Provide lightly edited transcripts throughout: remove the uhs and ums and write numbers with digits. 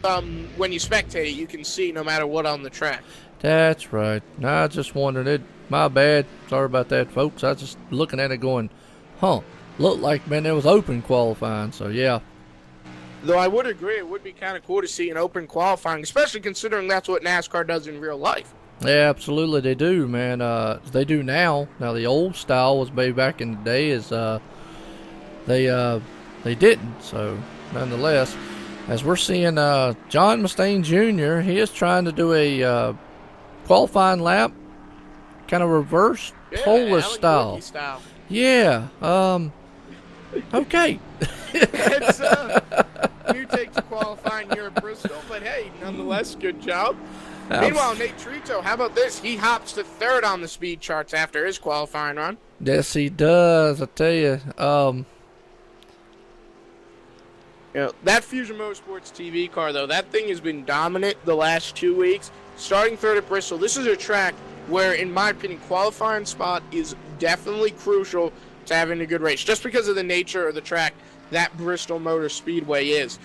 when you spectate it, you can see no matter what on the track. That's right. I just wondered it. My bad. Sorry about that, folks. I was just looking at it going, huh, looked like, man, it was open qualifying. So, yeah. Though I would agree, it would be kind of cool to see an open qualifying, especially considering that's what NASCAR does in real life. Yeah, absolutely they do, man. They do now. Now, the old style was way back in the day is they didn't. So, nonetheless, as we're seeing John Mustaine Jr., he is trying to do a qualifying lap, kind of reverse Polish style. Yeah. Okay. It's new take to qualifying here at Bristol, but hey, nonetheless, good job. Meanwhile, Nate Trito, how about this? He hops to third on the speed charts after his qualifying run. Yes, he does. I tell you. That Fusion Motorsports TV car, though, that thing has been dominant the last 2 weeks. Starting third at Bristol, this is a track where, in my opinion, qualifying spot is definitely crucial to having a good race, just because of the nature of the track that Bristol Motor Speedway is.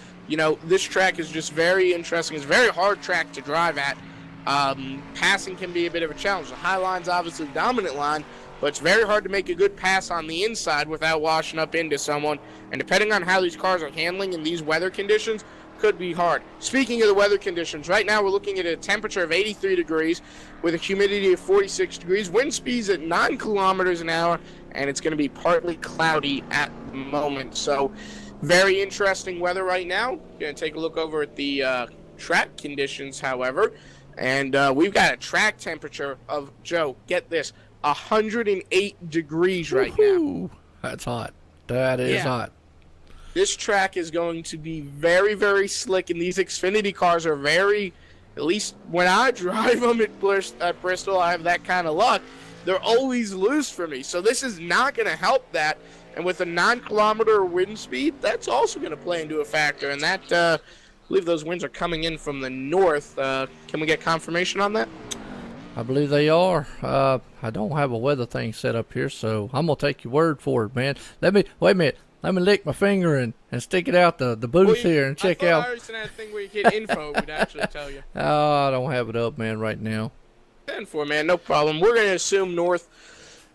This track is just very interesting. It's a very hard track to drive at. Passing can be a bit of a challenge. The high line's obviously the dominant line, but it's very hard to make a good pass on the inside without washing up into someone. And depending on how these cars are handling in these weather conditions, could be hard. Speaking of the weather conditions, right now we're looking at a temperature of 83 degrees with a humidity of 46 degrees, wind speeds at 9 kilometers an hour, and it's going to be partly cloudy at the moment. So very interesting weather right now. Going to take a look over at the track conditions, however, and we've got a track temperature of, Joe, get this, 108 degrees right now. That's hot. That is hot. This track is going to be very, very slick, and these Xfinity cars are very, at least when I drive them at Bristol, I have that kind of luck. They're always loose for me, so this is not going to help that. And with a 9-kilometer wind speed, that's also going to play into a factor, and that, I believe those winds are coming in from the north. Can we get confirmation on that? I believe they are. I don't have a weather thing set up here, so I'm going to take your word for it, man. Wait a minute. Let me lick my finger and stick it out the booth here and check out. I thought I had a thing where you get info, it would actually tell you. Oh, I don't have it up, man, right now. 10-4, man, no problem. We're going to assume north.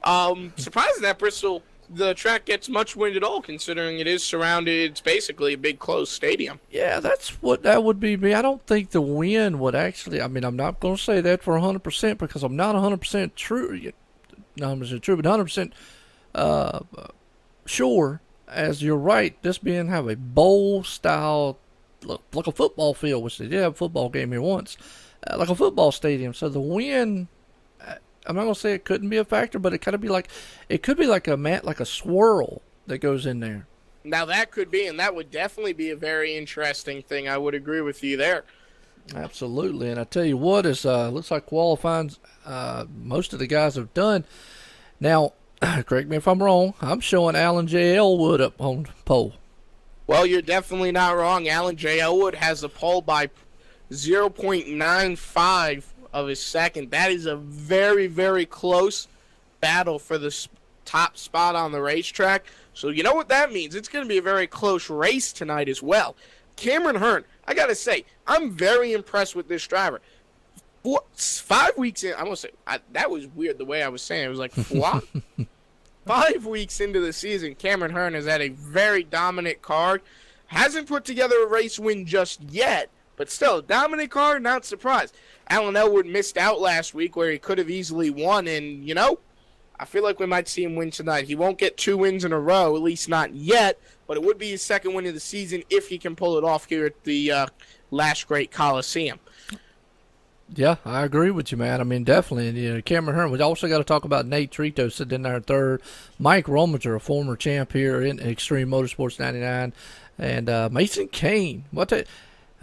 Surprising that Bristol, the track gets much wind at all, considering it is surrounded. It's basically a big closed stadium. Yeah, that's what that would be me. I don't think the wind would actually, I'm not going to say that for 100% because I'm not 100% true. Not 100% true, but 100% sure. As you're right, this being have a bowl style, look like a football field, which they did have a football game here once, like a football stadium. So the wind, I'm not gonna say it couldn't be a factor, but it could be like a swirl that goes in there. Now that could be, and that would definitely be a very interesting thing. I would agree with you there. Absolutely, and I tell you what, is looks like qualifying. Most of the guys have done now. Correct me if I'm wrong. I'm showing Alan J. Elwood up on the pole. Well, you're definitely not wrong. Alan J. Elwood has the pole by 0.95 of a second. That is a very, very close battle for the top spot on the racetrack. So you know what that means. It's going to be a very close race tonight as well. Cameron Hearn, I got to say, I'm very impressed with this driver. 5 weeks in, I'm going to say, that was weird the way I was saying. It was like, what? 5 weeks into the season, Cameron Hearn has had a very dominant car. Hasn't put together a race win just yet, but still, dominant car, not surprised. Alan Elwood missed out last week where he could have easily won, and, I feel like we might see him win tonight. He won't get 2 wins in a row, at least not yet, but it would be his second win of the season if he can pull it off here at the last great Coliseum. Yeah, I agree with you, man. I mean, definitely. Cameron Hearn. We also got to talk about Nate Trito sitting in there third. Mike Rominger, a former champ here in Extreme Motorsports 99. And Mason Kane. I'm going to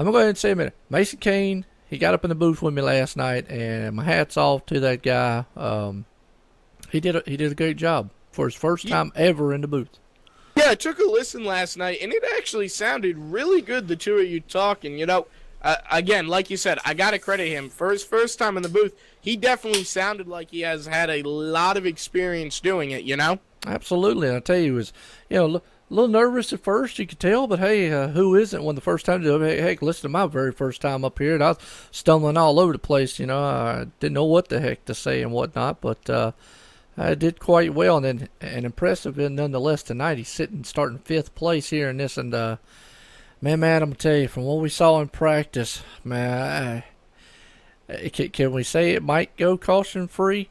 go ahead and say a minute. Mason Kane, he got up in the booth with me last night, and my hat's off to that guy. He did a great job for his first time ever in the booth. Yeah, I took a listen last night, and it actually sounded really good, the two of you talking. Again, like you said, I got to credit him. For his first time in the booth, he definitely sounded like he has had a lot of experience doing it, Absolutely. And I tell you, A little nervous at first, you could tell, but hey, who isn't when the first time to do it? Heck, listen to my very first time up here, and I was stumbling all over the place. I didn't know what the heck to say and whatnot, but I did quite well, and impressive nonetheless tonight. He's starting 5th place here in this, and man, Matt, I'm gonna tell you, from what we saw in practice, man, can we say it might go caution free?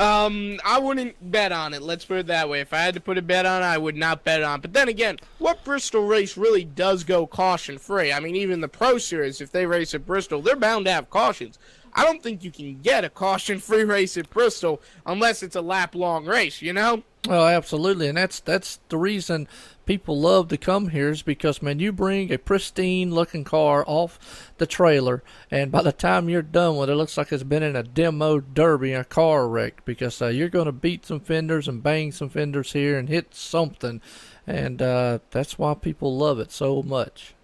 I wouldn't bet on it. Let's put it that way. If I had to put a bet on it, I would not bet on it. But then again, what Bristol race really does go caution-free? I mean, even the Pro Series, if they race at Bristol, they're bound to have cautions. I don't think you can get a caution-free race at Bristol unless it's a lap-long race, you know? Well, absolutely, and that's the reason people love to come here is because, man, you bring a pristine-looking car off the trailer, and by the time you're done with it, it looks like it's been in a demo derby, a car wreck, because you're going to beat some fenders and bang some fenders here and hit something, and that's why people love it so much.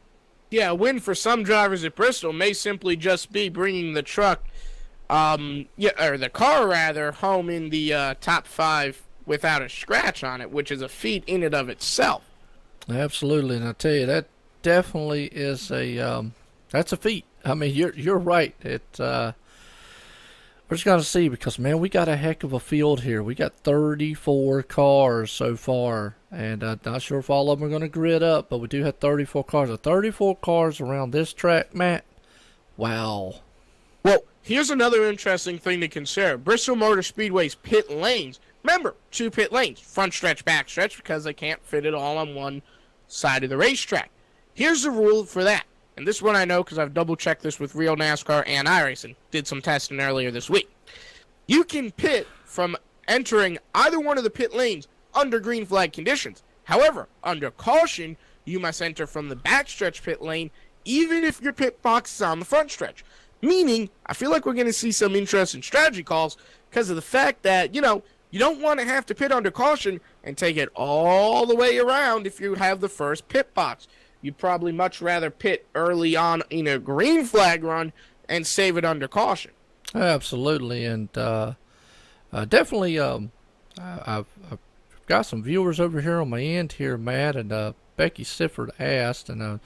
Yeah, a win for some drivers at Bristol may simply just be bringing the truck, or the car rather, home in the top 5 without a scratch on it, which is a feat in and of itself. Absolutely, and I tell you, that definitely is that's a feat. I mean, you're right. We're just gonna see because, man, we got a heck of a field here. We got 34 cars so far, and not sure if all of them are gonna grid up, but we do have 34 cars. 34 cars around this track, Matt. Wow. Well, here's another interesting thing to consider. Bristol Motor Speedway's pit lanes. Remember, 2 pit lanes, front stretch, back stretch, because they can't fit it all on one side of the racetrack. Here's the rule for that. And this one I know because I've double-checked this with Real NASCAR and iRacing. Did some testing earlier this week. You can pit from entering either one of the pit lanes under green flag conditions. However, under caution, you must enter from the backstretch pit lane even if your pit box is on the front stretch. Meaning, I feel like we're going to see some interesting strategy calls because of the fact that, you don't want to have to pit under caution and take it all the way around if you have the first pit box. You'd probably much rather pit early on in a green flag run and save it under caution. Absolutely, and definitely I've got some viewers over here on my end here, Matt, and Becky Sifford asked, and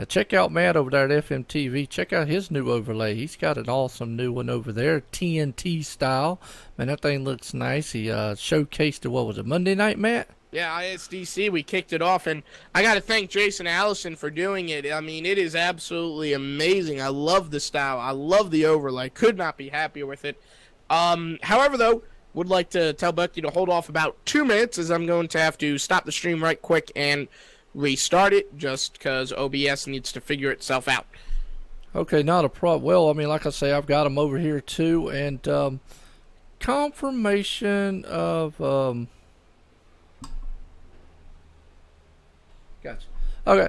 check out Matt over there at FMTV. Check out his new overlay. He's got an awesome new one over there, TNT style. Man, that thing looks nice. He showcased it, what was it, Monday night, Matt? Yeah, ISDC, we kicked it off, and I got to thank Jason Allison for doing it. I mean, it is absolutely amazing. I love the style. I love the overlay. Could not be happier with it. However, though, would like to tell Becky to hold off about 2 minutes as I'm going to have to stop the stream right quick and restart it just because OBS needs to figure itself out. Okay, not a problem. Well, I mean, like I say, I've got them over here too, and confirmation of Gotcha. Okay.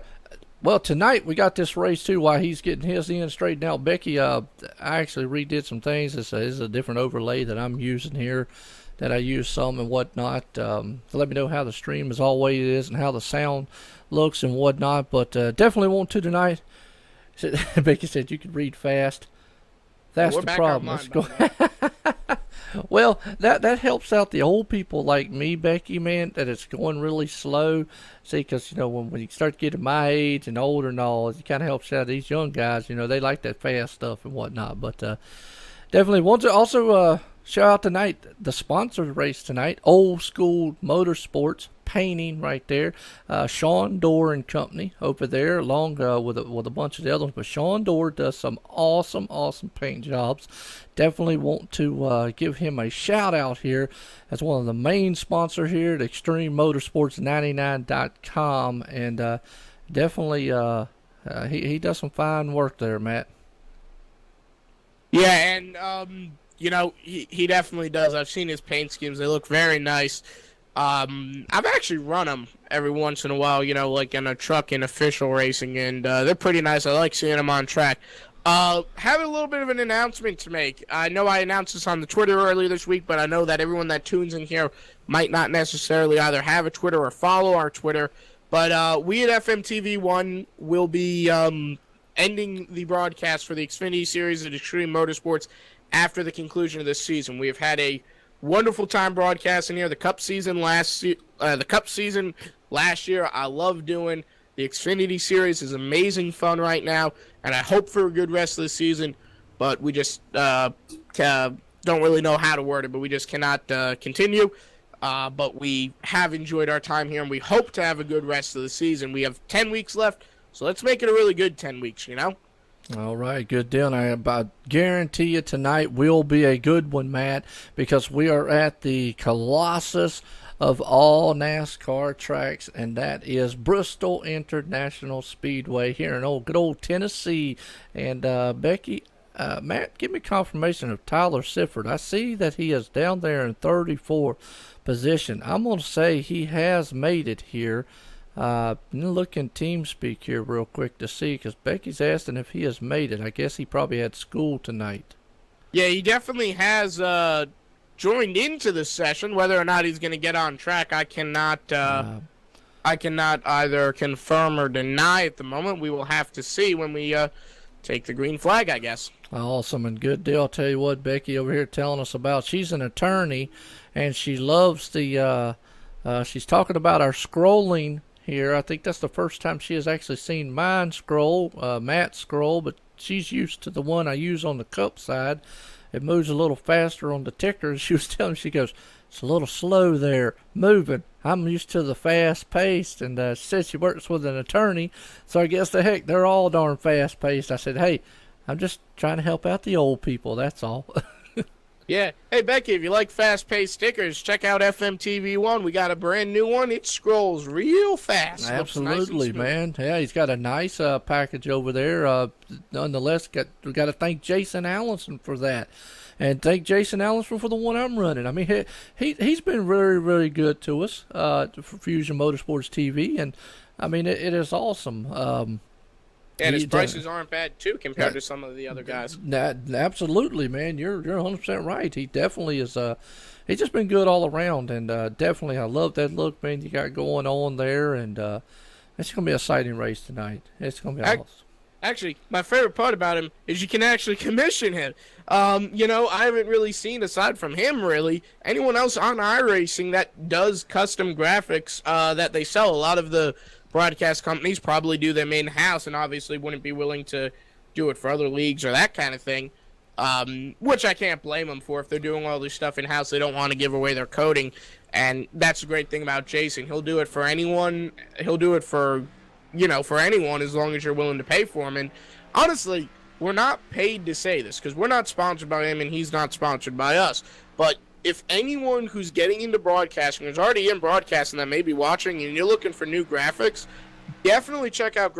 Well, tonight we got this race too. While he's getting his in straightened out, Becky, I actually redid some things. This is a different overlay that I'm using here, that I use some and whatnot. Let me know how the stream as always is and how the sound looks and whatnot. But definitely want to tonight. Becky said you could read fast. That's the problem. Let's go. Well, that helps out the old people like me, Becky, man, that it's going really slow. See, because, when you start getting my age and older and all, it kind of helps out these young guys. They like that fast stuff and whatnot. But definitely want to also shout out tonight, the sponsored race tonight, Old School Motorsports Painting right there. Sean Dorr and Company over there, along with a bunch of the others. But Sean Dorr does some awesome paint jobs. Definitely want to give him a shout out here as one of the main sponsors here at ExtremeMotorsports99.com, and definitely he does some fine work there, Matt. Yeah, and he definitely does. I've seen his paint schemes; they look very nice. I've actually run them every once in a while, like in a truck in official racing, and they're pretty nice. I like seeing them on track. Have a little bit of an announcement to make. I know I announced this on the Twitter earlier this week, but I know that everyone that tunes in here might not necessarily either have a Twitter or follow our Twitter. But we at FMTV1 will be ending the broadcast for the Xfinity Series at Extreme Motorsports after the conclusion of this season. We have had a wonderful time broadcasting here. The Cup season last year, I love doing. The Xfinity Series is amazing fun right now, and I hope for a good rest of the season. But we just don't really know how to word it, but we just cannot continue. But we have enjoyed our time here, and we hope to have a good rest of the season. We have 10 weeks left, so let's make it a really good 10 weeks, you know? All right, good deal. And I guarantee you tonight will be a good one, Matt, because we are at the Colossus of all NASCAR tracks, and that is Bristol International Speedway here in good old Tennessee. And Becky, Matt, give me confirmation of Tyler Sifford. I see that he is down there in 34th position. I'm going to say he has made it here. Look in TeamSpeak here real quick to see, because Becky's asking if he has made it. I guess he probably had school tonight. Yeah, he definitely has joined into the session. Whether or not he's going to get on track, I cannot either confirm or deny at the moment. We will have to see when we take the green flag, I guess. Awesome and good deal. I'll tell you what, Becky over here telling us about, she's an attorney, and she loves the, she's talking about our scrolling here. I think that's the first time she has actually seen mine scroll, Matt's scroll, but she's used to the one I use on the Cup side. It moves a little faster on the ticker. She was telling me, she goes, it's a little slow there moving. I'm used to the fast paced, and she said she works with an attorney, so I guess the heck they're all darn fast paced. I said, hey, I'm just trying to help out the old people, that's all. Yeah. Hey, Becky, if you like fast-paced stickers, check out FMTV1. We got a brand new one. It scrolls real fast. Absolutely, nice, man. Yeah, he's got a nice package over there. Nonetheless, we got to thank Jason Allison for that. And thank Jason Allison for the one I'm running. I mean, he's been really, really good to us for Fusion Motorsports TV. And, I mean, it is awesome. And his prices aren't bad, too, compared to some of the other guys. Absolutely, man. You're 100% right. He definitely is. He's just been good all around. And definitely, I love that look, man, you got going on there. And it's going to be an exciting race tonight. It's going to be awesome. Actually, my favorite part about him is you can actually commission him. You know, I haven't really seen, aside from him, really, anyone else on iRacing that does custom graphics that they sell. A lot of the broadcast companies probably do them in-house and obviously wouldn't be willing to do it for other leagues or that kind of thing, which I can't blame them for. If they're doing all this stuff in-house, they don't want to give away their coding, and that's the great thing about Jason. He'll do it for anyone. He'll do it for, you know, for anyone as long as you're willing to pay for him. And honestly, we're not paid to say this because we're not sponsored by him and he's not sponsored by us, but if anyone who's getting into broadcasting is already in broadcasting that may be watching and you're looking for new graphics, definitely check out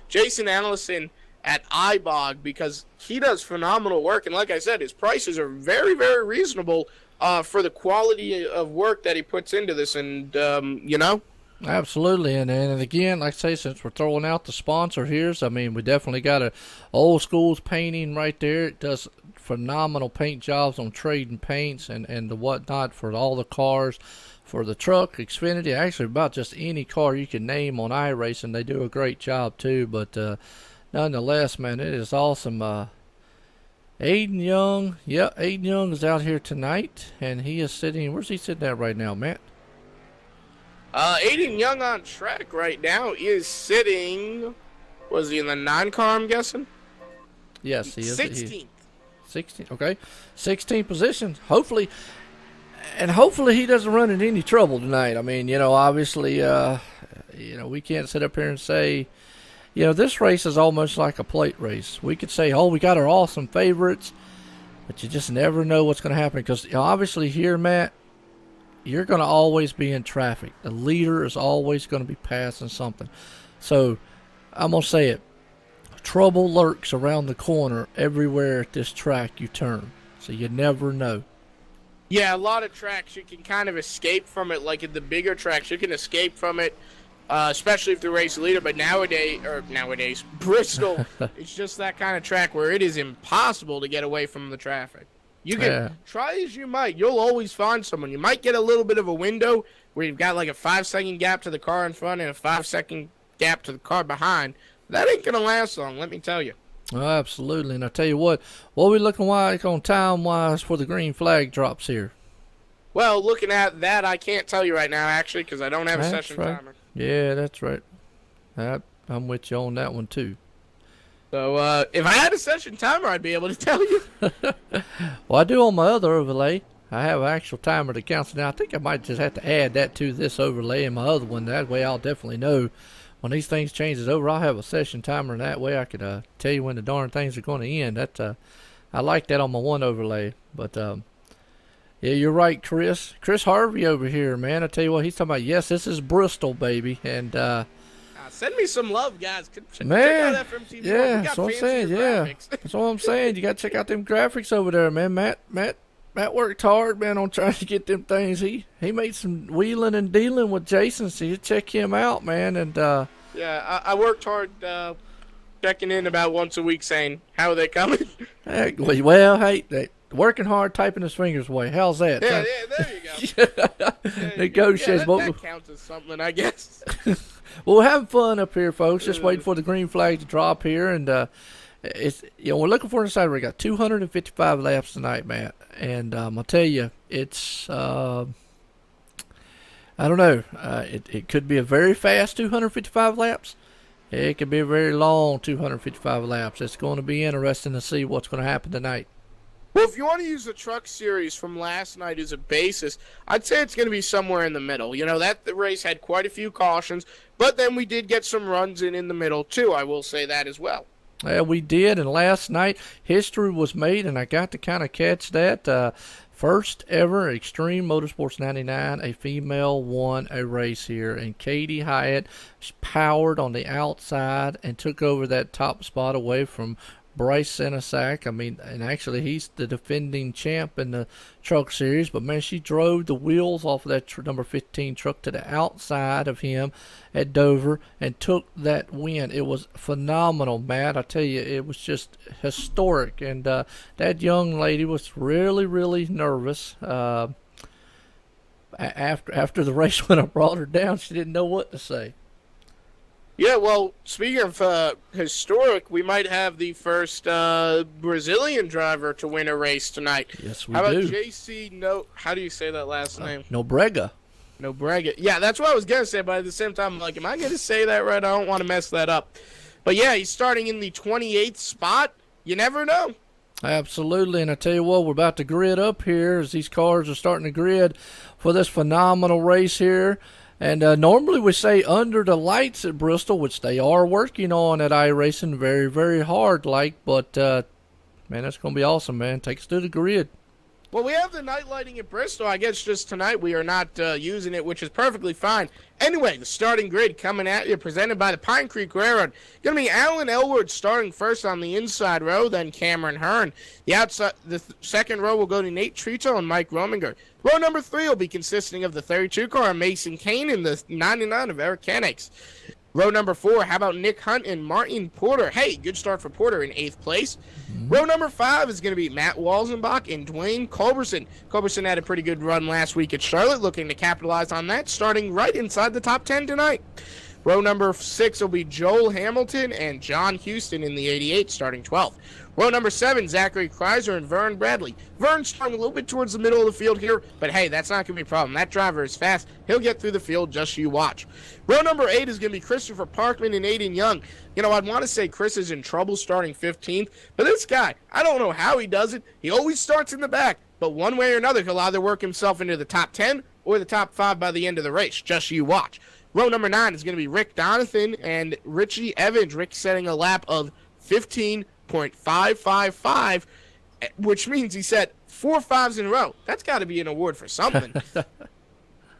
Jason Allison at iBog, because he does phenomenal work. And like I said, his prices are very, very reasonable for the quality of work that he puts into this. And, you know. Absolutely, and again, like I say, since we're throwing out the sponsor here, I mean, we definitely got a old school's painting right there. It does phenomenal paint jobs on trading paints and the whatnot for all the cars, for the truck, Xfinity, actually about just any car you can name on iRacing. They do a great job too, but nonetheless, man, it is awesome. Aiden Young, Aiden Young is out here tonight, and he is sitting, where's he sitting at right now, Matt? Aiden Young on track right now is sitting, was he in the 9 car, I'm guessing? Yes, he is. 16th. 16, okay. 16th position. Hopefully he doesn't run into any trouble tonight. I mean, you know, obviously, you know, we can't sit up here and say, you know, this race is almost like a plate race. We could say, oh, we got our awesome favorites, but you just never know what's going to happen because, you know, obviously here, Matt, you're going to always be in traffic. The leader is always going to be passing something. So I'm going to say it. Trouble lurks around the corner everywhere at this track you turn. So you never know. Yeah, a lot of tracks you can kind of escape from it. Like in the bigger tracks, you can escape from it, especially if the race leader. But nowadays, Bristol, it's just that kind of track where it is impossible to get away from the traffic. You can try as you might. You'll always find someone. You might get a little bit of a window where you've got like a 5-second gap to the car in front and a 5-second gap to the car behind. That ain't going to last long, let me tell you. Oh, absolutely. And I tell you what are we looking like on time-wise for the green flag drops here? Well, looking at that, I can't tell you right now, actually, because I don't have a That's session right. timer. Yeah, that's right. I'm with you on that one, too. So, if I had a session timer, I'd be able to tell you. Well, I do on my other overlay. I have an actual timer that counts. Now, I think I might just have to add that to this overlay in my other one. That way I'll definitely know when these things changes over. I'll have a session timer, and that way I could tell you when the darn things are going to end. I like that on my one overlay. But, yeah, you're right, Chris. Chris Harvey over here, man. I tell you what, he's talking about, yes, this is Bristol, baby. And, send me some love, guys. Man, check out FMTV. yeah, We got that's what I'm saying. Yeah, graphics. that's what I'm saying. You got to check out them graphics over there, man. Matt worked hard, man, on trying to get them things. He made some wheeling and dealing with Jason, so you check him out, man. And yeah, I worked hard checking in about once a week, saying how are they coming. well, hey, working hard, typing his fingers away. How's that? Yeah, there you go. Negotiates. That counts as something, I guess. Well, we're having fun up here, folks. Just waiting for the green flag to drop here, and it's we're looking for inside. We got 255 laps tonight, Matt, and I'll tell you, it's I don't know. It could be a very fast 255 laps. It could be a very long 255 laps. It's going to be interesting to see what's going to happen tonight. Well, if you want to use the truck series from last night as a basis, I'd say it's going to be somewhere in the middle. The race had quite a few cautions, but then we did get some runs in the middle, too. I will say that as well. Yeah, we did, and last night history was made, and I got to kind of catch that. First ever Extreme Motorsports 99, a female won a race here, and Katie Hyatt powered on the outside and took over that top spot away from Bryce Senesac. I mean, and actually he's the defending champ in the truck series, but man, she drove the wheels off of that number 15 truck to the outside of him at Dover and took that win. It was phenomenal, Matt. I tell you, it was just historic. And that young lady was really, really nervous. After the race, when I brought her down, she didn't know what to say. Yeah, well, speaking of historic, we might have the first Brazilian driver to win a race tonight. Yes, we do. How about do. JC how do you say that last name? Nobrega. Nobrega. Yeah, that's what I was going to say, but at the same time, I'm like, am I going to say that right? I don't want to mess that up. But yeah, he's starting in the 28th spot. You never know. Absolutely, and I tell you what, we're about to grid up here as these cars are starting to grid for this phenomenal race here. And normally we say under the lights at Bristol, which they are working on at iRacing very, very hard, but man, that's going to be awesome, man. Take us to the grid. Well, we have the night lighting at Bristol. I guess just tonight we are not using it, which is perfectly fine. Anyway, the starting grid coming at you, presented by the Pine Creek Railroad. Going to be Alan Elwood starting first on the inside row, then Cameron Hearn. The second row will go to Nate Trito and Mike Rominger. Row number 3 will be consisting of the 32 car, Mason Kane, and the 99 of Eric Kennicks. Row number 4, how about Nick Hunt and Martin Porter? Hey, good start for Porter in 8th place. Row number 5 is going to be Matt Walzenbach and Dwayne Culberson. Culberson had a pretty good run last week at Charlotte, looking to capitalize on that, starting right inside the top 10 tonight. Row number 6 will be Joel Hamilton and John Houston in the 88, starting 12th. Row number 7, Zachary Kreiser and Vern Bradley. Vern's starting a little bit towards the middle of the field here, but hey, that's not going to be a problem. That driver is fast. He'll get through the field, just you watch. Row number 8 is going to be Christopher Parkman and Aiden Young. I'd want to say Chris is in trouble starting 15th, but this guy, I don't know how he does it. He always starts in the back, but one way or another, he'll either work himself into the top 10 or the top 5 by the end of the race. Just you watch. Row number 9 is going to be Rick Donathan and Richie Evans. Rick setting a lap of 15.555, which means he set 4 5s in a row. That's got to be an award for something.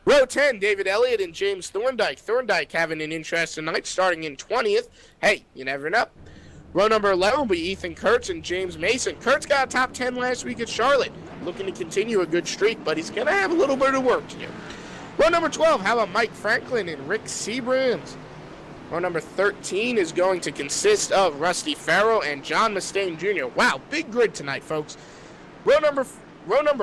Row 10, David Elliott and James Thorndike. Thorndike having an interest tonight, starting in 20th. Hey, you never know. Row number 11 will be Ethan Kurtz and James Mason. Kurtz got a top 10 last week at Charlotte, looking to continue a good streak, but he's going to have a little bit of work to do. Row number 12, how about Mike Franklin and Rick Seabrams? Row number 13 is going to consist of Rusty Farrell and John Mustaine Jr. Wow, big grid tonight, folks. Row number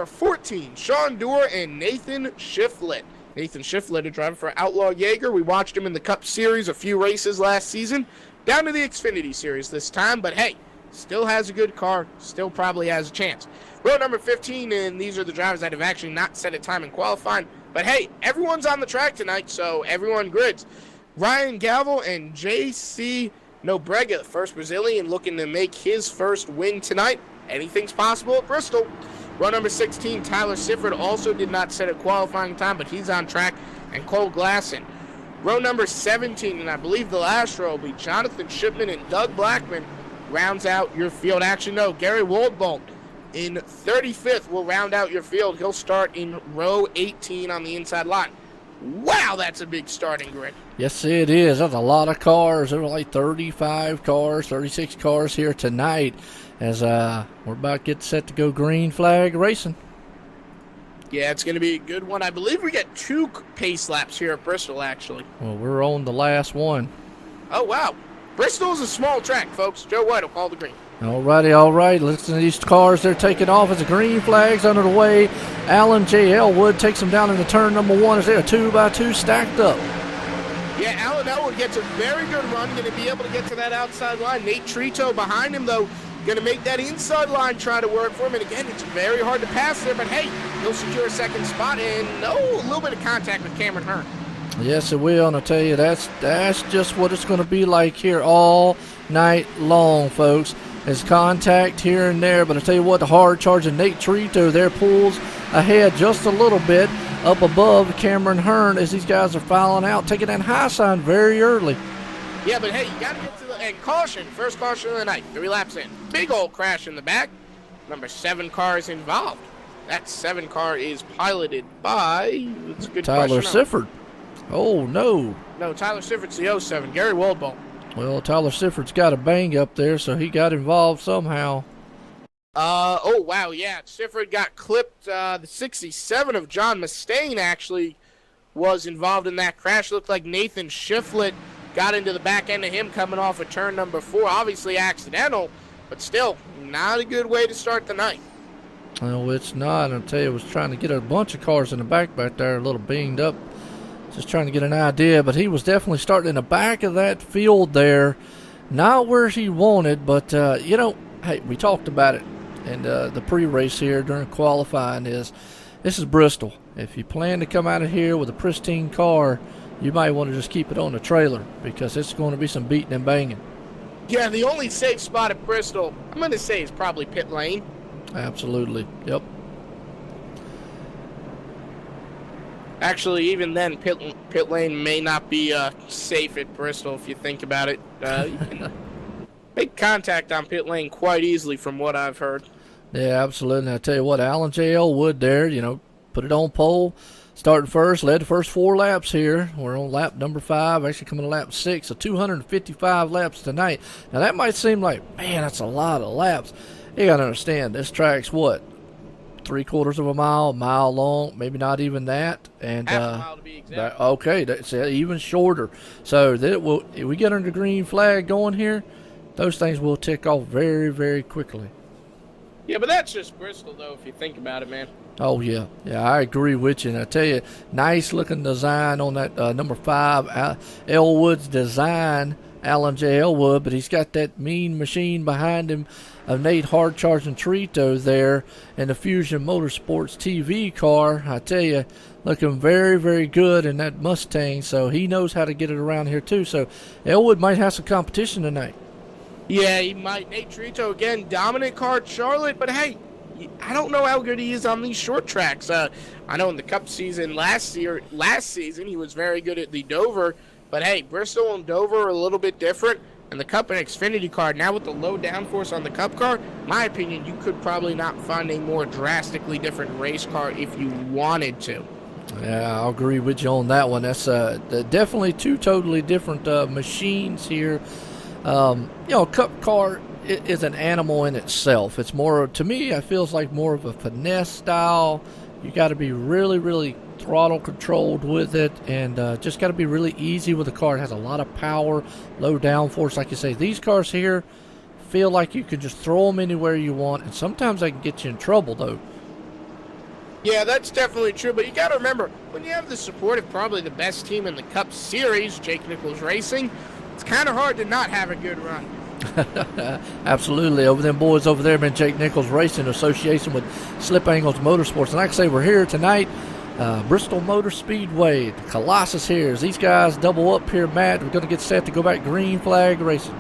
14, Sean Doerr and Nathan Shiflett. Nathan Shiflett, a driver for Outlaw Jaeger. We watched him in the Cup Series, a few races last season. Down to the Xfinity Series this time, but hey, still has a good car, still probably has a chance. Row number 15, and these are the drivers that have actually not set a time in qualifying. But hey, everyone's on the track tonight, so everyone grids. Ryan Galvo and J.C. Nobrega, first Brazilian, looking to make his first win tonight. Anything's possible at Bristol. Row number 16, Tyler Sifford, also did not set a qualifying time, but he's on track, and Cole Glasson. Row number 17, and I believe the last row will be Jonathan Shipman and Doug Blackman, rounds out your field. Actually, no, Gary Woldbolt in 35th will round out your field. He'll start in row 18 on the inside line. Wow, that's a big starting grid. Yes, it is. That's a lot of cars. There were like 35 cars, 36 cars here tonight as we're about to get set to go green flag racing. Yeah, it's going to be a good one. I believe we get 2 pace laps here at Bristol, actually. Well, we're on the last one. Oh, wow. Bristol is a small track, folks. Joe White will call the green. All right. Listen to these cars. They're taking off as the green flag's under the way. Alan J. Elwood takes them down into turn number 1 as they're 2x2 stacked up. Yeah, Alan Elwood gets a very good run. Going to be able to get to that outside line. Nate Trito behind him, though, going to make that inside line try to work for him. And again, it's very hard to pass there, but hey, he'll secure a second spot. And a little bit of contact with Cameron Hearn. Yes, it will, and I'll tell you, that's just what it's going to be like here all night long, folks. There's contact here and there, but I'll tell you what, the hard-charging Nate Trito there pulls ahead just a little bit up above Cameron Hearn as these guys are filing out, taking that high sign very early. Yeah, but hey, you got to get to the and caution. First caution of the night, 3 laps in. Big old crash in the back. Number 7 car is involved. That 7 car is piloted by, it's a good Tyler question. Sifford. Oh, no. No, Tyler Sifford's the 07, Gary Woldbolt. Well, Tyler Sifford's got a bang up there, so he got involved somehow. Oh, wow, yeah. Sifford got clipped. The 67 of John Mustaine actually was involved in that crash. Looked like Nathan Shiflett got into the back end of him coming off of turn number 4. Obviously accidental, but still not a good way to start the night. No, it's not. I'll tell you, I was trying to get a bunch of cars in the back there, a little banged up. Just trying to get an idea, but he was definitely starting in the back of that field there. Not where he wanted, but, hey, we talked about it. And the pre-race here during qualifying is, this is Bristol. If you plan to come out of here with a pristine car, you might want to just keep it on the trailer because it's going to be some beating and banging. Yeah, the only safe spot at Bristol, I'm going to say, is probably pit lane. Absolutely, yep. Actually, even then, pit lane may not be safe at Bristol if you think about it. You can make contact on pit lane quite easily from what I've heard. Yeah, absolutely. And I tell you what, Alan J. Elwood there, put it on pole, starting first, led the first 4 laps here. We're on lap number 5, actually coming to lap 6, so 255 laps tonight. Now, that might seem like, man, that's a lot of laps. You got to understand, this track's what? 3/4 of a mile long, maybe not even that, and half a mile to be exact. Okay, that's even shorter. So that if we get under the green flag going here, those things will tick off very, very quickly. Yeah, but that's just Bristol, though, if you think about it, man. Oh yeah, I agree with you. And I tell you, nice looking design on that number 5, Elwood's design, Alan J. Elwood, but he's got that mean machine behind him of Nate hard-charging Trito there in the Fusion Motorsports TV car. I tell you, looking very, very good in that Mustang, so he knows how to get it around here too. So Elwood might have some competition tonight. Yeah, he might. Nate Trito, again, dominant car at Charlotte, but hey, I don't know how good he is on these short tracks. I know in the Cup season last season he was very good at the Dover, but hey, Bristol and Dover are a little bit different. And the Cup and Xfinity car, now with the low downforce on the Cup car, in my opinion, you could probably not find a more drastically different race car if you wanted to. Yeah, I'll agree with you on that one. That's definitely 2 totally different machines here. Cup car is an animal in itself. It's more, to me, it feels like more of a finesse style. You got to be really, really throttle controlled with it, and just got to be really easy with the car. It has a lot of power, low downforce. Like you say, these cars here feel like you can just throw them anywhere you want, and sometimes they can get you in trouble, though. Yeah, that's definitely true, but you got to remember, when you have the support of probably the best team in the Cup Series, Jake Nichols Racing, it's kind of hard to not have a good run. Absolutely. Over them boys over there, man, Jake Nichols Racing Association with Slip Angles Motorsports. And like I say, we're here tonight, Bristol Motor Speedway. The Colossus here. As these guys double up here, Matt, we're going to get set to go back green flag racing.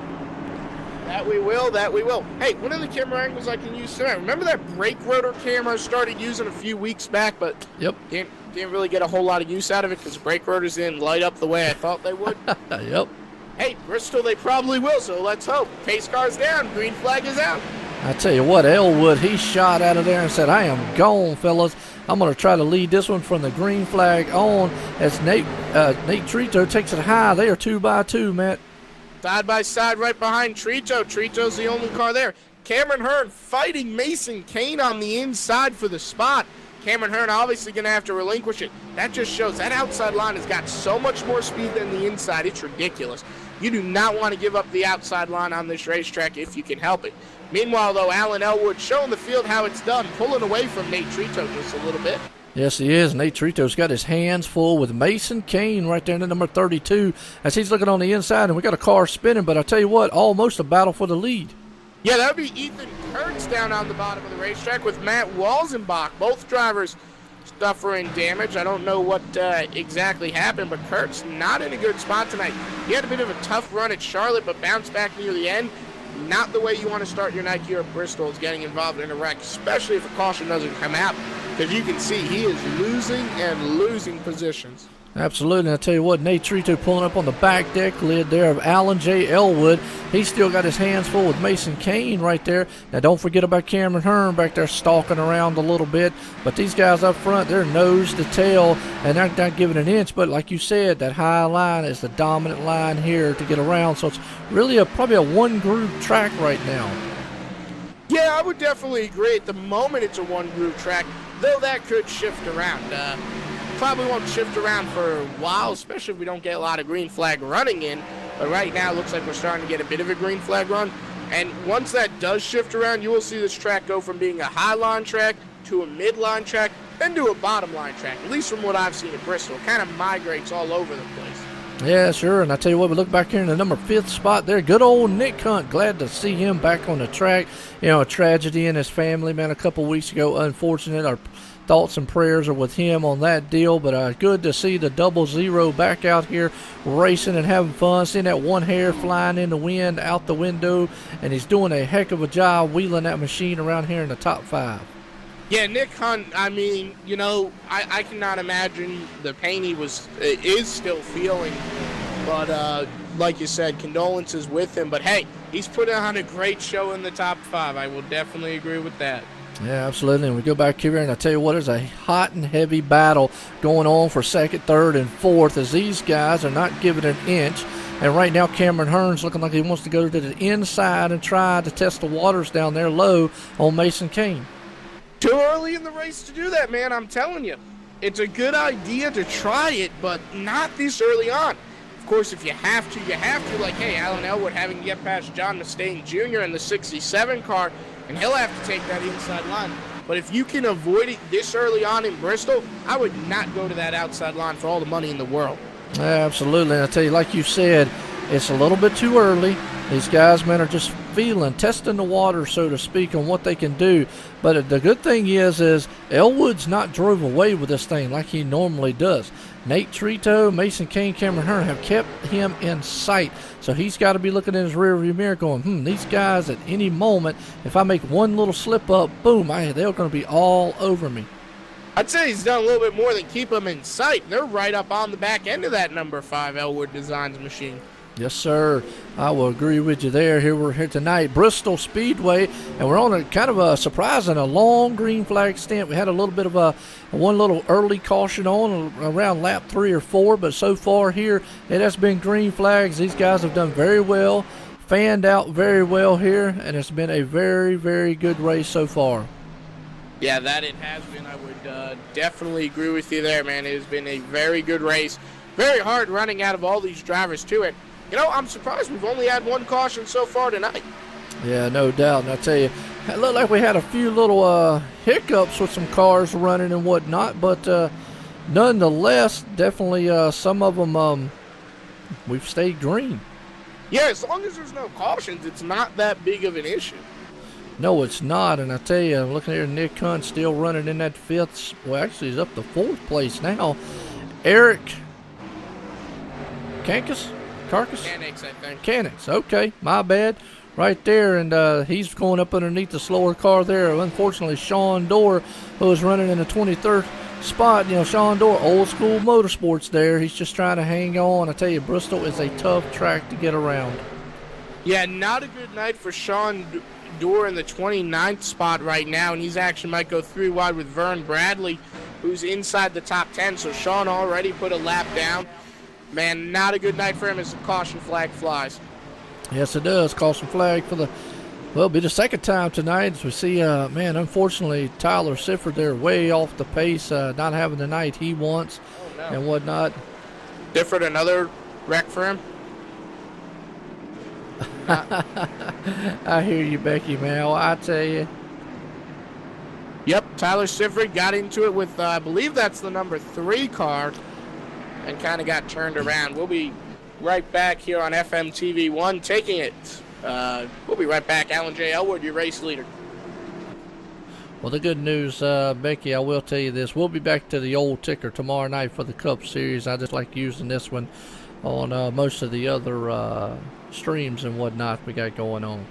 That we will, that we will. Hey, one of the camera angles I can use tonight. Remember that brake rotor camera I started using a few weeks back, but Yep. didn't really get a whole lot of use out of it because the brake rotors didn't light up the way I thought they would. Yep. Hey, Bristol, they probably will, so let's hope. Pace car's down, green flag is out. I tell you what, Elwood, he shot out of there and said, I am gone, fellas. I'm going to try to lead this one from the green flag on as Nate Trito takes it high. They are 2 by 2, Matt. Side by side right behind Trito. Trito's the only car there. Cameron Hearn fighting Mason Kane on the inside for the spot. Cameron Hearn obviously going to have to relinquish it. That just shows that outside line has got so much more speed than the inside. It's ridiculous. You do not want to give up the outside line on this racetrack if you can help it. Meanwhile, though, Alan Elwood showing the field how it's done, pulling away from Nate Trito just a little bit. Yes, he is. Nate Trito's got his hands full with Mason Kane right there in the number 32 as he's looking on the inside, and we got a car spinning, but I tell you what, almost a battle for the lead. Yeah, that would be Ethan Kurtz down on the bottom of the racetrack with Matt Walzenbach. Both drivers suffering damage. I don't know what exactly happened, but Kurtz not in a good spot tonight. He had a bit of a tough run at Charlotte, but bounced back near the end. Not the way you want to start your night here at Bristol is getting involved in a wreck, especially if a caution doesn't come out. Because you can see he is losing and losing positions. Absolutely. And I tell you what, Nate Trito pulling up on the back deck lid there of Alan J. Elwood. He's still got his hands full with Mason Kane right there. Now, don't forget about Cameron Hearn back there stalking around a little bit. But these guys up front, they're nose to tail, and they're not giving an inch. But like you said, that high line is the dominant line here to get around. So it's really probably a one-groove track right now. Yeah, I would definitely agree. At the moment, it's a one-groove track, though that could shift around. Probably won't shift around for a while, especially if we don't get a lot of green flag running in. But right now, it looks like we're starting to get a bit of a green flag run. And once that does shift around, you will see this track go from being a high line track to a mid line track, then to a bottom line track. At least from what I've seen at Bristol, it kind of migrates all over the place. Yeah, sure. And I tell you what, we look back here in the number 5th spot there. Good old Nick Hunt. Glad to see him back on the track. You know, a tragedy in his family, man, a couple weeks ago. Unfortunate. Our thoughts and prayers are with him on that deal. But good to see the 00 back out here racing and having fun. Seeing that one hair flying in the wind out the window. And he's doing a heck of a job wheeling that machine around here in the top 5. Yeah, Nick Hunt, I mean, you know, I cannot imagine the pain he is still feeling. But like you said, condolences with him. But hey, he's put on a great show in the top 5. I will definitely agree with that. Yeah, absolutely. And we go back here, and I tell you what, there's a hot and heavy battle going on for 2nd, 3rd, and 4th as these guys are not giving an inch. And right now, Cameron Hearn's looking like he wants to go to the inside and try to test the waters down there low on Mason Kane. Too early in the race to do that, man, I'm telling you. It's a good idea to try it, but not this early on. Of course, if you have to, you have to. Like, hey, Alan Elwood having to get past John Mustaine Jr. in the 67 car, and he'll have to take that inside line. But if you can avoid it this early on in Bristol, I would not go to that outside line for all the money in the world. Absolutely. And I tell you, like you said, it's a little bit too early. These guys, man, are just testing the water, so to speak, on what they can do. But the good thing is Elwood's not drove away with this thing like he normally does. Nate Trito, Mason Kane, Cameron Hearn have kept him in sight. So he's got to be looking in his rearview mirror going, these guys at any moment, if I make one little slip up, boom, they're going to be all over me. I'd say he's done a little bit more than keep them in sight. They're right up on the back end of that number 5 Elwood Designs machine. Yes, sir. I will agree with you there. We're here tonight, Bristol Speedway, and we're on a kind of a surprising, a long green flag stint. We had a little bit of one little early caution on around lap 3 or 4, but so far here, it has been green flags. These guys have done very well, fanned out very well here, and it's been a very, very good race so far. Yeah, that it has been. I would definitely agree with you there, man. It has been a very good race. Very hard running out of all these drivers to it. You know, I'm surprised we've only had one caution so far tonight. Yeah, no doubt. And I tell you, it looked like we had a few little hiccups with some cars running and whatnot, but nonetheless, definitely some of them we've stayed green. Yeah, as long as there's no cautions, it's not that big of an issue. No, it's not. And I tell you, I'm looking here, Nick Hunt still running in that fifth. Well, actually, he's up to fourth place now. Eric Carcass? Mechanics, I think. Mechanics. Okay, my bad. Right there, and he's going up underneath the slower car there. Unfortunately, Sean Dorr, who is running in the 23rd spot. You know, Sean Dorr, old school motorsports there. He's just trying to hang on. I tell you, Bristol is a tough track to get around. Yeah, not a good night for Sean Dorr in the 29th spot right now, and he's actually might go 3 wide with Vern Bradley, who's inside the top 10. So Sean already put a lap down. Man, not a good night for him as the caution flag flies. Yes, it does. Caution flag for the, well, it'll be the second time tonight as we see, man, unfortunately, Tyler Sifford there way off the pace, not having the night he wants and whatnot. Different, another wreck for him. I hear you, Becky, man. Well, I tell you. Yep, Tyler Sifford got into it with, I believe that's the number 3 car, and kind of got turned around. We'll be right back here on FMTV1 taking it. We'll be right back. Alan J. Elwood, your race leader. Well, the good news, Becky, I will tell you this. We'll be back to the old ticker tomorrow night for the Cup Series. I just like using this one on most of the other streams and whatnot we got going on.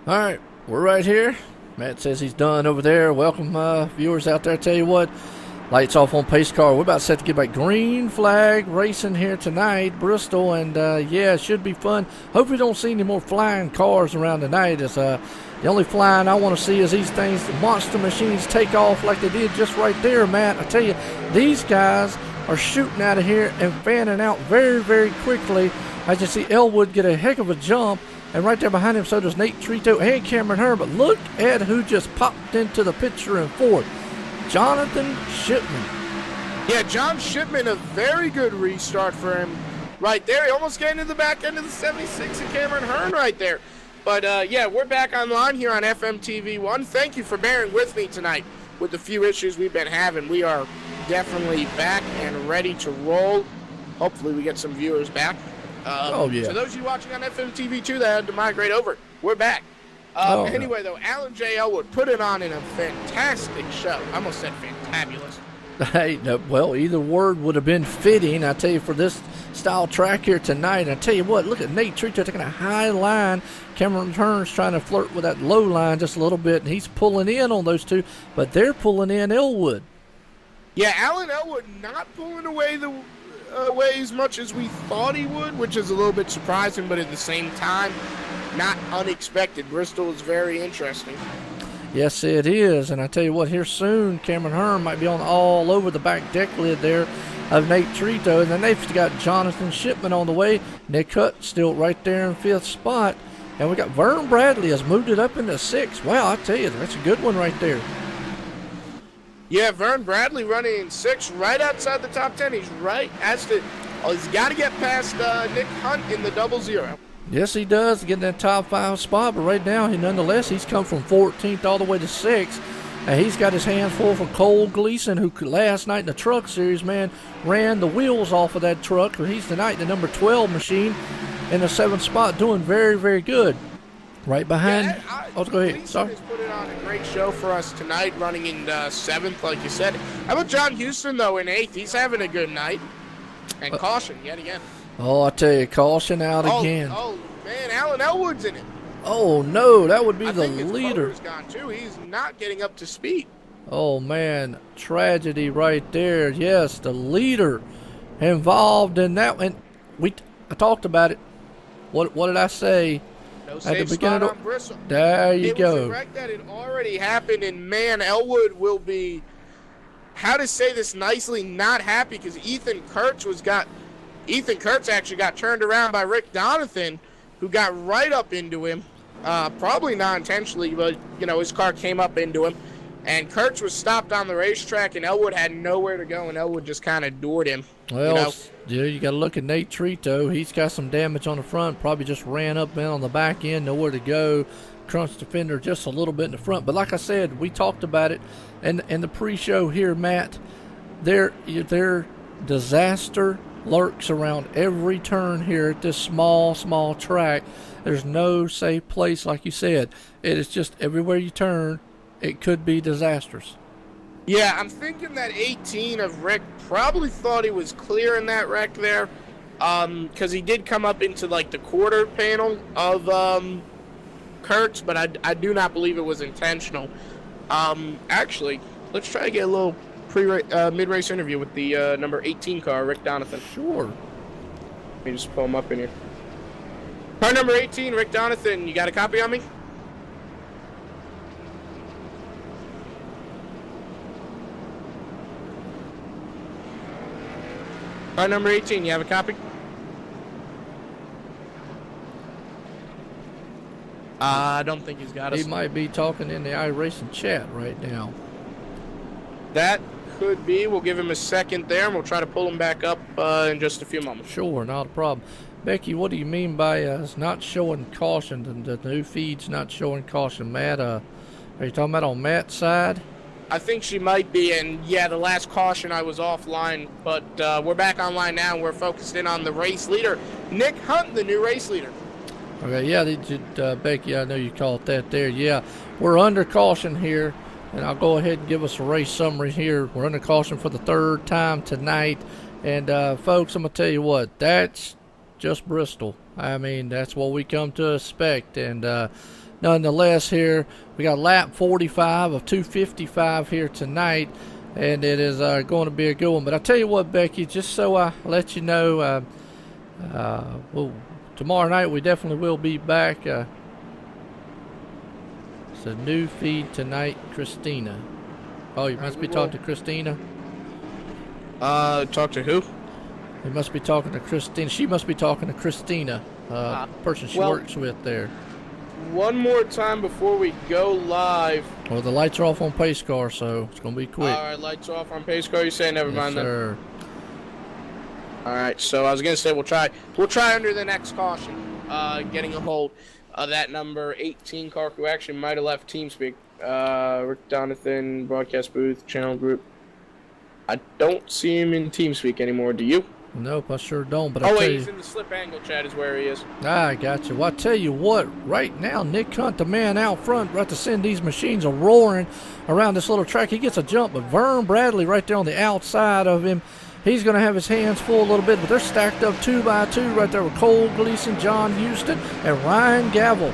All right, we're right here. Matt says he's done over there. Welcome, viewers out there. Tell you what, lights off on pace car. We're about set to get back green flag racing here tonight, Bristol, and yeah, it should be fun. Hope we don't see any more flying cars around tonight. As the only flying I want to see is these things, the monster machines, take off like they did just right there, Matt. I tell you, these guys are shooting out of here and fanning out very, very quickly. I just see Elwood get a heck of a jump. And right there behind him, so does Nate Trito and Cameron Hearn. But look at who just popped into the picture in fourth. Jonathan Shipman. Yeah, John Shipman, a very good restart for him right there. He almost got into the back end of the 76 of Cameron Hearn right there. But, yeah, we're back online here on FMTV1. Thank you for bearing with me tonight with the few issues we've been having. We are definitely back and ready to roll. Hopefully we get some viewers back. Oh, yeah. For those of you watching on FMTV2 that had to migrate over, we're back. Anyway, though, Alan J. Elwood put it on in a fantastic show. I almost said fantabulous. Hey, no, well, either word would have been fitting, I tell you, for this style track here tonight. I tell you what, look at Nate Trito taking a high line. Cameron Hearns trying to flirt with that low line just a little bit, and he's pulling in on those two, but they're pulling in Elwood. Yeah, Alan Elwood not pulling away away as much as we thought he would, which is a little bit surprising, but at the same time, not unexpected. Bristol is very interesting. Yes, it is, and I tell you what, here soon, Cameron Hearn might be on all over the back deck lid there of Nate Trito, and then they've got Jonathan Shipman on the way. Nick Hutt still right there in 5th spot, and we got Vern Bradley has moved it up into 6th. Wow, I tell you, that's a good one right there. Yeah, Vern Bradley running in 6th, right outside the top 10. He's right as to. He's got to get past Nick Hunt in the 00. Yes, he does, getting that top 5 spot, but right now, nonetheless, he's come from 14th all the way to 6th. And he's got his hands full for Cole Gleason, who last night in the truck series, man, ran the wheels off of that truck. He's tonight the number 12 machine in the 7th spot, doing very, very good. Right behind. Yeah, Go ahead. Gleason Sorry. has put it on a great show for us tonight, running in 7th, like you said. How about John Houston, though, in 8th? He's having a good night. And caution, yet again. Oh, I tell you, caution out again. Oh, man, Alan Elwood's in it. Oh, no, that would be the think his leader. motor's gone, too. He's not getting up to speed. Oh, man, tragedy right there. Yes, the leader involved in that. And I talked about it. What did I say? No at safe the beginning spot of on Bristol. There you go. It was a wreck that had already happened, and, man, Elwood will be, how to say this nicely, not happy, because Ethan Kurtz actually got turned around by Rick Donathan, who got right up into him, probably not intentionally, but, his car came up into him, and Kurtz was stopped on the racetrack, and Elwood had nowhere to go, and Elwood just kind of doored him. Well, you got to look at Nate Trito. He's got some damage on the front, probably just ran up and on the back end, nowhere to go, crunched the fender just a little bit in the front. But like I said, we talked about it in the pre-show here, Matt. Their disaster lurks around every turn here at this small track. There's no safe place, like you said. It is just everywhere you turn, it could be disastrous. Yeah, I'm thinking that 18 of Rick probably thought he was clear in that wreck there, because he did come up into, the quarter panel of Kurtz, but I do not believe it was intentional. Actually, let's try to get a little mid-race interview with the number 18 car, Rick Donathan. Sure. Let me just pull him up in here. Car number 18, Rick Donathan, you got a copy on me? Car number 18, you have a copy? I don't think he's got us. He might be talking in the iRacing chat right now. That could be. We'll give him a second there, and we'll try to pull him back up in just a few moments. Sure, not a problem. Becky, what do you mean by not showing caution? The new feed's not showing caution. Matt, are you talking about on Matt's side? I think she might be, and yeah, the last caution I was offline, but we're back online now, and we're focused in on the race leader, Nick Hunt, the new race leader. Okay, yeah, Becky, I know you called that there. Yeah, we're under caution here, and I'll go ahead and give us a race summary here. We're under caution for the 3rd time tonight, and folks, I'm going to tell you what, that's just Bristol. I mean, that's what we come to expect, and nonetheless here, we got lap 45 of 255 here tonight, and it is going to be a good one. But I tell you what, Becky, just so I let you know, tomorrow night we definitely will be back. It's a new feed tonight, Christina. Oh, you must be talking to Christina? Talk to who? You must be talking to Christina. She must be talking to Christina, person she works with there. One more time before we go live. Well, the lights are off on pace car, so it's going to be quick. All right, lights off on pace car. You say never mind then. Sir. All right, so I was gonna say we'll try under the next caution, getting a hold. that number 18 car who actually might have left TeamSpeak. Rick Donathan, broadcast booth, channel group. I don't see him in TeamSpeak anymore. Do you? Nope, I sure don't. But Oh, wait, he's in the slip angle chat is where he is. I got you. Well, I tell you what, right now, Nick Hunt, the man out front, right to send these machines a roaring around this little track. He gets a jump, but Vern Bradley right there on the outside of him, he's going to have his hands full a little bit, but they're stacked up 2 by 2 right there with Cole Gleason, John Houston, and Ryan Gavel.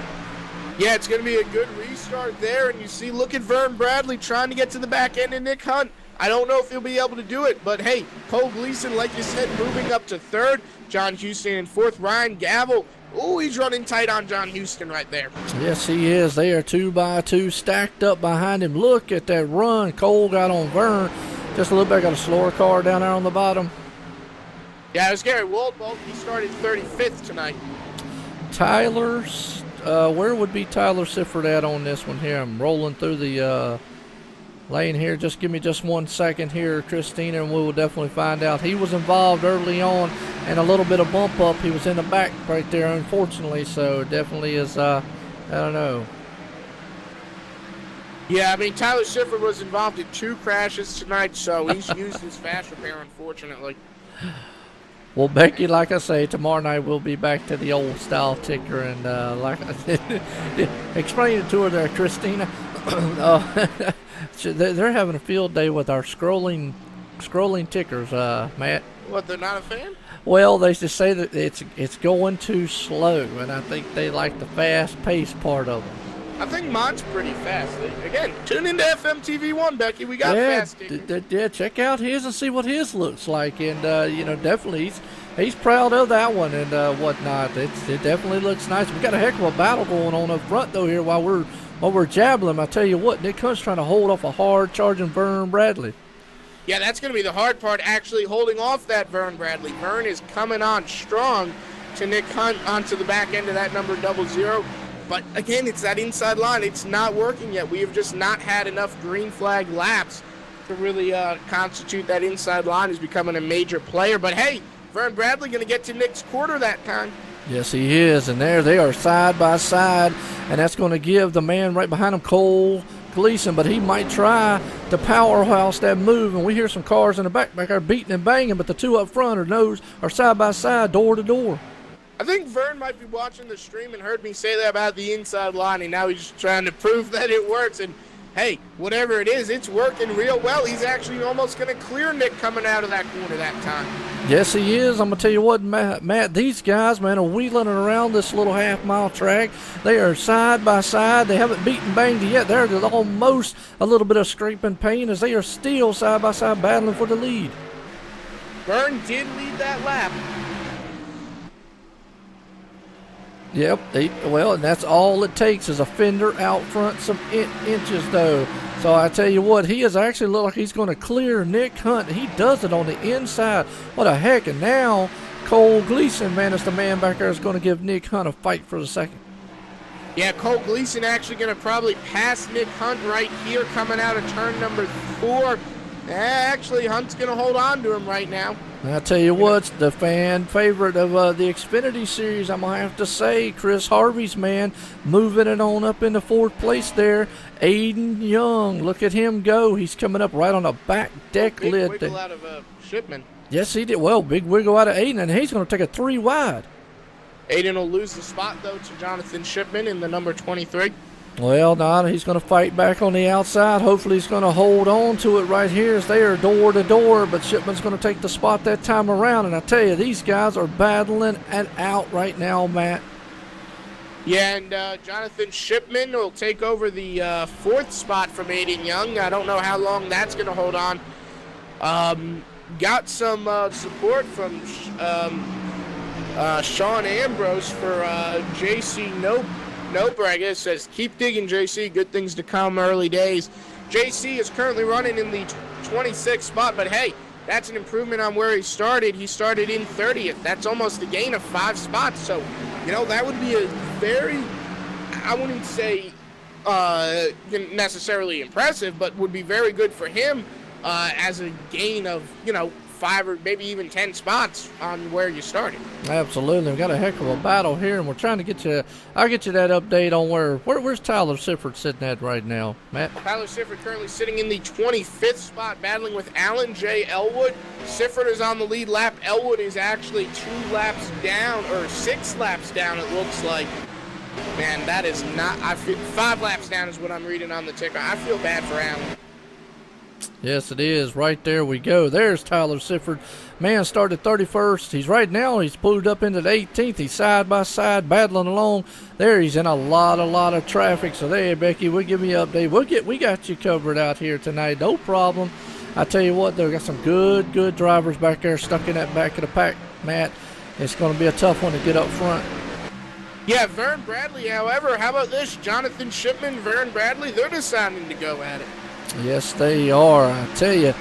Yeah, it's going to be a good restart there, and you see, look at Vern Bradley trying to get to the back end of Nick Hunt. I don't know if he'll be able to do it, but hey, Cole Gleason, like you said, moving up to 3rd. John Houston in 4th. Ryan Gavel, oh, he's running tight on John Houston right there. Yes, he is. They are 2 by 2 stacked up behind him. Look at that run Cole got on Vern. Just a little bit, got a slower car down there on the bottom. Yeah, it was Gary Waldbolt. He started 35th tonight. Tyler's, where would be Tyler Sifford at on this one here? I'm rolling through the lane here. Just give me just 1 second here, Christina, and we will definitely find out. He was involved early on and a little bit of bump up. He was in the back right there, unfortunately, so definitely is, I don't know. Yeah, I mean, Tyler Sifford was involved in 2 crashes tonight, so he's used his fast repair, unfortunately. Well, Becky, like I say, tomorrow night we'll be back to the old style ticker, and like I said, explain it to her there, Christina. They're having a field day with our scrolling tickers, Matt. What, they're not a fan? Well, they just say that it's going too slow, and I think they like the fast-paced part of them. I think mine's pretty fast. Again, tune into FMTV1, Becky. We got fast tickers. Yeah, check out his and see what his looks like, and definitely he's proud of that one and whatnot. It definitely looks nice. We got a heck of a battle going on up front though here while we're jabbling. I tell you what, Nick Hunt's trying to hold off a hard charging Vern Bradley. Yeah, that's going to be the hard part, actually holding off that Vern Bradley. Vern is coming on strong to Nick Hunt onto the back end of that number 00. But again, it's that inside line. It's not working yet. We have just not had enough green flag laps to really constitute that inside line. He's becoming a major player. But hey, Vern Bradley going to get to Nick's quarter that time. Yes, he is. And there they are side by side. And that's going to give the man right behind him, Cole Gleason. But he might try to powerhouse that move. And we hear some cars in the back there beating and banging. But the 2 up front are side by side, door to door. I think Vern might be watching the stream and heard me say that about the inside line, and now he's just trying to prove that it works. And, hey, whatever it is, it's working real well. He's actually almost going to clear Nick coming out of that corner that time. Yes, he is. I'm going to tell you what, Matt, these guys, man, are wheeling around this little half-mile track. They are side by side. They haven't beaten banged yet. They're almost a little bit of scraping pain as they are still side by side battling for the lead. Vern did lead that lap. Yep, and that's all it takes is a fender out front, some inches though. So I tell you what, he is actually look like he's going to clear Nick Hunt. He does it on the inside. What a heck! And now Cole Gleason, man, is the man back there is going to give Nick Hunt a fight for the second. Yeah, Cole Gleason actually going to probably pass Nick Hunt right here coming out of turn number 4. Actually, Hunt's going to hold on to him right now. I tell you what, the fan favorite of the Xfinity Series, I'm going to have to say, Chris Harvey's man, moving it on up into 4th place there. Aiden Young, look at him go. He's coming up right on the back deck lid. Big wiggle out of Shipman. Yes, he did. Well, big wiggle out of Aiden, and he's going to take a 3 wide. Aiden will lose the spot, though, to Jonathan Shipman in the number 23. Well, now he's going to fight back on the outside. Hopefully he's going to hold on to it right here as they are door to door, but Shipman's going to take the spot that time around. And I tell you, these guys are battling and out right now, Matt. Yeah, and Jonathan Shipman will take over the 4th spot from Aiden Young. I don't know how long that's going to hold on. Got some support from Sean Ambrose for JC Nobrega. Says, keep digging, JC. Good things to come, early days. JC is currently running in the 26th spot, but hey, that's an improvement on where he started. He started in 30th. That's almost a gain of 5 spots. So, that would be a very, I wouldn't say necessarily impressive, but would be very good for him as a gain of, 5 or maybe even 10 spots on where you started. Absolutely. We've got a heck of a battle here, and we're trying to get you. I'll get you that update on where's Tyler Sifford sitting at right now, Matt? Tyler Sifford currently sitting in the 25th spot, battling with Alan J. Elwood. Sifford is on the lead lap. Elwood is actually 2 laps down, or 6 laps down, it looks like. Man, that is not. 5 laps down is what I'm reading on the ticker. I feel bad for Alan. Yes, it is. Right there we go. There's Tyler Sifford. Man started 31st. He's pulled up into the 18th. He's side by side battling along. There, he's in a lot of traffic. So there, Becky, we'll give you an update. We got you covered out here tonight. No problem. I tell you what, they've got some good drivers back there stuck in that back of the pack, Matt. It's going to be a tough one to get up front. Yeah, Vern Bradley, however, how about this? Jonathan Shipman, Vern Bradley, they're deciding to go at it. Yes, they are, I tell you.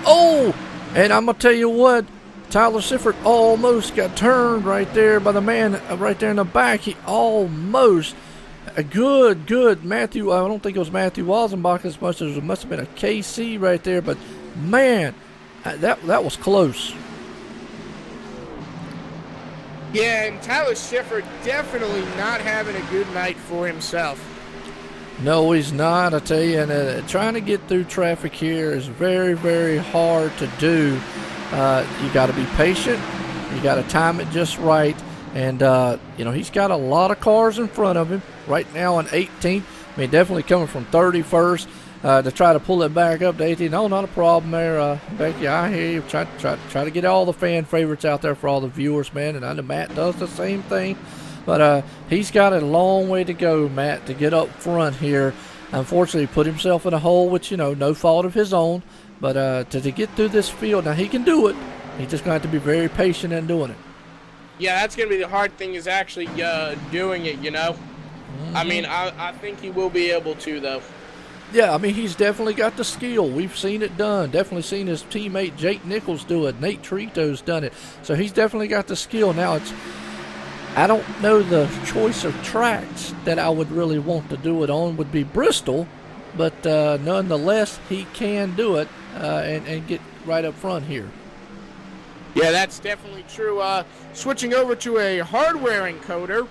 Oh, and I'm going to tell you what, Tyler Sifford almost got turned right there by the man right there in the back. He almost, a good Matthew, I don't think it was Matthew Walzenbach as much as it must have been a KC right there, but man, that was close. Yeah, and Tyler Sifford definitely not having a good night for himself. No, he's not, I tell you. And trying to get through traffic here is very hard to do. You got to be patient. You got to time it just right. And, he's got a lot of cars in front of him right now on 18th. I mean, definitely coming from 31st to try to pull it back up to 18th. No, not a problem there, Becky. I hear you. Try to get all the fan favorites out there for all the viewers, man. And I know Matt does the same thing. But he's got a long way to go, Matt, to get up front here. Unfortunately, he put himself in a hole, which, no fault of his own. But to get through this field, now he can do it. He's just going to have to be very patient in doing it. Yeah, that's going to be the hard thing is actually doing it, Mm-hmm. I mean, I think he will be able to, though. Yeah, I mean, he's definitely got the skill. We've seen it done. Definitely seen his teammate Jake Nichols do it. Nate Trito's done it. So he's definitely got the skill. Now, I don't know the choice of tracks that I would really want to do it on would be Bristol, but nonetheless, he can do it and get right up front here. Yeah, that's definitely true. Switching over to a hardware encoder,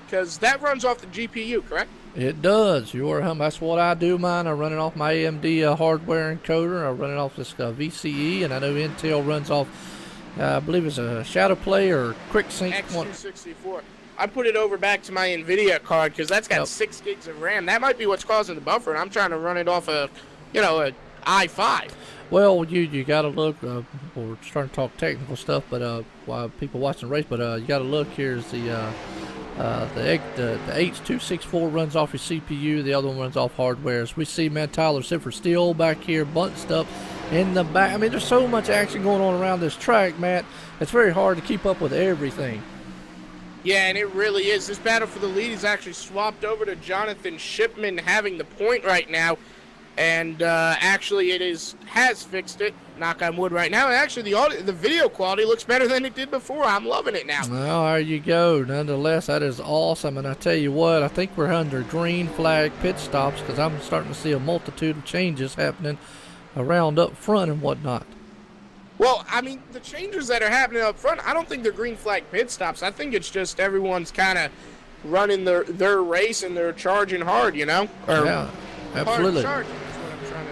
because that runs off the GPU, correct? It does. That's what I do mine. I run it off my AMD hardware encoder. I run it off this VCE, and I know Intel runs off, I believe it's a Shadow Play or Quick Sync. X264. I put it over back to my NVIDIA card because that's got 6 gigs of RAM. That might be what's causing the buffer, and I'm trying to run it off a i5. Well, you got to look. We're starting to talk technical stuff, but while people watching the race, but you got to look. Here's the H264 runs off your CPU. The other one runs off hardware. As we see, man, Tyler Sifford still back here, bunched up in the back. I mean, there's so much action going on around this track, Matt. It's very hard to keep up with everything. Yeah, and it really is. This battle for the lead is actually swapped over to Jonathan Shipman having the point right now. And actually it has fixed it, knock on wood right now. And actually the video quality looks better than it did before. I'm loving it now. Well, there you go. Nonetheless, that is awesome. And I tell you what, I think we're under green flag pit stops because I'm starting to see a multitude of changes happening around up front and whatnot. Well, I mean, the changes that are happening up front, I don't think they're green flag pit stops. I think it's just everyone's kind of running their race and they're charging hard, Yeah, absolutely. Hard charging.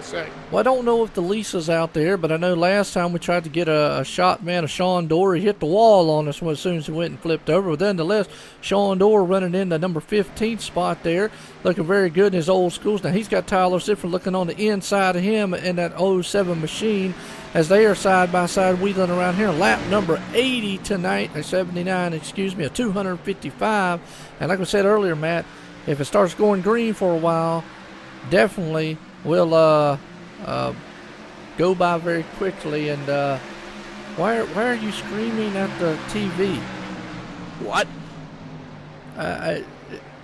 Say. Well, I don't know if the Lisa's out there, but I know last time we tried to get a shot, man, of Sean Dorr. He hit the wall on us as soon as he went and flipped over. But nonetheless, Sean Dorr running in the number 15 spot there, looking very good in his old schools. Now, he's got Tyler Sifford looking on the inside of him in that 07 machine as they are side by side wheeling around here. Lap number 80 tonight, 79, excuse me, a 255. And like I said earlier, Matt, if it starts going green for a while, definitely we'll go by very quickly. And why are you screaming at the TV? What?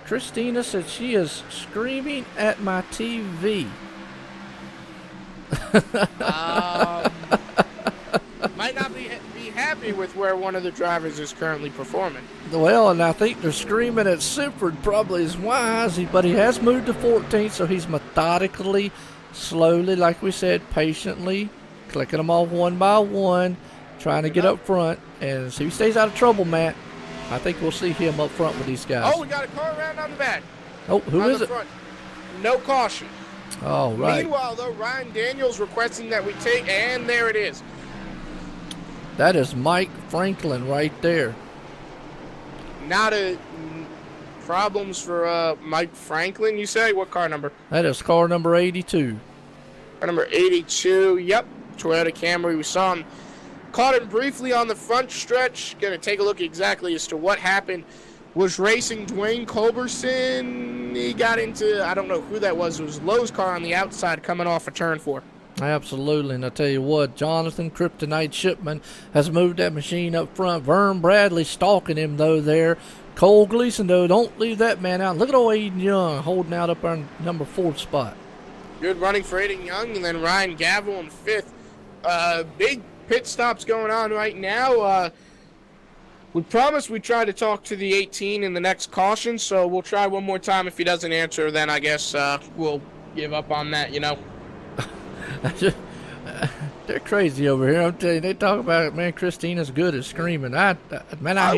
Christina said she is screaming at my TV. Might not be happy with where one of the drivers is currently performing. Well, and I think they're screaming at Sifford probably is wise, but he has moved to 14th, so he's methodically, slowly, like we said, patiently clicking them off one by one, trying to get up front. And if he stays out of trouble, Matt, I think we'll see him up front with these guys. Oh, we got a car around on the back. Oh, who is it? Front. No caution. Oh, right. Meanwhile, though, Ryan Daniels requesting that we take, and there it is. That is Mike Franklin right there. Not a problems for Mike Franklin, you say? What car number? That is car number 82. Car number 82, yep. Toyota Camry. We saw him. Caught him briefly on the front stretch. Going to take a look exactly as to what happened. Was racing Dwayne Culberson. He got into, I don't know who that was. It was Lowe's car on the outside coming off a turn 4. Absolutely, and I tell you what, Jonathan Kryptonite Shipman has moved that machine up front. Vern Bradley stalking him, though, there. Cole Gleason, though, don't leave that man out. Look at old Aiden Young holding out up on number 4 spot. Good running for Aiden Young, and then Ryan Gavel in 5th. Big pit stops going on right now. We promised we'd try to talk to the 18 in the next caution, so we'll try one more time. If he doesn't answer, then I guess we'll give up on that, you know. They're crazy over here. I'm telling you, they talk about it, man. Christina's good at screaming. I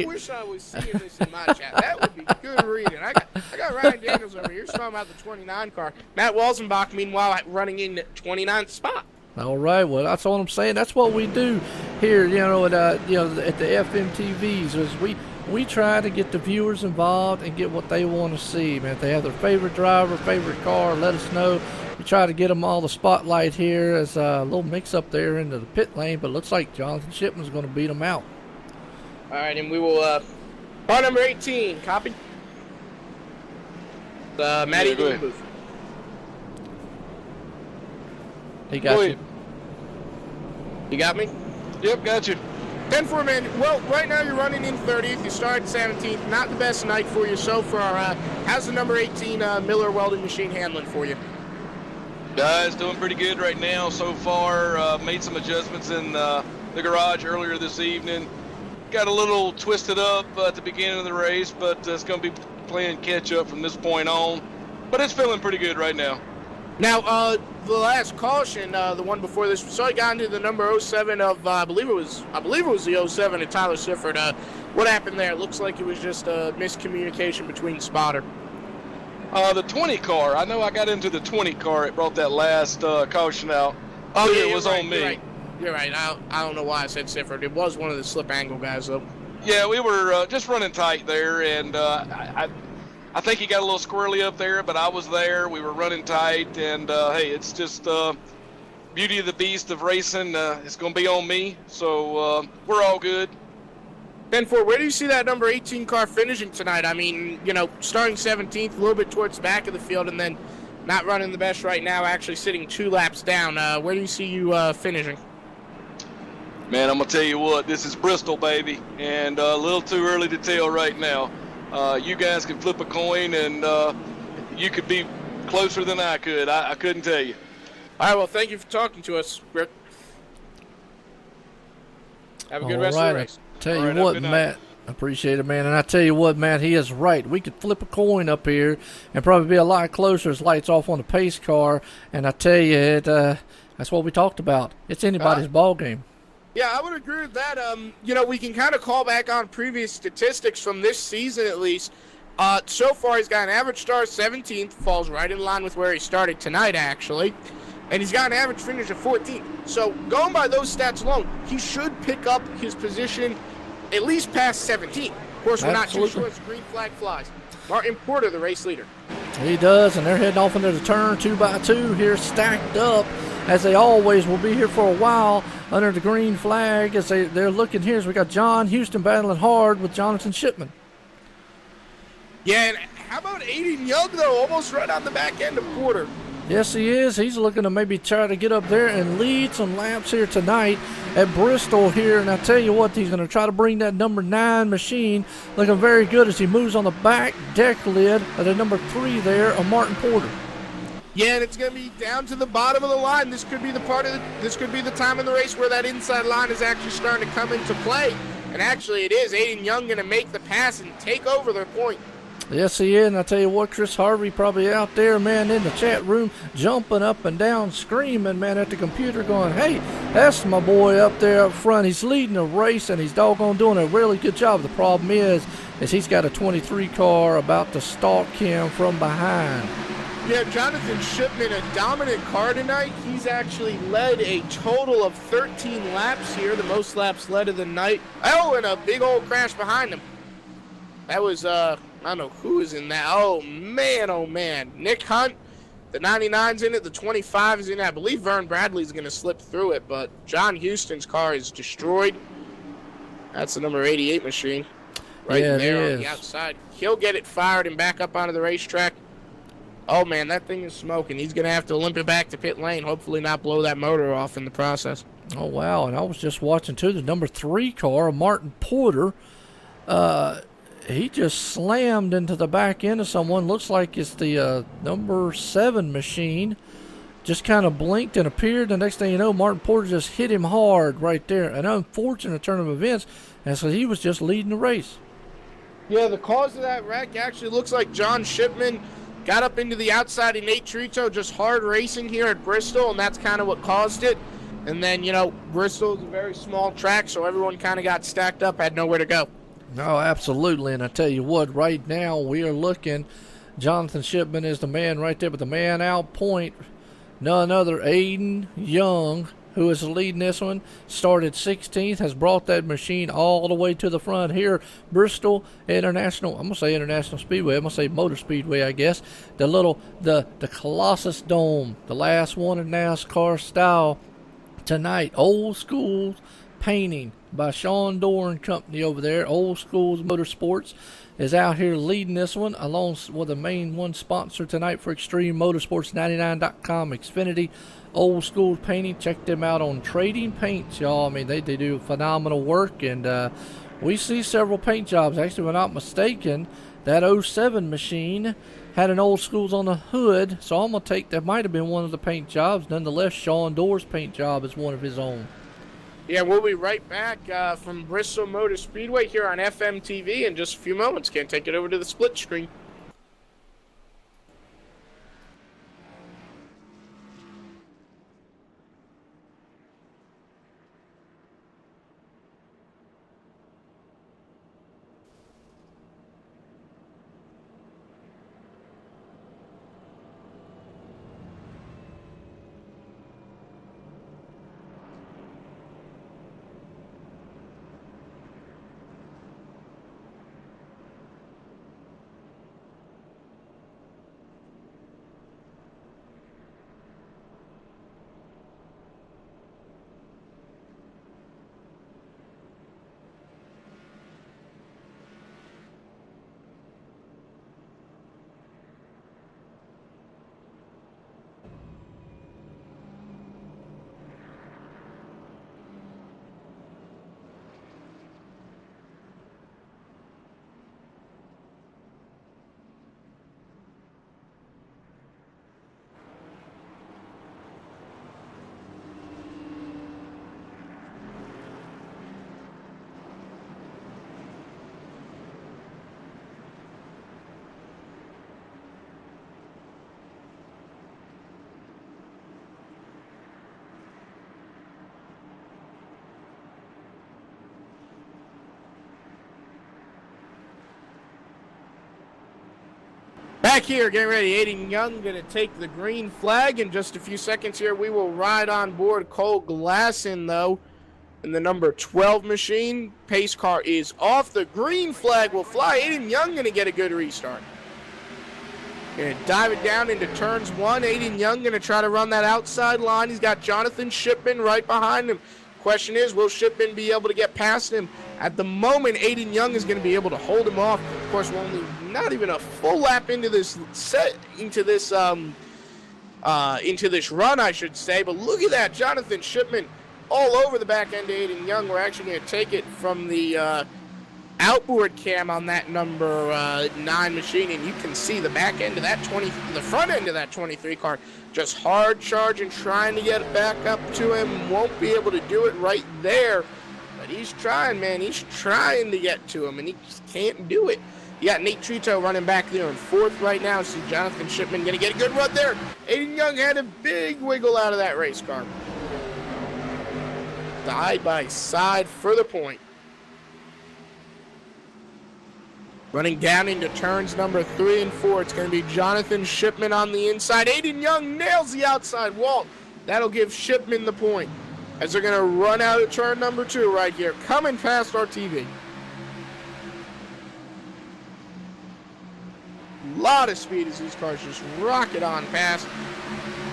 wish I was seeing this in my chat. That would be good reading. I got Ryan Daniels over here talking about the 29 car. Matt Walzenbach, meanwhile, running in 29th spot. All right, well, that's what I'm saying. That's what we do here, at the FMTVs. Is we try to get the viewers involved and get what they want to see, man. If they have their favorite driver, favorite car, let us know. We try to get them all the spotlight here as a little mix-up there into the pit lane, but it looks like Jonathan Shipman's going to beat them out. All right, and we will, car number 18, copy. Matty, yeah, go ahead. Booth. He got you. You got me? Yep, got you. 10-4, man. Well, right now you're running in 30th. You started 17th. Not the best night for you so far. How's the number 18 Miller welding machine handling for you? Guys, doing pretty good right now so far. Made some adjustments in the garage earlier this evening. Got a little twisted up at the beginning of the race, but it's going to be playing catch up from this point on. But it's feeling pretty good right now. Now, the last caution, the one before this, we saw you got into the number 07 of, I believe it was the 07 of Tyler Sifford. What happened there? It looks like it was just a miscommunication between spotter. The 20 car. I know I got into the 20 car. It brought that last caution out. Oh, yeah, it was right, on me. You're right. I don't know why I said Sifford. It was one of the slip angle guys, though. Yeah, we were just running tight there, and I think he got a little squirrely up there, but I was there. We were running tight, and hey, it's just beauty of the beast of racing. It's going to be on me, so we're all good. 10-4, where do you see that number 18 car finishing tonight? I mean, starting 17th, a little bit towards the back of the field, and then not running the best right now, actually sitting 2 laps down. Where do you see you finishing? Man, I'm going to tell you what, this is Bristol, baby, and a little too early to tell right now. You guys can flip a coin, and you could be closer than I could. I couldn't tell you. All right, well, thank you for talking to us, Rick. Have a good rest of the race. Tell you what, Matt, I appreciate it, man. And I tell you what, Matt, he is right. We could flip a coin up here and probably be a lot closer as lights off on the pace car. And I tell you, that's what we talked about. It's anybody's ball game. Yeah, I would agree with that. We can kind of call back on previous statistics from this season at least. So far, he's got an average start 17th, falls right in line with where he started tonight, actually. And he's got an average finish of 14th. So going by those stats alone, he should pick up his position at least past 17th. Of course, we're not too sure as the green flag flies. Martin Porter, the race leader. He does, and they're heading off into the turn 2x2 here, stacked up, as they always will be here for a while under the green flag. As they're looking here, as we got John Houston battling hard with Jonathan Shipman. Yeah, and how about Aiden Young, though? Almost right on the back end of Porter. Yes, he is. He's looking to maybe try to get up there and lead some laps here tonight at Bristol here. And I tell you what, he's going to try to bring that number 9 machine looking very good as he moves on the back deck lid of the number 3 there of Martin Porter. Yeah, and it's going to be down to the bottom of the line. This could be this could be the time in the race where that inside line is actually starting to come into play. And actually, it is Aiden Young going to make the pass and take over their point. Yes, he is. And I tell you what, Chris Harvey probably out there, man, in the chat room, jumping up and down, screaming, man, at the computer going, hey, that's my boy up there up front. He's leading the race, and he's doggone doing a really good job. The problem is he's got a 23 car about to stalk him from behind. Yeah, Jonathan Shipman, a dominant car tonight. He's actually led a total of 13 laps here, the most laps led of the night. Oh, and a big old crash behind him. That was, I don't know who is in that. Oh, man. Nick Hunt, the 99's in it, the 25 is in it. I believe Vern Bradley's going to slip through it, but John Houston's car is destroyed. That's the number 88 machine right there on the outside. He'll get it fired and back up onto the racetrack. Oh, man, that thing is smoking. He's going to have to limp it back to pit lane, hopefully not blow that motor off in the process. Oh, wow, and I was just watching, too, the number 3 car, Martin Porter. He just slammed into the back end of someone. Looks like it's the number 7 machine. Just kind of blinked and appeared. The next thing you know, Martin Porter just hit him hard right there. An unfortunate turn of events, and so he was just leading the race. Yeah, the cause of that wreck actually looks like John Shipman got up into the outside of Nate Trito, just hard racing here at Bristol, and that's kind of what caused it. And then, Bristol is a very small track, so everyone kind of got stacked up, had nowhere to go. No, absolutely. And I tell you what, right now we are looking. Jonathan Shipman is the man right there, but the man out point, none other, Aiden Young, who is leading this one, started 16th, has brought that machine all the way to the front here. Bristol International, I'm going to say International Speedway, I'm going to say Motor Speedway, I guess. The Colossus Dome, the last one in NASCAR style tonight. Old School Painting by Sean Dorr and company over there. Old Schools Motorsports is out here leading this one, along with the main one sponsor tonight for Extreme Motorsports, 99.com, Xfinity. Old School Painting, check them out on Trading Paints, y'all. I mean, they do phenomenal work, and we see several paint jobs. Actually, if I'm not mistaken, that 07 machine had an Old Schools on the hood, so I'm going to take that. Might have been one of the paint jobs. Nonetheless, Sean Dorr's paint job is one of his own. Yeah, we'll be right back from Bristol Motor Speedway here on FMTV in just a few moments. Can't take it over to the split screen. Back here, getting ready. Aiden Young going to take the green flag. In just a few seconds here, we will ride on board Cole Glasson, though, in the number 12 machine. Pace car is off. The green flag will fly. Aiden Young going to get a good restart. Going to dive it down into turns 1. Aiden Young going to try to run that outside line. He's got Jonathan Shipman right behind him. Question is, will Shipman be able to get past him? At the moment, Aiden Young is going to be able to hold him off. Of course, we're only not even a full lap into this into this run, I should say. But look at that, Jonathan Shipman all over the back end of Aiden Young. We're actually going to take it from the outboard cam on that number 9 machine, and you can see the back end of that the front end of that 23 car just hard charging, trying to get it back up to him. Won't be able to do it right there, but he's trying, man. He's trying to get to him, and he just can't do it. You got Nate Trito running back there in 4th right now. See Jonathan Shipman going to get a good run there. Aiden Young had a big wiggle out of that race car. Side by side for the point. Running down into turns number 3 and 4. It's going to be Jonathan Shipman on the inside. Aiden Young nails the outside wall. That'll give Shipman the point as they're going to run out of turn number 2 right here, coming past our TV. Lot of speed as these cars just rocket on past.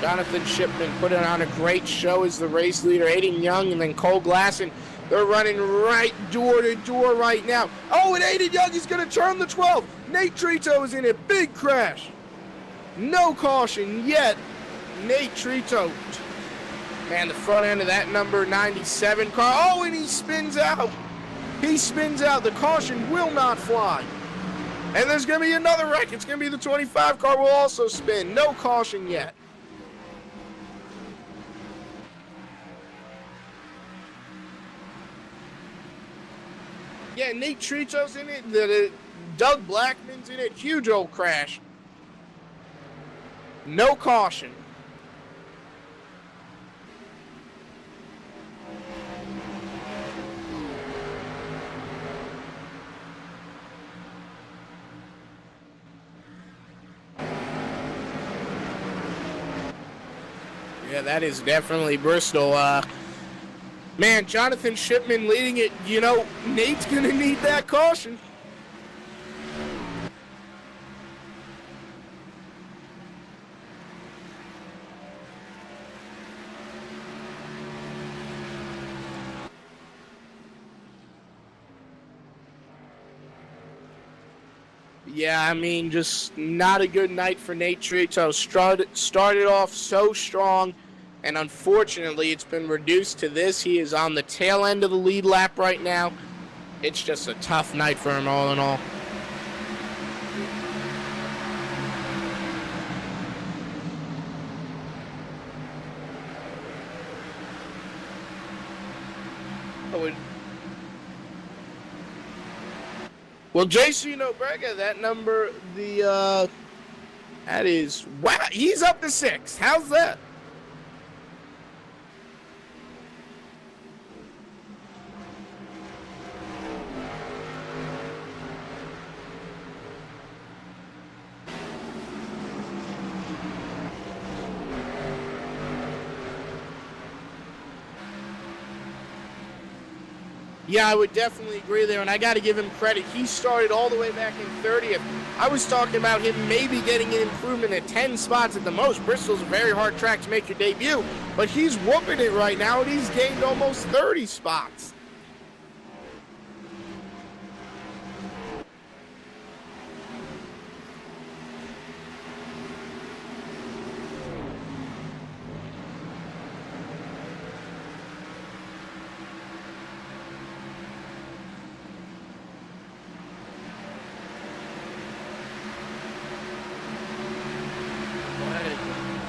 Jonathan Shipman putting on a great show as the race leader. Aiden Young and then Cole Glasson. They're running right door to door right now. Oh, and Aiden Young is going to turn the 12. Nate Trito is in a big crash. No caution yet. Nate Trito. Man, the front end of that number 97 car. Oh, and he spins out. He spins out. The caution will not fly. And there's going to be another wreck. It's going to be the 25 car will also spin. No caution yet. Yeah, Nate Trito's in it. Doug Blackman's in it. Huge old crash. No caution. Yeah, that is definitely Bristol. Man, Jonathan Shipman leading it. You know, Nate's going to need that caution. Yeah, I mean, just not a good night for Nate Trito. Started off so strong, and unfortunately, it's been reduced to this. He is on the tail end of the lead lap right now. It's just a tough night for him all in all. Well, Jason Obrega, that number, that is, wow, he's up to 6. How's that? Yeah, I would definitely agree there, and I got to give him credit. He started all the way back in 30th. I was talking about him maybe getting an improvement at 10 spots at the most. Bristol's a very hard track to make your debut, but he's whooping it right now, and he's gained almost 30 spots.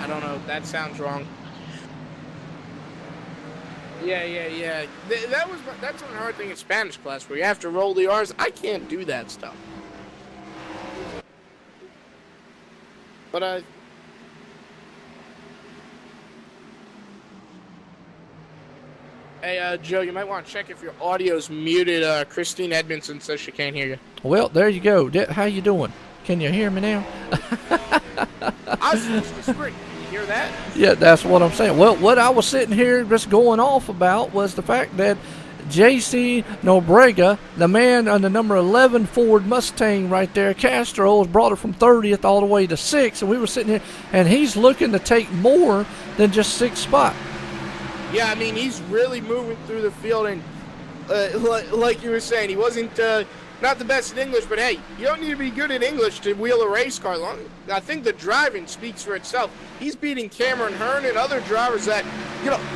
I don't know. That sounds wrong. Yeah. That's one hard thing in Spanish class where you have to roll the R's. I can't do that stuff. But Hey, Joe, you might want to check if your audio's muted. Christine Edmondson says she can't hear you. Well, there you go. How you doing? Can you hear me now? I was supposed to sprint. Can you hear that? Yeah, that's what I'm saying. Well, what I was sitting here just going off about was the fact that J.C. Nobrega, the man on the number 11 Ford Mustang right there, Castro, has brought it from 30th all the way to 6th, and we were sitting here, and he's looking to take more than just 6th spot. Yeah, I mean, he's really moving through the field, and like you were saying, he wasn't not the best in English, but hey, you don't need to be good at English to wheel a race car. I think the driving speaks for itself. He's beating Cameron Hearn and other drivers that,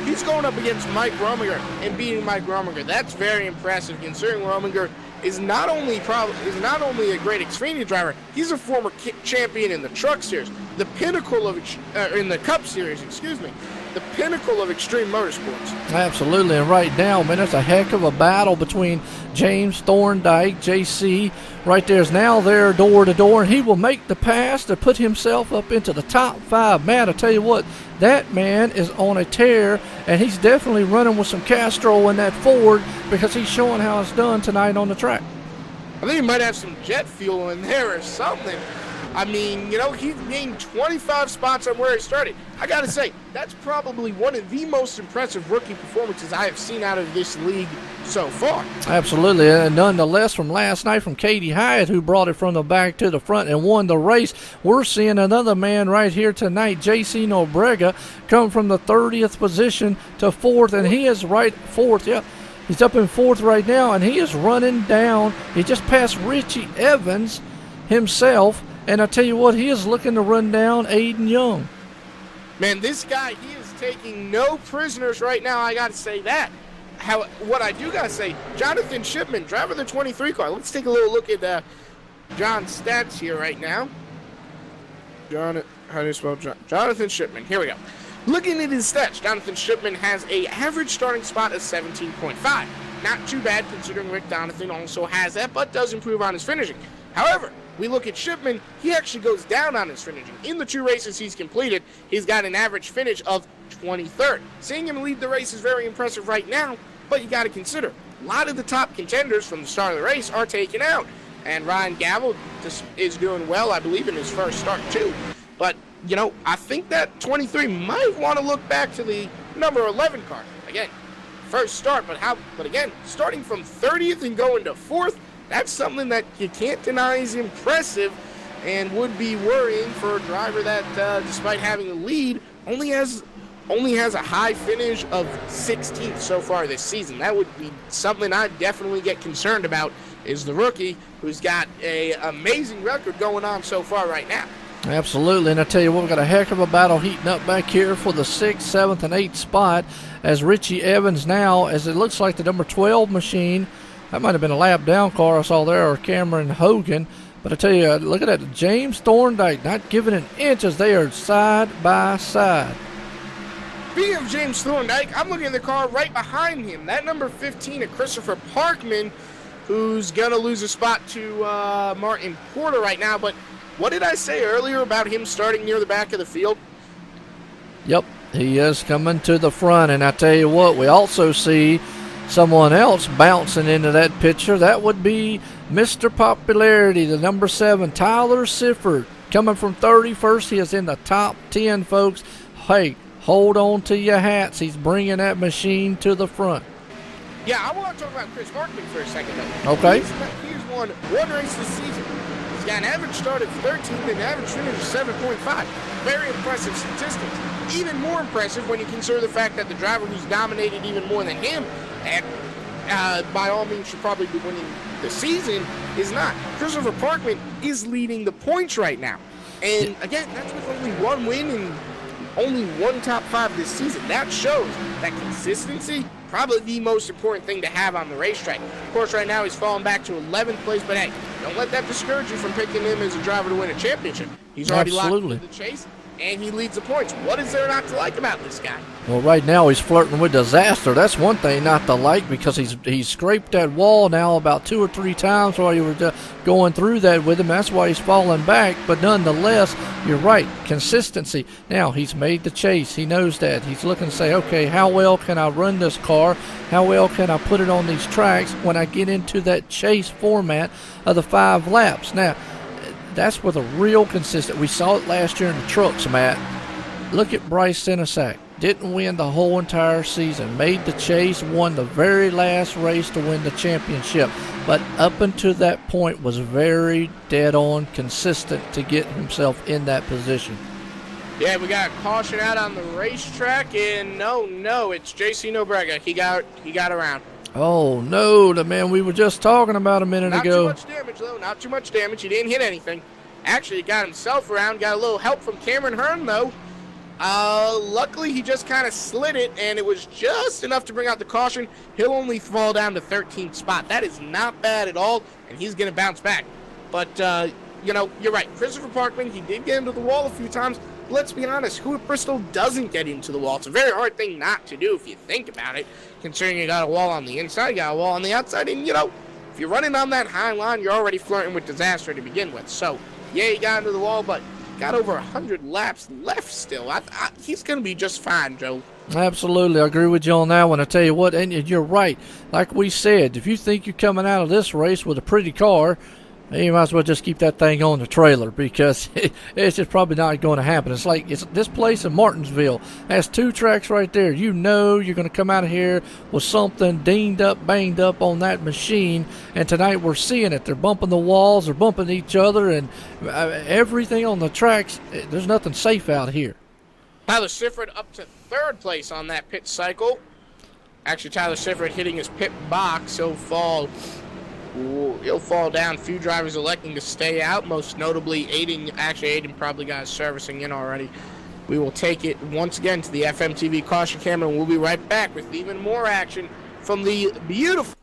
he's going up against Mike Rominger and beating Mike Rominger. That's very impressive, considering Rominger is not only a great Xfinity driver, he's a former champion in the Truck Series, the pinnacle of in the Cup Series, excuse me. the pinnacle of extreme motorsports. Absolutely, and right now, man, it's a heck of a battle between James Thorndike, JC. Right there's now there door to door, and he will make the pass to put himself up into the top 5. Man, I tell you what, that man is on a tear, and he's definitely running with some Castro in that Ford because he's showing how it's done tonight on the track. I think he might have some jet fuel in there or something. I mean, you know, he gained 25 spots on where he started. I got to say, that's probably one of the most impressive rookie performances I have seen out of this league so far. Absolutely, and nonetheless, from last night from Katie Hyatt, who brought it from the back to the front and won the race, we're seeing another man right here tonight, J.C. Nobrega, come from the 30th position to 4th, and he is right 4th, yeah. He's up in 4th right now, and he is running down. He just passed Richie Evans himself, and I tell you what, he is looking to run down Aiden Young. Man, this guy, he is taking no prisoners right now, I got to say that. What I do got to say, Jonathan Shipman, driver of the 23 car. Let's take a little look at John's stats here right now. How do you spell Jonathan Shipman? Here we go. Looking at his stats, Jonathan Shipman has a average starting spot of 17.5. Not too bad considering Rick Donathan also has that, but does improve on his finishing. However, we look at Shipman, he actually goes down on his finishing. In the 2 races he's completed, he's got an average finish of 23rd. Seeing him lead the race is very impressive right now, but you got to consider, a lot of the top contenders from the start of the race are taken out. And Ryan Gavel is doing well, I believe, in his first start too. But, you know, I think that 23 might want to look back to the number 11 car. Again, first start, but again, starting from 30th and going to 4th, that's something that you can't deny is impressive and would be worrying for a driver that, despite having a lead, only has a high finish of 16th so far this season. That would be something I'd definitely get concerned about, is the rookie who's got an amazing record going on so far right now. Absolutely, and I tell you what, we've got a heck of a battle heating up back here for the 6th, 7th, and 8th spot as Richie Evans now, as it looks like the number 12 machine, that might have been a lap down car I saw there, or Cameron Hogan. But I tell you, look at that, James Thorndike not giving an inch as they are side by side. Speaking of James Thorndike, I'm looking at the car right behind him. That number 15 of Christopher Parkman, who's going to lose a spot to Martin Porter right now. But what did I say earlier about him starting near the back of the field? Yep, he is coming to the front. And I tell you what, we also see someone else bouncing into that picture. That would be Mr. Popularity, the number 7, Tyler Sifford, coming from 31st. He is in the top 10, folks. Hey, hold on to your hats. He's bringing that machine to the front. Yeah, I want to talk about Chris Markman for a second, though. Okay. He's won 1 race this season. He's got an average start of 13th and an average finish of 7.5. Very impressive statistics. Even more impressive when you consider the fact that the driver who's dominated even more than him, and by all means should probably be winning the season, is not. Christopher Parkman is leading the points right now. And again, that's with only 1 win and only 1 top 5 this season. That shows that consistency, probably the most important thing to have on the racetrack. Of course, right now he's fallen back to 11th place, but hey, don't let that discourage you from picking him as a driver to win a championship. He's already locked into the chase, and he leads the points. What is there not to like about this guy? Well, right now he's flirting with disaster. That's one thing not to like, because he's scraped that wall now about 2 or 3 times while you were going through that with him. That's why he's falling back. But nonetheless, you're right, consistency. Now, he's made the chase. He knows that. He's looking to say, okay, how well can I run this car? How well can I put it on these tracks when I get into that chase format of the 5 laps? Now, that's with a real consistent. We saw it last year in the trucks, Matt. Look at Bryce Senesac. Didn't win the whole entire season. Made the chase, won the very last race to win the championship. But up until that point was very dead-on consistent to get himself in that position. Yeah, we got a caution out on the racetrack, and no, it's J.C. Nobrega. He got around. Oh, no, the man we were just talking about a minute ago. Not too much damage, though. Not too much damage. He didn't hit anything. Actually, he got himself around. Got a little help from Cameron Hearn, though. Luckily, he just kind of slid it, and it was just enough to bring out the caution. He'll only fall down to 13th spot. That is not bad at all, and he's going to bounce back. But, you're right. Christopher Parkman, he did get into the wall a few times. let's be honest, who at Bristol doesn't get into the wall? It's a very hard thing not to do if you think about it, considering you got a wall on the inside, you got a wall on the outside, and, if you're running on that high line, you're already flirting with disaster to begin with. So, yeah, he got into the wall, but got over 100 laps left still. He's going to be just fine, Joe. Absolutely. I agree with you on that one. I tell you what, and you're right. Like we said, if you think you're coming out of this race with a pretty car, you might as well just keep that thing on the trailer, because it's just probably not going to happen. It's like this place in Martinsville has 2 tracks right there. You know you're going to come out of here with something dinged up, banged up on that machine, and tonight we're seeing it. They're bumping the walls, they're bumping each other, and everything on the tracks. There's nothing safe out here. Tyler Sifford up to 3rd place on that pit cycle. Actually, Tyler Sifford hitting his pit box. He'll fall down. Few drivers electing to stay out, most notably Aiden. Actually, Aiden probably got his servicing in already. We will take it once again to the FMTV caution camera, and we'll be right back with even more action from the beautiful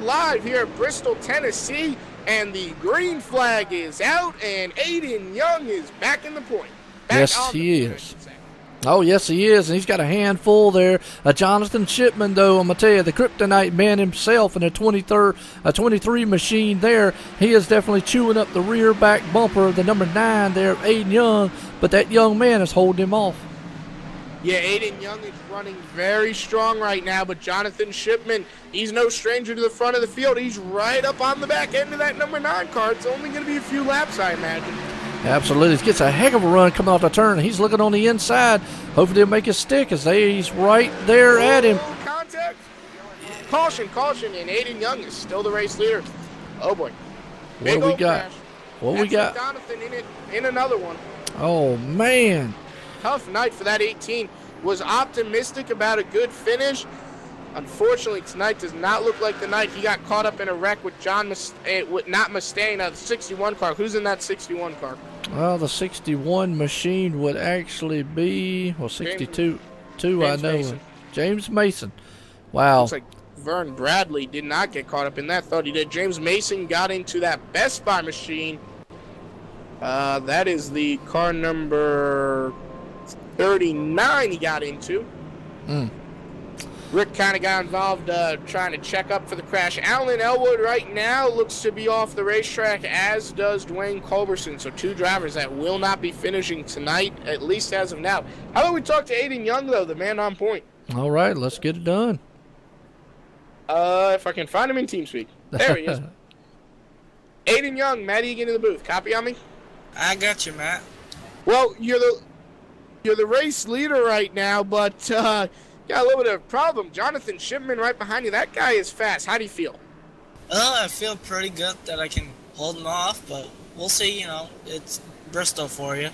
live here at Bristol, Tennessee, and the green flag is out, and Aiden Young is back in the point. Yes, he is. Oh, yes, he is, and he's got a handful there. Jonathan Shipman, though, I'm going to tell you, the kryptonite man himself in a 23 machine there, he is definitely chewing up the rear back bumper of the number 9 there, Aiden Young, but that young man is holding him off. Yeah, Aiden Young is running very strong right now, but Jonathan Shipman, he's no stranger to the front of the field. He's right up on the back end of that number 9 car. It's only going to be a few laps, I imagine. Absolutely. He gets a heck of a run coming off the turn. He's looking on the inside. Hopefully he'll make it stick as he's right there at him. Contact. Caution, and Aiden Young is still the race leader. Oh, boy. What do we got? Crash. What we got? Jonathan in another one. Oh, man. Tough night for that 18. Was optimistic about a good finish. Unfortunately, tonight does not look like the night. He got caught up in a wreck with not Mustaine, the 61 car. Who's in that 61 car? Well, the 61 machine would actually be, 62. I know. Mason. James Mason. Wow. Looks like Vern Bradley did not get caught up in that. Thought he did. James Mason got into that Best Buy machine. That is the car number 39 he got into. Rick kind of got involved trying to check up for the crash. Alan Elwood right now looks to be off the racetrack, as does Dwayne Culberson. So 2 drivers that will not be finishing tonight, at least as of now. How about we talk to Aiden Young, though, the man on point? All right, let's get it done. If I can find him in TeamSpeak. There he is. Aiden Young, Matt Egan in the booth. Copy on me? I got you, Matt. Well, you're the race leader right now, but got a little bit of a problem. Jonathan Shipman right behind you. That guy is fast. How do you feel? Well, I feel pretty good that I can hold him off, but we'll see. You know, it's Bristol for you.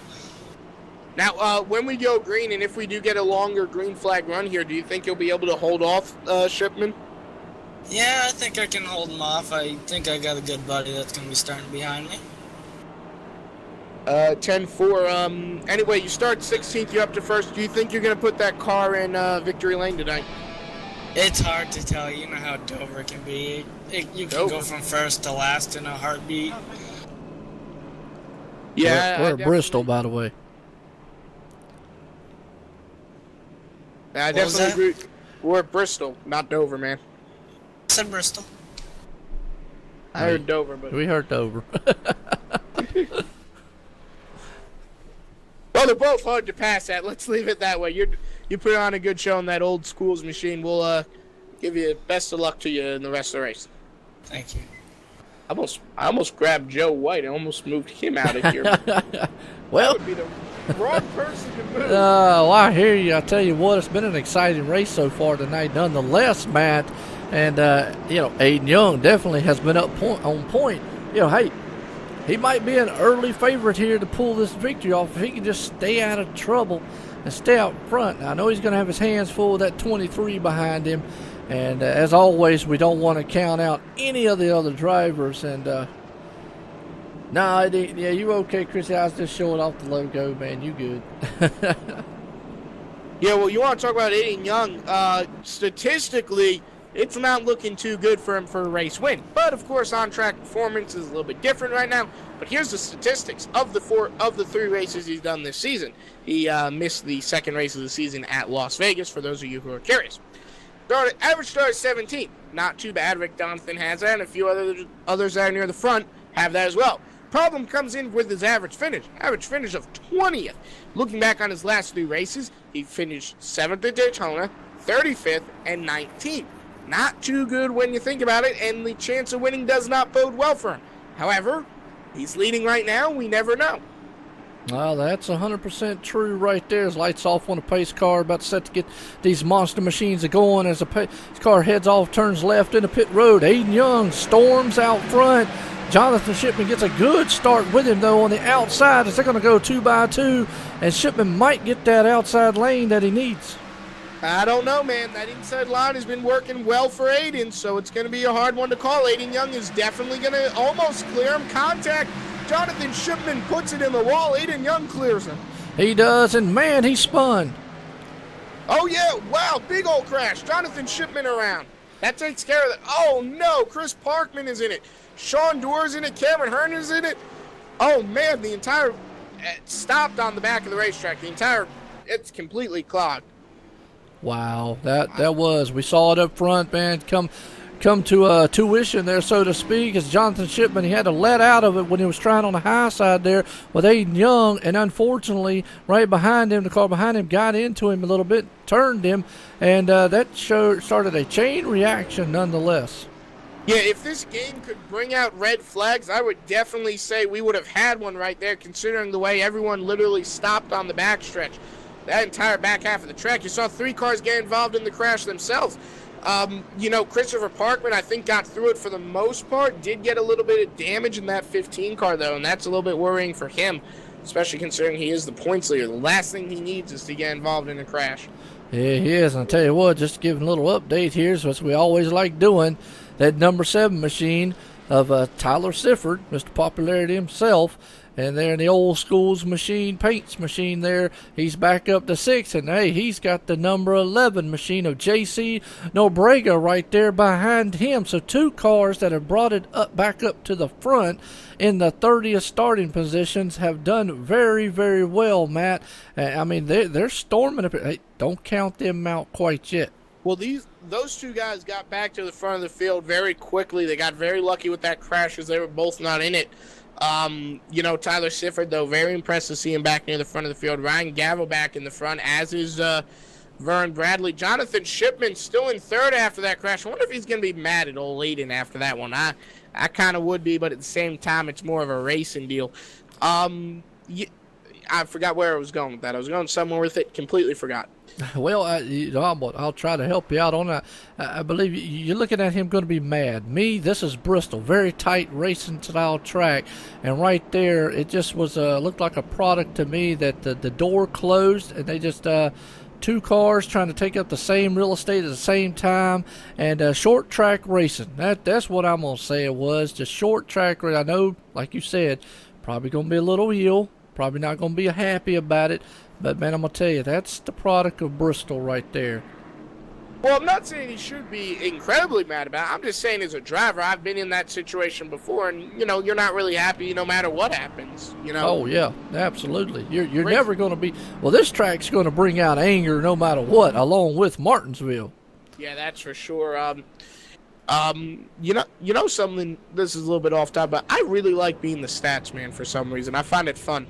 Now, when we go green, and if we do get a longer green flag run here, do you think you'll be able to hold off Shipman? Yeah, I think I can hold him off. I think I got a good buddy that's going to be starting behind me. 10-4. Anyway, you start 16th, you're up to first. Do you think you're going to put that car in victory lane tonight? It's hard to tell. You know how Dover can be. You can go from first to last in a heartbeat. Yeah, we're at Bristol, by the way. I definitely agree. We're at Bristol, not Dover, man. I said Bristol. I heard Dover, but... We heard Dover. Well, they're both hard to pass at. Let's leave it that way. You put on a good show on that old schools machine. We'll give you best of luck to you in the rest of the race. Thank you. I almost grabbed Joe White. I almost moved him out of here. Well, that would be the wrong person to move. Well, I hear you. I tell you what, it's been an exciting race so far tonight, nonetheless, Matt. And Aiden Young definitely has been on point. Hey, he might be an early favorite here to pull this victory off if he can just stay out of trouble and stay out front. Now, I know he's going to have his hands full with that 23 behind him. And as always, we don't want to count out any of the other drivers. And, you okay, Chris? I was just showing off the logo, man. You good. Yeah, well, you want to talk about Aiden Young. Statistically, it's not looking too good for him for a race win. But, of course, on-track performance is a little bit different right now. But here's the statistics of the three races he's done this season. He missed the second race of the season at Las Vegas, for those of you who are curious. Average start is 17th. Not too bad. Rick Donathan has that, and a few others that are near the front have that as well. Problem comes in with his average finish. Average finish of 20th. Looking back on his last three races, he finished 7th at Daytona, 35th, and 19th. Not too good when you think about it, and the chance of winning does not bode well for him. However, he's leading right now. We never know. Well, that's 100% true right there. His lights off on a pace car, about set to get these monster machines going as the pace car heads off, turns left into pit road. Aiden Young storms out front. Jonathan Shipman gets a good start with him, though, on the outside as they're going to go 2x2, and Shipman might get that outside lane that he needs. I don't know, man. That inside line has been working well for Aiden, so it's going to be a hard one to call. Aiden Young is definitely going to almost clear him. Contact. Jonathan Shipman puts it in the wall. Aiden Young clears him. He does, and man, he spun. Oh, yeah. Wow, big old crash. Jonathan Shipman around. That takes care of it. Oh, no. Chris Parkman is in it. Sean Doerr's in it. Cameron Hearn is in it. Oh, man, the entire stopped on the back of the racetrack. It's completely clogged. Wow, that was. We saw it up front, man, come to tuition there, so to speak, as Jonathan Shipman, he had to let out of it when he was trying on the high side there with Aiden Young, and unfortunately, right behind him, the car behind him got into him a little bit, turned him, and that started a chain reaction nonetheless. Yeah, if this game could bring out red flags, I would definitely say we would have had one right there, considering the way everyone literally stopped on the backstretch. That entire back half of the track, you saw three cars get involved in the crash themselves. Christopher Parkman, I think, got through it for the most part. Did get a little bit of damage in that 15 car, though, and that's a little bit worrying for him, especially considering he is the points leader. The last thing he needs is to get involved in a crash. Yeah, he is, and I'll tell you what, just to give a little update here, is what we always like doing, that number 7 machine of Tyler Sifford, Mr. Popularity himself, and there in the old school's paints machine there, he's back up to 6. And, hey, he's got the number 11 machine of J.C. Nobrega right there behind him. So 2 cars that have brought it back up to the front in the 30th starting positions have done very, very well, Matt. I mean, they're storming up. Hey, don't count them out quite yet. Well, those 2 guys got back to the front of the field very quickly. They got very lucky with that crash because they were both not in it. Tyler Sifford, though, very impressed to see him back near the front of the field. Ryan Gavel back in the front, as is Vern Bradley. Jonathan Shipman still in third after that crash. I wonder if he's going to be mad at old Aiden after that one. I kind of would be, but at the same time, it's more of a racing deal. I forgot where I was going with that. I was going somewhere with it. Completely forgot. Well, I'll try to help you out on that. I believe you're looking at him going to be mad. This is Bristol, very tight racing style track, and right there, it just was looked like a product to me that the door closed, and they just two cars trying to take up the same real estate at the same time, and short track racing. That's what I'm gonna say. It was just short track. I know, like you said, probably gonna be a little ill, probably not gonna be happy about it. But, man, I'm going to tell you, that's the product of Bristol right there. Well, I'm not saying he should be incredibly mad about it. I'm just saying as a driver, I've been in that situation before, and, you're not really happy no matter what happens, Oh, yeah, absolutely. You're never going to be – well, this track's going to bring out anger no matter what, along with Martinsville. Yeah, that's for sure. Something – this is a little bit off topic, but I really like being the stats man for some reason. I find it fun.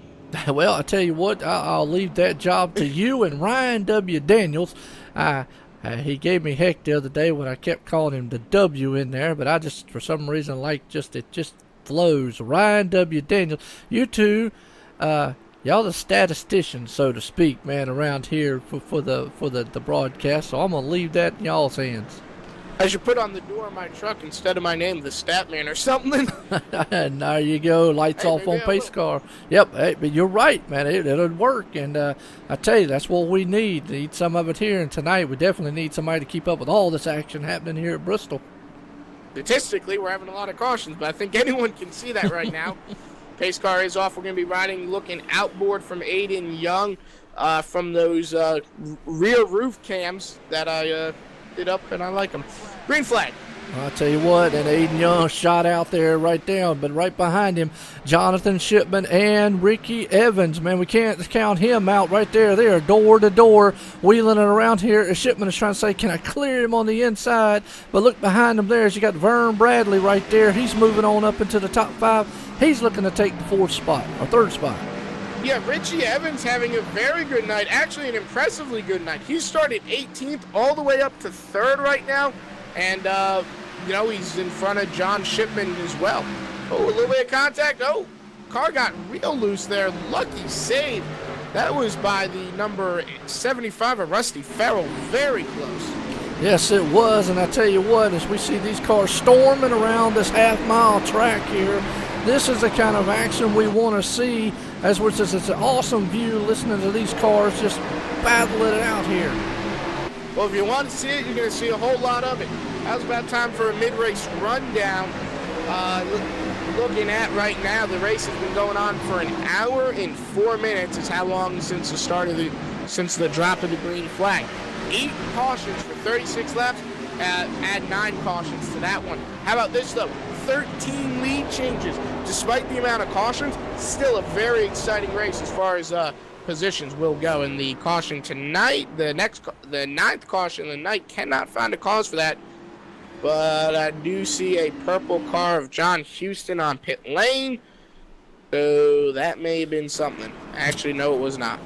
Well, I tell you what, I'll leave that job to you and Ryan W. Daniels. He gave me heck the other day when I kept calling him the W in there, but I just, for some reason, it just flows. Ryan W. Daniels, you two, y'all the statisticians, so to speak, man, around here for the broadcast. So I'm gonna leave that in y'all's hands. I should put on the door of my truck instead of my name, the Statman or something. And there you go, lights off on pace car. Yep, hey, but you're right, man. It'll work, and I tell you, that's what we need. Need some of it here, and tonight we definitely need somebody to keep up with all this action happening here at Bristol. Statistically, we're having a lot of cautions, but I think anyone can see that right now. Pace car is off. We're going to be looking outboard from Aiden Young from those rear roof cams that I it up, and I like them. Green flag. I'll tell you what, and Aiden Young shot out there right down, but right behind him, Jonathan Shipman and Ricky Evans. Man, we can't count him out right there. They are door to door, wheeling it around here. Shipman is trying to say, can I clear him on the inside? But look behind him there, as you got Vern Bradley right there. He's moving on up into the top five. He's looking to take the third spot. Yeah, Richie Evans having a very good night. Actually, an impressively good night. He started 18th all the way up to third right now. And, he's in front of John Shipman as well. Oh, a little bit of contact. Oh, car got real loose there. Lucky save. That was by the number 75 of Rusty Farrell. Very close. Yes, it was. And I tell you what, as we see these cars storming around this half-mile track here, this is the kind of action we want to see. It's an awesome view listening to these cars just battling it out here. Well, if you want to see it, you're going to see a whole lot of it. Now's about time for a mid-race rundown. Looking at right now, the race has been going on for an hour and 4 minutes. Is how long since the drop of the green flag. 8 cautions for 36 laps. Add 9 cautions to that one. How about this though? 13 lead changes. Despite the amount of cautions, still a very exciting race as far as positions will go. And the caution tonight, the ninth caution of the night, cannot find a cause for that. But I do see a purple car of John Houston on pit lane. So that may have been something. Actually, no, it was not.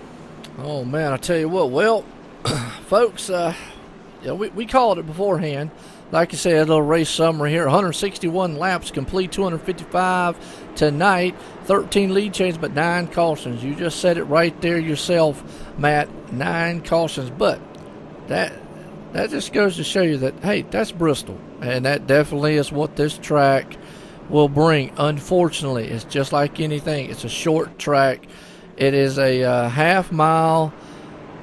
Oh, man, I tell you what. Well, folks, we called it beforehand. Like I said, a little race summary here. 161 laps complete, 255 tonight. 13 lead changes, but 9 cautions. You just said it right there yourself, Matt. 9 cautions. But that just goes to show you that, hey, that's Bristol. And that definitely is what this track will bring. Unfortunately, it's just like anything. It's a short track. It is a half-mile,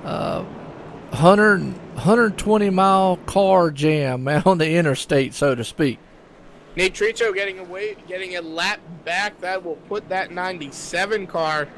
120-mile car jam, man, on the interstate, so to speak. Nate Trito getting a lap back. That will put that 97 car,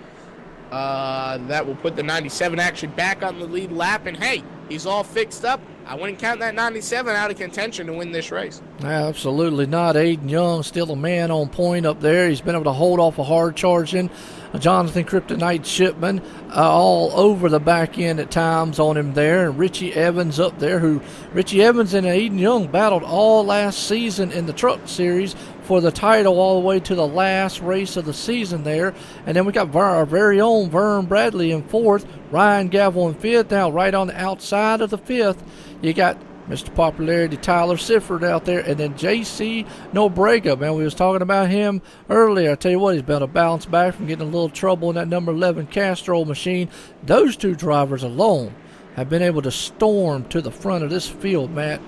that will put the 97 actually back on the lead lap. And, hey, he's all fixed up. I wouldn't count that 97 out of contention to win this race. Absolutely not. Aiden Young still a man on point up there. He's been able to hold off a hard charging Jonathan Kryptonite Shipman all over the back end at times on him there. And Richie Evans up there, Richie Evans and Aiden Young battled all last season in the Truck Series for the title all the way to the last race of the season there. And then we got our very own Vern Bradley in fourth, Ryan Gavel in fifth. Now right on the outside of the fifth, you got Mr. Popularity Tyler Sifford out there, and then JC Nobrega. Man, we was talking about him earlier. I tell you what, he's been a bounce back from getting a little trouble in that number 11 Castrol machine. Those two drivers alone have been able to storm to the front of this field, Matt.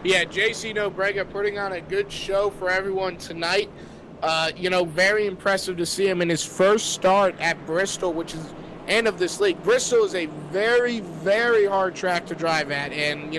Yeah, JC Nobrega putting on a good show for everyone tonight. Very impressive to see him in his first start at Bristol, which is end of this league. Bristol is a very, very hard track to drive at, and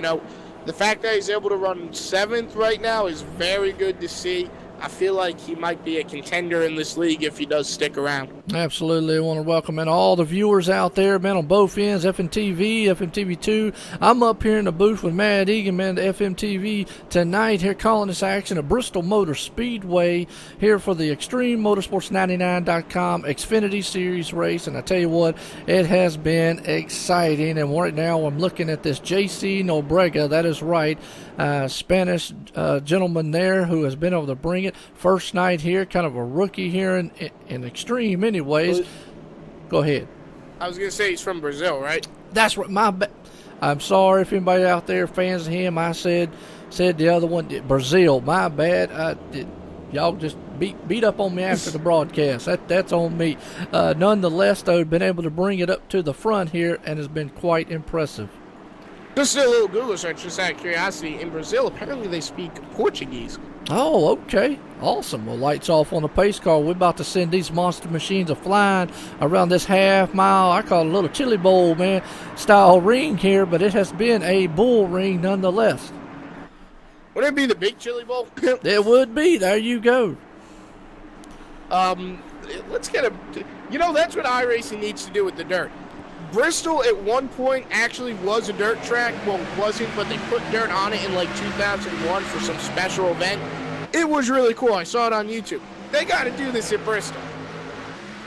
the fact that he's able to run 7th right now is very good to see. I feel like he might be a contender in this league if he does stick around. Absolutely. I want to welcome in all the viewers out there, man, on both ends, FMTV, FMTV2. I'm up here in the booth with Matt Egan, man, the FMTV tonight, here calling this action at Bristol Motor Speedway, here for the Extreme Motorsports 99.com Xfinity Series race. And I tell you what, it has been exciting. And right now I'm looking at this JC Nobrega, that is right, Spanish gentleman there who has been able to bring it. First night here, kind of a rookie here in Extreme anyways. Go ahead. I was going to say he's from Brazil, right? That's right. I'm sorry if anybody out there fans of him. I said the other one, Brazil. My bad. Y'all just beat up on me after the broadcast. That's on me. Nonetheless, though, been able to bring it up to the front here and has been quite impressive. Just a little Google search, just out of curiosity. In Brazil, apparently they speak Portuguese. Oh, okay. Awesome. Well, lights off on the pace car. We're about to send these monster machines flying around this half-mile, I call it a little chili bowl, man, style ring here, but it has been a bull ring nonetheless. Would it be the big chili bowl? It would be. There you go. Let's get that's what iRacing needs to do with the dirt. Bristol at one point actually was a dirt track. Well, it wasn't, but they put dirt on it in like 2001 for some special event. It was really cool. I saw it on YouTube. They got to do this at Bristol.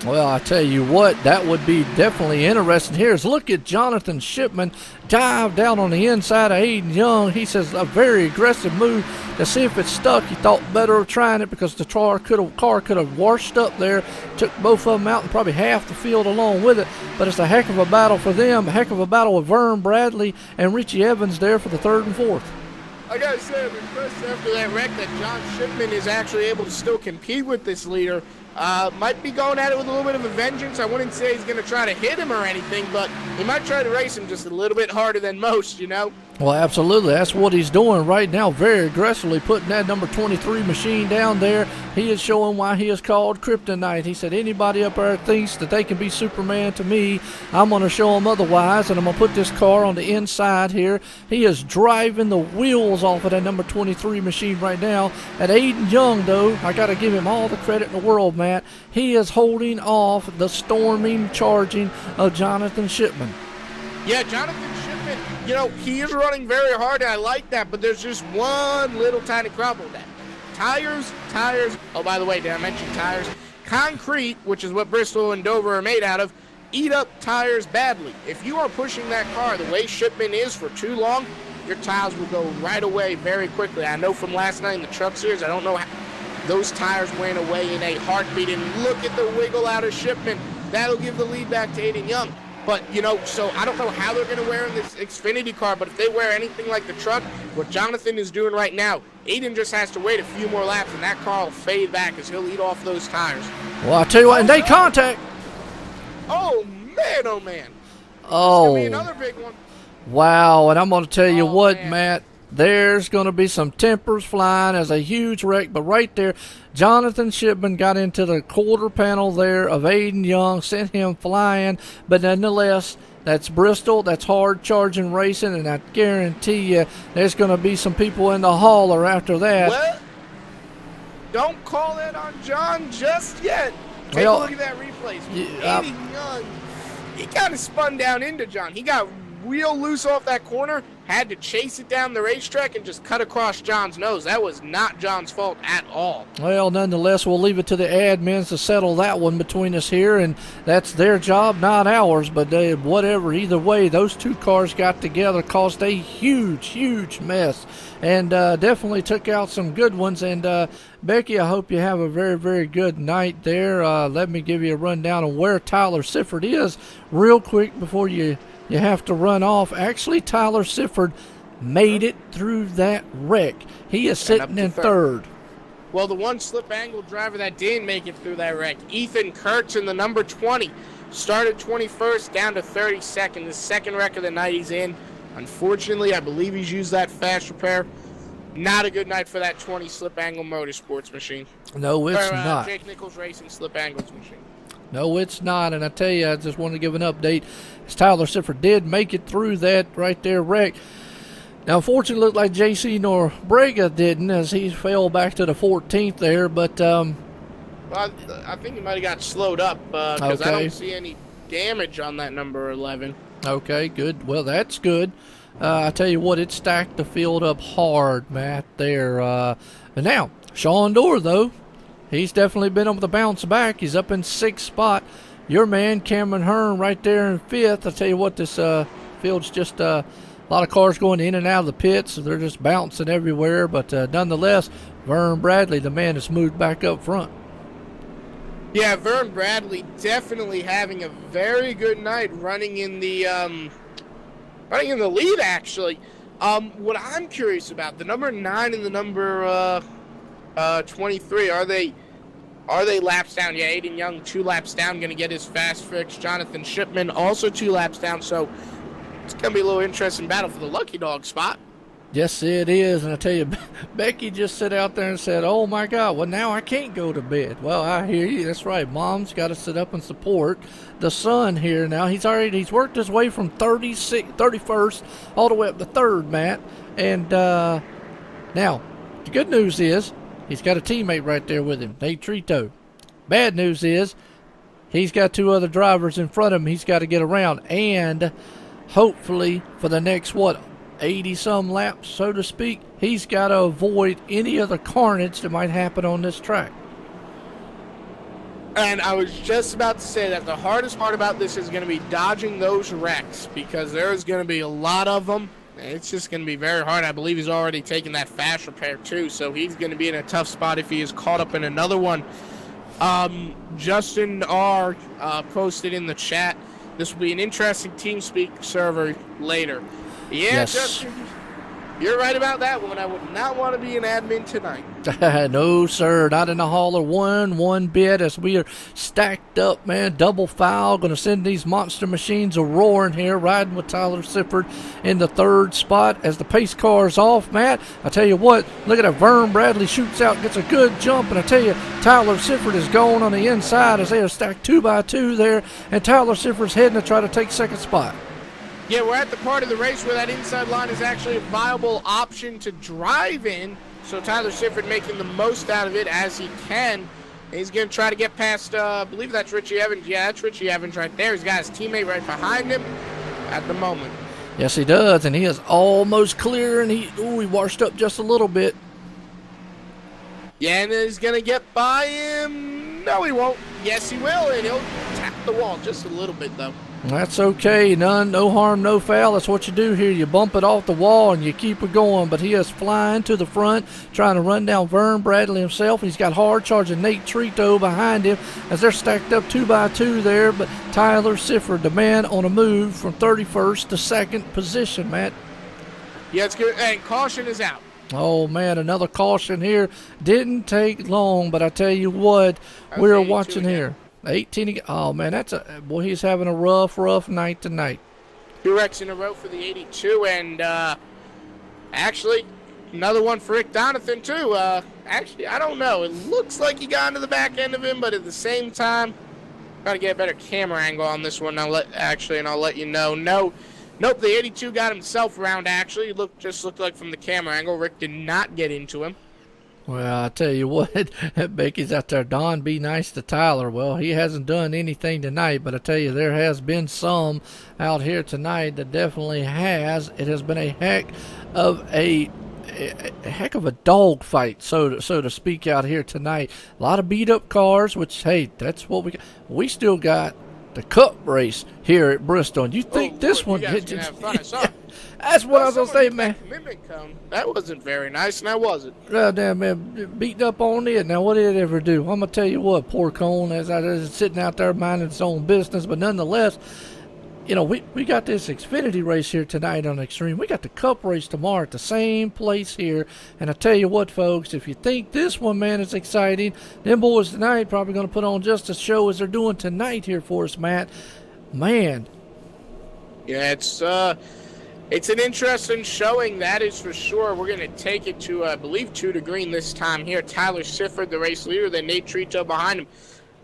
Well, I tell you what, that would be definitely interesting. Here's look at Jonathan Shipman dive down on the inside of Aiden Young. He says a very aggressive move to see if it stuck. He thought better of trying it because the car could have washed up there, took both of them out and probably half the field along with it. But it's a heck of a battle for them, a heck of a battle with Vern Bradley and Richie Evans there for the third and fourth. I gotta say, I'm impressed after that wreck that John Shipman is actually able to still compete with this leader. Might be going at it with a little bit of a vengeance. I wouldn't say he's going to try to hit him or anything, but he might try to race him just a little bit harder than most, Well, absolutely. That's what he's doing right now, very aggressively putting that number 23 machine down there. He is showing why he is called Kryptonite. He said, anybody up there thinks that they can be Superman to me, I'm going to show them otherwise, and I'm going to put this car on the inside here. He is driving the wheels off of that number 23 machine right now. And Aiden Young, though, I got to give him all the credit in the world, man. He is holding off the storming charging of Jonathan Shipman. Yeah, Jonathan Shipman, he is running very hard, and I like that, but there's just one little tiny problem with that. Tires. Oh, by the way, did I mention tires? Concrete, which is what Bristol and Dover are made out of, eat up tires badly. If you are pushing that car the way Shipman is for too long, your tires will go right away very quickly. I know from last night in the Truck Series, I don't know how those tires went away in a heartbeat, and look at the wiggle out of Shipman. That'll give the lead back to Aiden Young. But, so I don't know how they're going to wear in this Xfinity car, but if they wear anything like the truck, what Jonathan is doing right now, Aiden just has to wait a few more laps, and that car will fade back as he'll eat off those tires. Well, I'll tell you what, and they contact. Oh, man. Oh. It's going to be another big one. Wow, and I'm going to tell you what, man. Matt. There's going to be some tempers flying as a huge wreck, but right there, Jonathan Shipman got into the quarter panel there of Aiden Young, sent him flying, but nonetheless, that's Bristol, that's hard charging racing, and I guarantee you there's going to be some people in the hauler after that. What? Don't call that on John just yet. Take a look at that replay. Aiden Young, he kind of spun down into John. He got real loose off that corner, had to chase it down the racetrack and just cut across John's nose. That was not John's fault at all. Well, nonetheless, we'll leave it to the admins to settle that one between us here, and that's their job, not ours. But whatever, either way, those two cars got together, caused a huge, huge mess, and definitely took out some good ones. And Becky, I hope you have a very, very good night there. Let me give you a rundown of where Tyler Sifford is real quick before you have to run off. Actually, Tyler Sifford made it through that wreck. He is sitting in third. Well, the one slip angle driver that didn't make it through that wreck, Ethan Kurtz in the number 20, started 21st down to 32nd. The second wreck of the night he's in. Unfortunately, I believe he's used that fast repair. Not a good night for that 20 slip angle motorsports machine. No, it's not. Jake Nichols Racing slip angles machine. No, it's not. And I tell you, I just want to give an update. As Tyler Sifford did make it through that right there wreck. Now, unfortunately, it looked like JC Norbrega didn't, as he fell back to the 14th there. But well, I think he might have got slowed up because I don't see any damage on that number 11. Okay, good. Well, that's good. I tell you what, it stacked the field up hard, Matt, there. And now, Sean Dorr, though, he's definitely been able to bounce back. He's up in 6th spot. Your man, Cameron Hearn, right there in 5th. I tell you what, this field's just a lot of cars going in and out of the pits. So they're just bouncing everywhere. But nonetheless, Vern Bradley, the man that's moved back up front. Yeah, Vern Bradley definitely having a very good night running in the lead, actually. What I'm curious about, the number 9 and the number 23, are they laps down? Yeah, Aiden Young 2 laps down, going to get his fast fix. Jonathan Shipman also 2 laps down, so it's going to be a little interesting battle for the Lucky Dog spot. Yes, it is. And I tell you, Becky just sat out there and said, oh, my God, well, now I can't go to bed. Well, I hear you. That's right. Mom's got to sit up and support the son here now. He's worked his way from 31st all the way up to 3rd, Matt. And now, the good news is he's got a teammate right there with him, Nate Trito. Bad news is he's got 2 other drivers in front of him he's got to get around. And hopefully for the next, 80-some laps, so to speak, he's got to avoid any other carnage that might happen on this track. And I was just about to say that the hardest part about this is going to be dodging those wrecks, because there's going to be a lot of them. It's just going to be very hard. I believe he's already taken that fast repair too, so he's going to be in a tough spot if he is caught up in another one. Justin R. Posted in the chat, this will be an interesting TeamSpeak server later. Yeah, yes. Justin, you're right about that one. I would not want to be an admin tonight. No, sir. Not in the hauler one bit, as we are stacked up, man. Double foul. Going to send these monster machines a-roaring here, riding with Tyler Sifford in the 3rd spot as the pace car is off, Matt. I tell you what, look at that. Vern Bradley shoots out, gets a good jump, and I tell you, Tyler Sifford is going on the inside as they are stacked 2 by 2 there, and Tyler Sifford's heading to try to take 2nd spot. Yeah, we're at the part of the race where that inside line is actually a viable option to drive in. So Tyler Sifford making the most out of it as he can. He's going to try to get past, I believe that's Richie Evans. Yeah, that's Richie Evans right there. He's got his teammate right behind him at the moment. Yes, he does, and he is almost clear, and he washed up just a little bit. Yeah, and he's going to get by him. No, he won't. Yes, he will, and he'll tap the wall just a little bit, though. That's okay. No harm, no foul. That's what you do here. You bump it off the wall and you keep it going. But he is flying to the front, trying to run down Vern Bradley himself. He's got hard charging Nate Trito behind him as they're stacked up 2 by 2 there. But Tyler Sifford, the man on a move from 31st to 2nd position, Matt. Yeah, it's good. And caution is out. Oh, man, another caution here. Didn't take long, but I tell you what, we're watching here. 18 again. Oh, man, he's having a rough night tonight. 2 wrecks in a row for the 82, and actually, another one for Rick Donathan, too. Actually, I don't know. It looks like he got into the back end of him, but at the same time, got to get a better camera angle on this one. I'll let you know. Nope, the 82 got himself around, actually. It just looked like from the camera angle. Rick did not get into him. Well, I tell you what, Becky's out there. Don, be nice to Tyler. Well, he hasn't done anything tonight, but I tell you, there has been some out here tonight that definitely has. It has been a heck of a dog fight, so to speak, out here tonight. A lot of beat up cars, which, hey, that's what we got. We still got the Cup race here at Bristol. And you think this Lord, one? You guys can have fun. I saw it. That's what I was gonna say, man. Commitment cone. That wasn't very nice, and that wasn't. Damn, man, beating up on it. Now, what did it ever do? I'm gonna tell you what, poor Cone, as I was sitting out there minding his own business, but nonetheless, you know, we got this Xfinity race here tonight on Extreme. We got the Cup race tomorrow at the same place here. And I tell you what, folks, if you think this one, man, is exciting, them boys tonight probably going to put on just as show as they're doing tonight here for us, Matt. Man. Yeah, it's an interesting showing, that is for sure. We're going to take it to, I believe, 2 to green this time here. Tyler Sifford, the race leader, then Nate Trito behind him.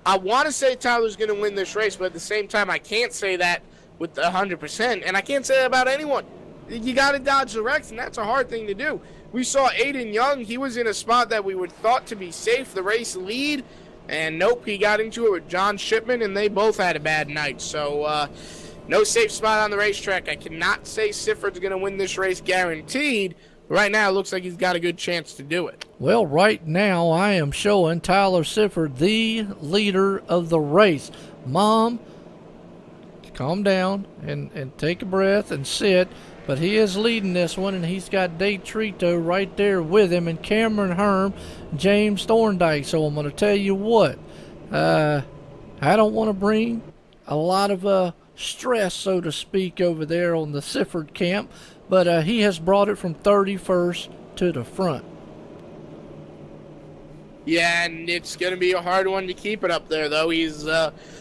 I want to say Tyler's going to win this race, but at the same time, I can't say that with 100%, and I can't say that about anyone. You got to dodge the wrecks, and that's a hard thing to do. We saw Aiden Young. He was in a spot that we would thought to be safe, the race lead, and nope, he got into it with John Shipman, and they both had a bad night. So no safe spot on the racetrack. I cannot say Sifford's going to win this race guaranteed. Right now, it looks like he's got a good chance to do it. Well, right now, I am showing Tyler Sifford the leader of the race. Mom, calm down and take a breath and sit. But he is leading this one, and he's got Dave Trito right there with him, and Cameron Herm, James Thorndike. So I'm going to tell you what, I don't want to bring a lot of stress, so to speak, over there on the Sifford camp, but he has brought it from 31st to the front. Yeah, and it's going to be a hard one to keep it up there, though. He's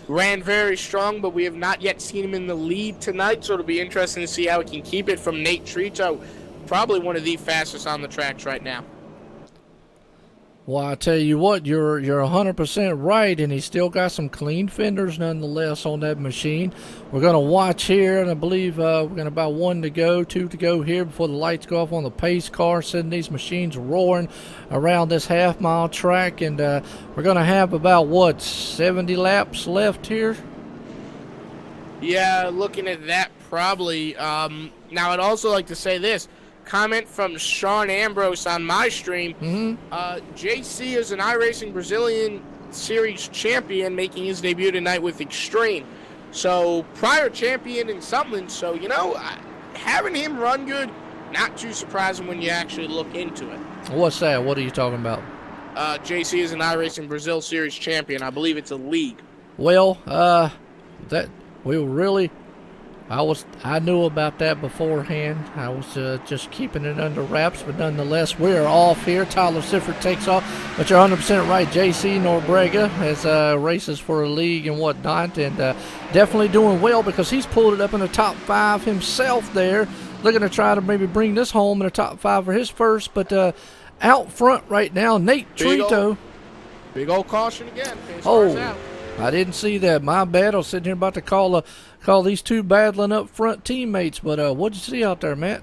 ran very strong, but we have not yet seen him in the lead tonight, so it'll be interesting to see how he can keep it from Nate Trito, probably one of the fastest on the tracks right now. Well, I tell you what, you're 100% right, and he's still got some clean fenders nonetheless on that machine. We're going to watch here, and I believe we're going to about 1 to go, 2 to go here before the lights go off on the pace car, sending these machines roaring around this half-mile track, and we're going to have about, 70 laps left here? Yeah, looking at that, probably. Now, I'd also like to say this. Comment from Sean Ambrose on my stream. JC is an iRacing Brazilian Series champion making his debut tonight with Extreme. So, prior champion in something. So, having him run good, not too surprising when you actually look into it. What's that? What are you talking about? JC is an iRacing Brazil Series champion. I believe it's a league. Well, that we were really... I knew about that beforehand. I was just keeping it under wraps, but nonetheless, we're off here. Tyler Sifford takes off, but you're 100% right. JC Norbrega has races for a league and whatnot, and definitely doing well because he's pulled it up in the top 5 himself there, looking to try to maybe bring this home in the top 5 for his first, but out front right now, Nate Trito. Big old caution again. Oh, I didn't see that. My bad. I was sitting here about to call these two battling up front teammates. But what'd you see out there, Matt?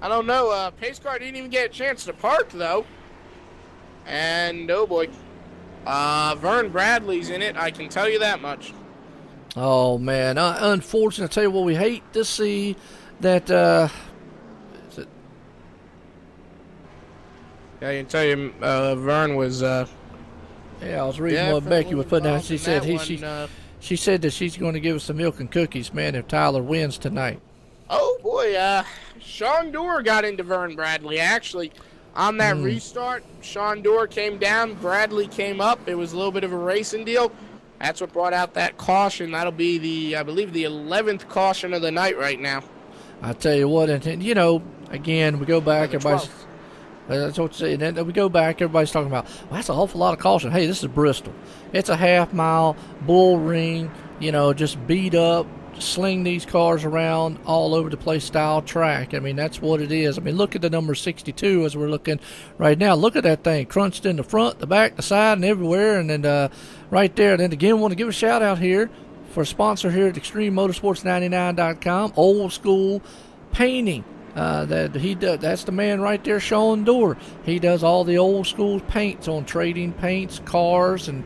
I don't know. Pace car didn't even get a chance to park, though. And, oh boy. Vern Bradley's in it. I can tell you that much. Oh, man. Unfortunately, I tell you what, we hate to see that. Is it? Yeah, I can tell you Vern was... Yeah, I was reading what Becky was putting out. She said she said that she's going to give us some milk and cookies, man, if Tyler wins tonight. Oh, boy. Sean Dorr got into Vern Bradley, actually. On that restart, Sean Dorr came down. Bradley came up. It was a little bit of a racing deal. That's what brought out that caution. That'll be, I believe, the 11th caution of the night right now. I tell you what, and again, we go back, everybody's... That's what you say. And then we go back, everybody's talking about, well, that's an awful lot of caution. Hey, this is Bristol. It's a half-mile bull ring, just beat up, sling these cars around all over the place style track. I mean, that's what it is. I mean, look at the number 62 as we're looking right now. Look at that thing crunched in the front, the back, the side, and everywhere. And then right there. And then again, want to give a shout-out here for a sponsor here at ExtremeMotorsports99.com, Old School Painting. That's the man right there, Sean Dorr. He does all the old school paints on trading paints, cars, and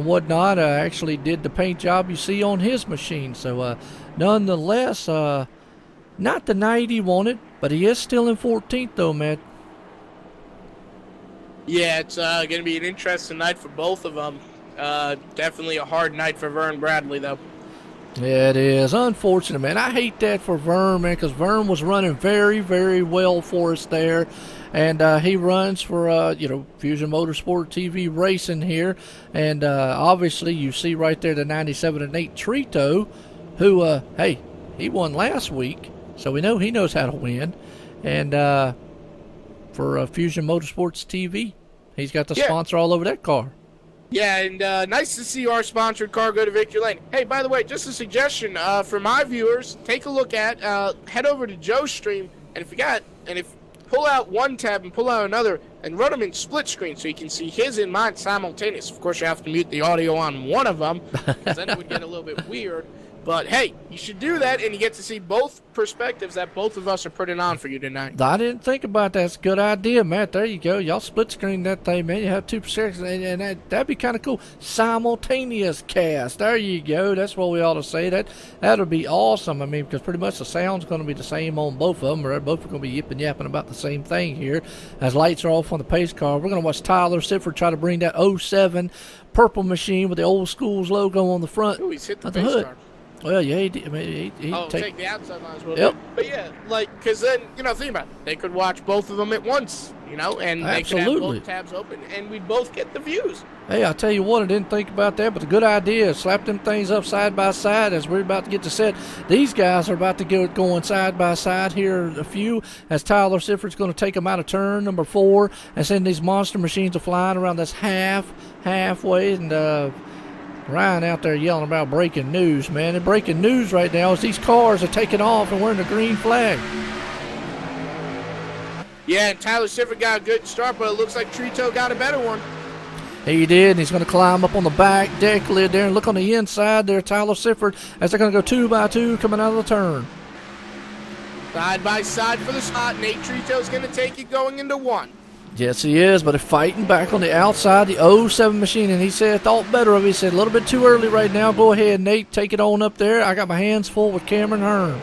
whatnot. Actually did the paint job you see on his machine. So nonetheless, not the night he wanted, but he is still in 14th though, Matt. Yeah, it's going to be an interesting night for both of them. Definitely a hard night for Vern Bradley, though. Yeah, it is. Unfortunate, man. I hate that for Vern, man, because Vern was running very, very well for us there. And he runs for, Fusion Motorsport TV Racing here. And obviously, you see right there the 97 and 8 Trito, who, hey, he won last week. So we know he knows how to win. And for Fusion Motorsports TV, he's got the sponsor all over that car. Yeah, and nice to see our sponsored car go to Victory Lane. Hey, by the way, just a suggestion for my viewers, take a look at, head over to Joe's stream, and pull out one tab and pull out another, and run them in split screen so you can see his and mine simultaneous. Of course, you have to mute the audio on one of them, because then it would get a little bit weird. But, hey, you should do that, and you get to see both perspectives that both of us are putting on for you tonight. I didn't think about that. It's a good idea, Matt. There you go. Y'all split screen that thing, man. You have 2 perspectives, and that'd be kind of cool. Simultaneous cast. There you go. That's what we ought to say. That'll be awesome. I mean, because pretty much the sound's going to be the same on both of them. Right? Both are going to be yipping-yapping about the same thing here. As lights are off on the pace car, we're going to watch Tyler Sifford try to bring that 07 purple machine with the old school's logo on the front Ooh, he's hit the of the pace hood. car. Well, yeah, he take the outside lines. Yep. But yeah, because then, think about it. They could watch both of them at once, and they could have both tabs open, and we'd both get the views. Hey, I'll tell you what, I didn't think about that, but a good idea. Slap them things up side by side as we're about to get to set. These guys are about to get going side by side here a few, as Tyler Sifford's going to take them out of turn number 4, and send these monster machines are flying around this halfway, and Ryan out there yelling about breaking news, man. And breaking news right now is these cars are taking off and wearing the green flag. Yeah, and Tyler Sifford got a good start, but it looks like Trito got a better one. He did, and he's going to climb up on the back deck lid there and look on the inside there, Tyler Sifford, as they're going to go 2 by 2 coming out of the turn. Side by side for the spot. Nate Trito's going to take it going into 1. Yes, he is, but they're fighting back on the outside, the 07 machine, and he said, thought better of it. He said, a little bit too early right now. Go ahead, Nate, take it on up there. I got my hands full with Cameron Hearn.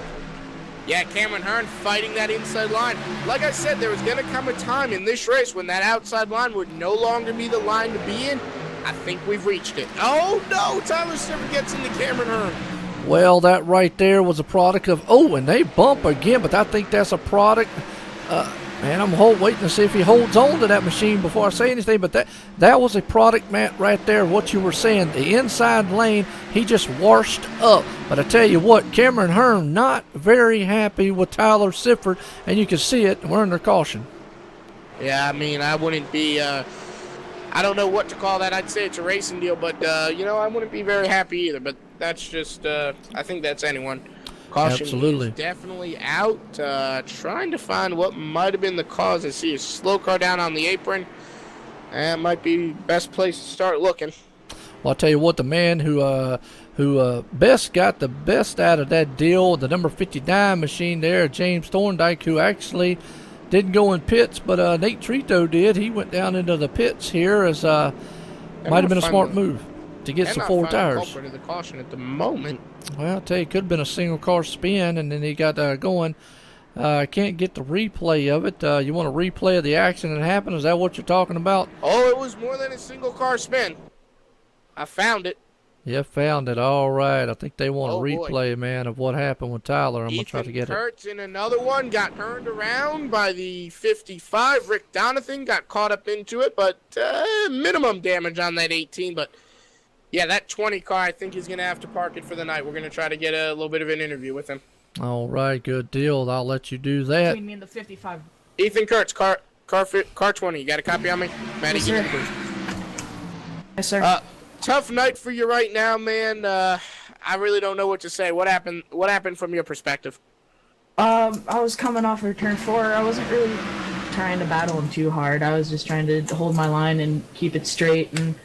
Yeah, Cameron Hearn fighting that inside line. Like I said, there was going to come a time in this race when that outside line would no longer be the line to be in. I think we've reached it. Oh, no, Tyler Sifford gets into Cameron Hearn. Well, that right there was a product of, and they bump again, but I think that's a product. Man, I'm waiting to see if he holds on to that machine before I say anything, but that was a product, Matt, right there, what you were saying. The inside lane, he just washed up. But I tell you what, Cameron Hearn not very happy with Tyler Sifford, and you can see it. We're under caution. Yeah, I mean, I wouldn't be, I don't know what to call that. I'd say it's a racing deal, but, I wouldn't be very happy either. But that's just, I think that's anyone. Caution Absolutely. Definitely out. Trying to find what might have been the cause. I see a slow car down on the apron. That might be best place to start looking. Well, I'll tell you what, the man who best got the best out of that deal, the number 59 machine there, James Thorndike, who actually didn't go in pits, but Nate Trito did. He went down into the pits here as might have been a smart move to get some 4 tires. Of the caution at the moment. Well, I'll tell you, it could have been a single car spin, and then he got going. I can't get the replay of it. You want a replay of the accident that happened? Is that what you're talking about? Oh, it was more than a single car spin. I found it. Yeah, found it. All right. I think they want a replay, man, of what happened with Tyler. I'm going to try to get Kurtz in another one got turned around by the 55. Rick Donathan got caught up into it, but minimum damage on that 18. But, yeah, that 20 car, I think he's going to have to park it for the night. We're going to try to get a little bit of an interview with him. All right, good deal. I'll let you do that. Between me and the 55. Ethan Kurtz, car 20. You got a copy on me? Maddie, Yes, sir. Yes, sir. Tough night for you right now, man. I really don't know what to say. What happened from your perspective? I was coming off of turn 4. I wasn't really trying to battle him too hard. I was just trying to hold my line and keep it straight. And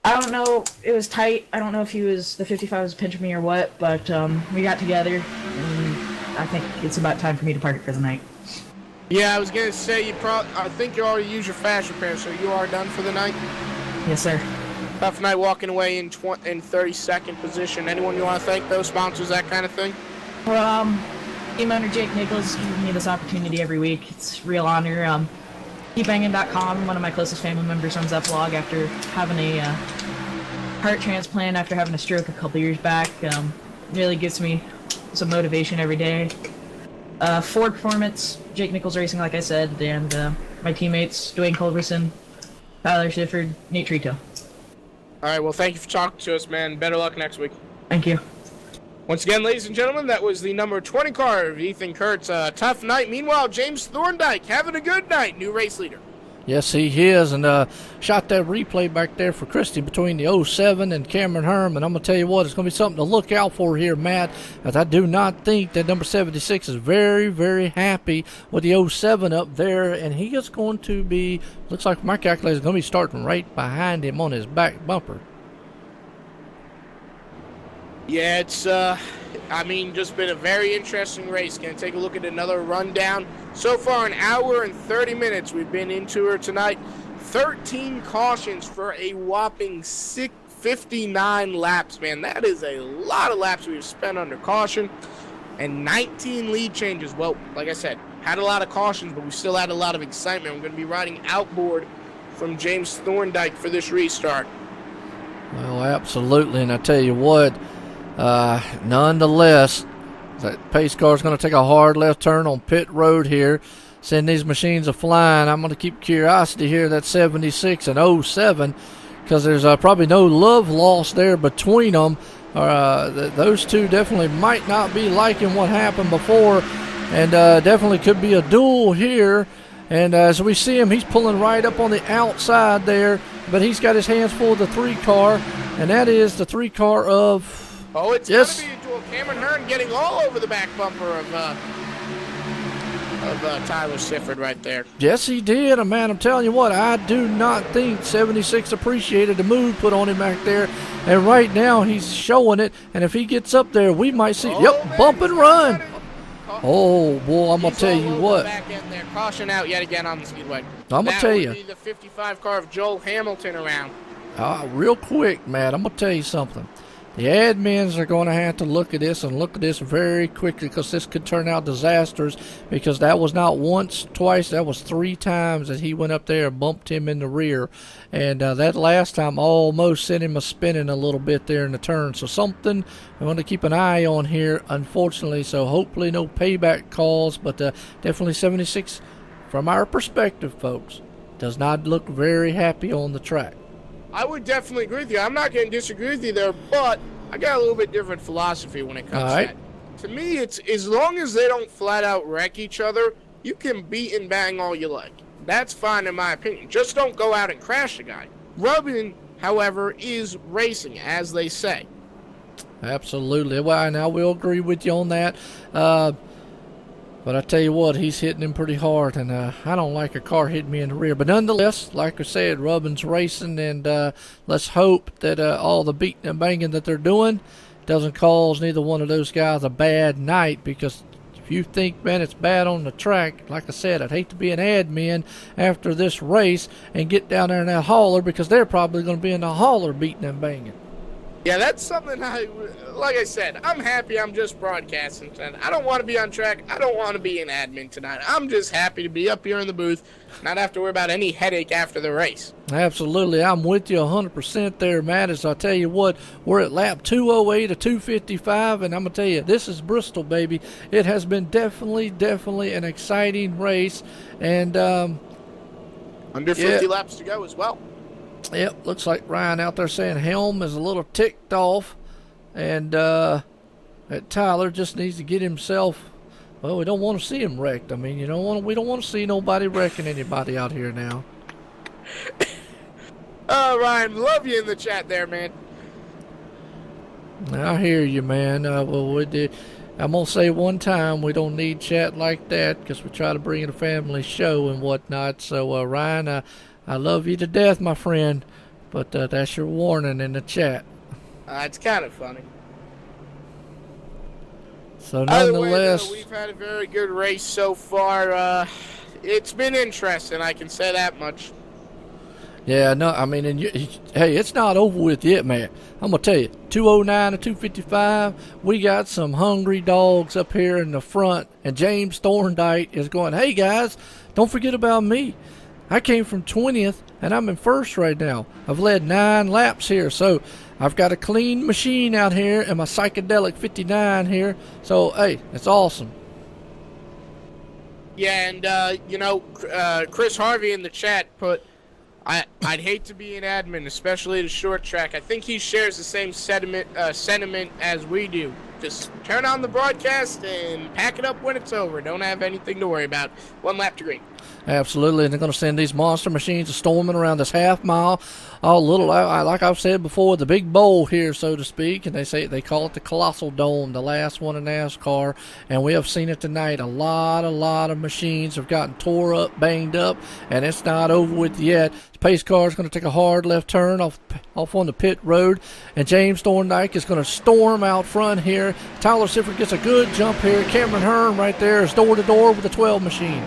I don't know, it was tight. I don't know if the 55 was pinching me or what, but we got together and I think it's about time for me to park it for the night. Yeah, I was gonna say I think you already used your fast repair, so you are done for the night. Yes, sir. Tough night walking away in 32nd position. Anyone you want to thank, those sponsors, that kind of thing? Well, team owner Jake Nichols gives me this opportunity every week. It's a real honor. KeepBangin.com, one of my closest family members, runs that blog after having a heart transplant after having a stroke a couple years back. Really gives me some motivation every day. Ford Performance, Jake Nichols Racing, like I said, and my teammates, Dwayne Culberson, Tyler Shifford, Nate Trito. All right, well, thank you for talking to us, man. Better luck next week. Thank you. Once again, ladies and gentlemen, that was the number 20 car of Ethan Kurtz. Tough night. Meanwhile, James Thorndike having a good night, new race leader. Yes, he is, and shot that replay back there for Christie between the 07 and Cameron Herm, and I'm going to tell you what, it's going to be something to look out for here, Matt, as I do not think that number 76 is very, very happy with the 07 up there, and he is going to be, looks like my calculator is going to be starting right behind him on his back bumper. Yeah, it's, just been a very interesting race. Gonna take a look at another rundown. So far, an hour and 30 minutes we've been into her tonight. 13 cautions for a whopping 59 laps, man. That is a lot of laps we've spent under caution. And 19 lead changes. Well, like I said, had a lot of cautions, but we still had a lot of excitement. We're going to be riding outboard from James Thorndike for this restart. Well, absolutely, and I tell you what, nonetheless, that pace car is going to take a hard left turn on pit road here. Send these machines a-flying. I'm going to keep curiosity here, that 76 and 07, because there's probably no love lost there between them. Those two definitely might not be liking what happened before, and definitely could be a duel here. And as we see him, he's pulling right up on the outside there, but he's got his hands full of the 3 car, and that is the 3 car of... Oh, it's going to be a duel. Cameron Hearn getting all over the back bumper of Tyler Sifford right there. Yes, he did. Man, I'm telling you what, I do not think 76 appreciated the move put on him back there. And right now, he's showing it. And if he gets up there, we might see, bump and run. Oh, boy, I'm going to tell you what. Back end there. Caution out yet again on the speedway. I'm going to tell you. That would be the 55 car of Joel Hamilton around. Real quick, Matt, I'm going to tell you something. The admins are going to have to look at this very quickly, because this could turn out disasters, because that was not once, twice, that was 3 times that he went up there and bumped him in the rear. And that last time almost sent him spinning a little bit there in the turn. So something we want to keep an eye on here, unfortunately. So hopefully no payback calls, but definitely 76, from our perspective, folks, does not look very happy on the track. I would definitely agree with you. I'm not going to disagree with you there, but I got a little bit different philosophy when it comes to that. To me, it's as long as they don't flat out wreck each other, you can beat and bang all you like. That's fine in my opinion. Just don't go out and crash the guy. Rubbing, however, is racing, as they say. Absolutely. Well, and I will agree with you on that. But I tell you what, he's hitting him pretty hard, and I don't like a car hitting me in the rear. But nonetheless, like I said, Rubbin's racing, and let's hope that all the beating and banging that they're doing doesn't cause neither one of those guys a bad night, because if you think, man, it's bad on the track, like I said, I'd hate to be an admin after this race and get down there in that hauler, because they're probably going to be in the hauler beating and banging. Yeah, that's something like I said, I'm happy I'm just broadcasting tonight. I don't want to be on track. I don't want to be an admin tonight. I'm just happy to be up here in the booth, not have to worry about any headache after the race. Absolutely. I'm with you 100% there, Matt. As I tell you what, we're at lap 208 to 255, and I'm going to tell you, this is Bristol, baby. It has been definitely an exciting race. And under 50 laps to go as well. Yep, looks like Ryan out there saying Helm is a little ticked off, and that Tyler just needs to get himself. Well, we don't want to see him wrecked. I mean, we don't want to see nobody wrecking anybody out here now. Ryan, love you in the chat there, man. I hear you, man. I'm gonna say one time, we don't need chat like that, because we try to bring in a family show and whatnot. So, Ryan, I love you to death, my friend, but that's your warning in the chat. It's kind of funny. So Either way, though, nonetheless, we've had a very good race so far. It's been interesting, I can say that much. yeah, no, I mean, hey, it's not over with yet, man. I'm gonna tell you, 209 to 255, we got some hungry dogs up here in the front, and James Thorndike is going, hey guys, don't forget about me. I came from 20th, and I'm in first right now. I've led 9 laps here, so I've got a clean machine out here and my psychedelic 59 here. So, hey, it's awesome. Yeah, and, Chris Harvey in the chat put, I'd hate to be an admin, especially at a short track. I think he shares the same sentiment as we do. Just turn on the broadcast and pack it up when it's over. Don't have anything to worry about. 1 lap to green. Absolutely, and they're going to send these monster machines storming around this half mile. Oh, like I've said before, the big bowl here, so to speak, and they call it the Colossal Dome, the last one in NASCAR, and we have seen it tonight. A lot of machines have gotten tore up, banged up, and it's not over with yet. The pace car is going to take a hard left turn off on the pit road, and James Thorndike is going to storm out front here. Tyler Sifford gets a good jump here. Cameron Hearn right there is door to door with the 12 machine.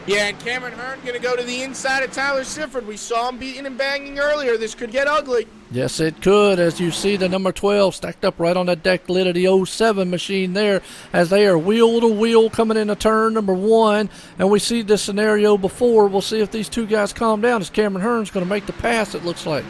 Yeah, and Cameron Hearn going to go to the inside of Tyler Sifford. We saw him beating and banging earlier. This could get ugly. Yes, it could, as you see the number 12 stacked up right on that deck lid of the 07 machine there, as they are wheel to wheel coming into turn number 1. And we see this scenario before. We'll see if these two guys calm down, as Cameron Hearn's going to make the pass, it looks like.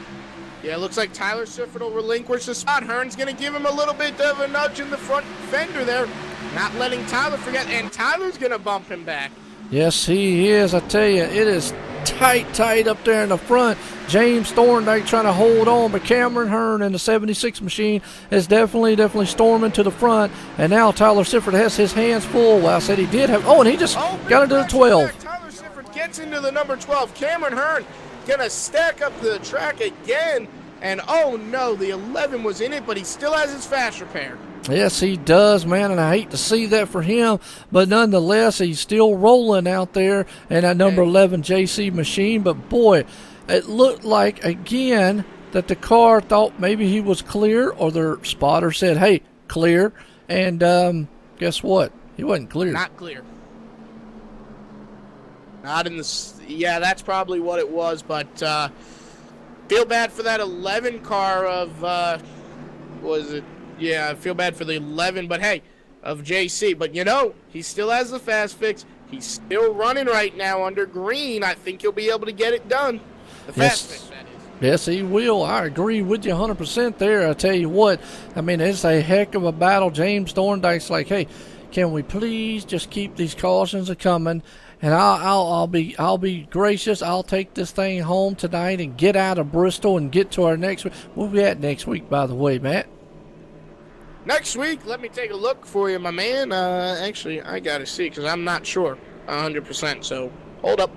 Yeah, it looks like Tyler Sifford will relinquish the spot. Hearn's going to give him a little bit of a nudge in the front fender there, not letting Tyler forget, and Tyler's going to bump him back. Yes, he is. I tell you, it is tight up there in the front. James Thorndike trying to hold on, but Cameron Hearn in the 76 machine is definitely storming to the front. And now Tyler Sifford has his hands full. Well, I said he did have. Oh, and he just got into the 12. Tyler Sifford gets into the number 12. Cameron Hearn gonna stack up the track again. And oh no, the 11 was in it, but he still has his fast repair. Yes, he does, man, and I hate to see that for him, but nonetheless, he's still rolling out there in that number 11 JC machine. But boy, it looked like again that the car thought maybe he was clear, or their spotter said, "Hey, clear," and guess what? He wasn't clear. Not clear. Not in the. Yeah, that's probably what it was, but feel bad for that 11 car of was it? Yeah, I feel bad for the 11, but hey, of JC. But he still has the fast fix. He's still running right now under green. I think he'll be able to get it done. The fast fix, that is. Yes, he will. I agree with you 100% there. I tell you what, I mean, it's a heck of a battle. James Thorndike's like, hey, can we please just keep these cautions coming? And I'll be gracious. I'll take this thing home tonight and get out of Bristol and get to our next week. We'll be at next week, by the way, Matt. Next week, let me take a look for you, my man. Actually, I got to see because I'm not sure 100%. So hold up.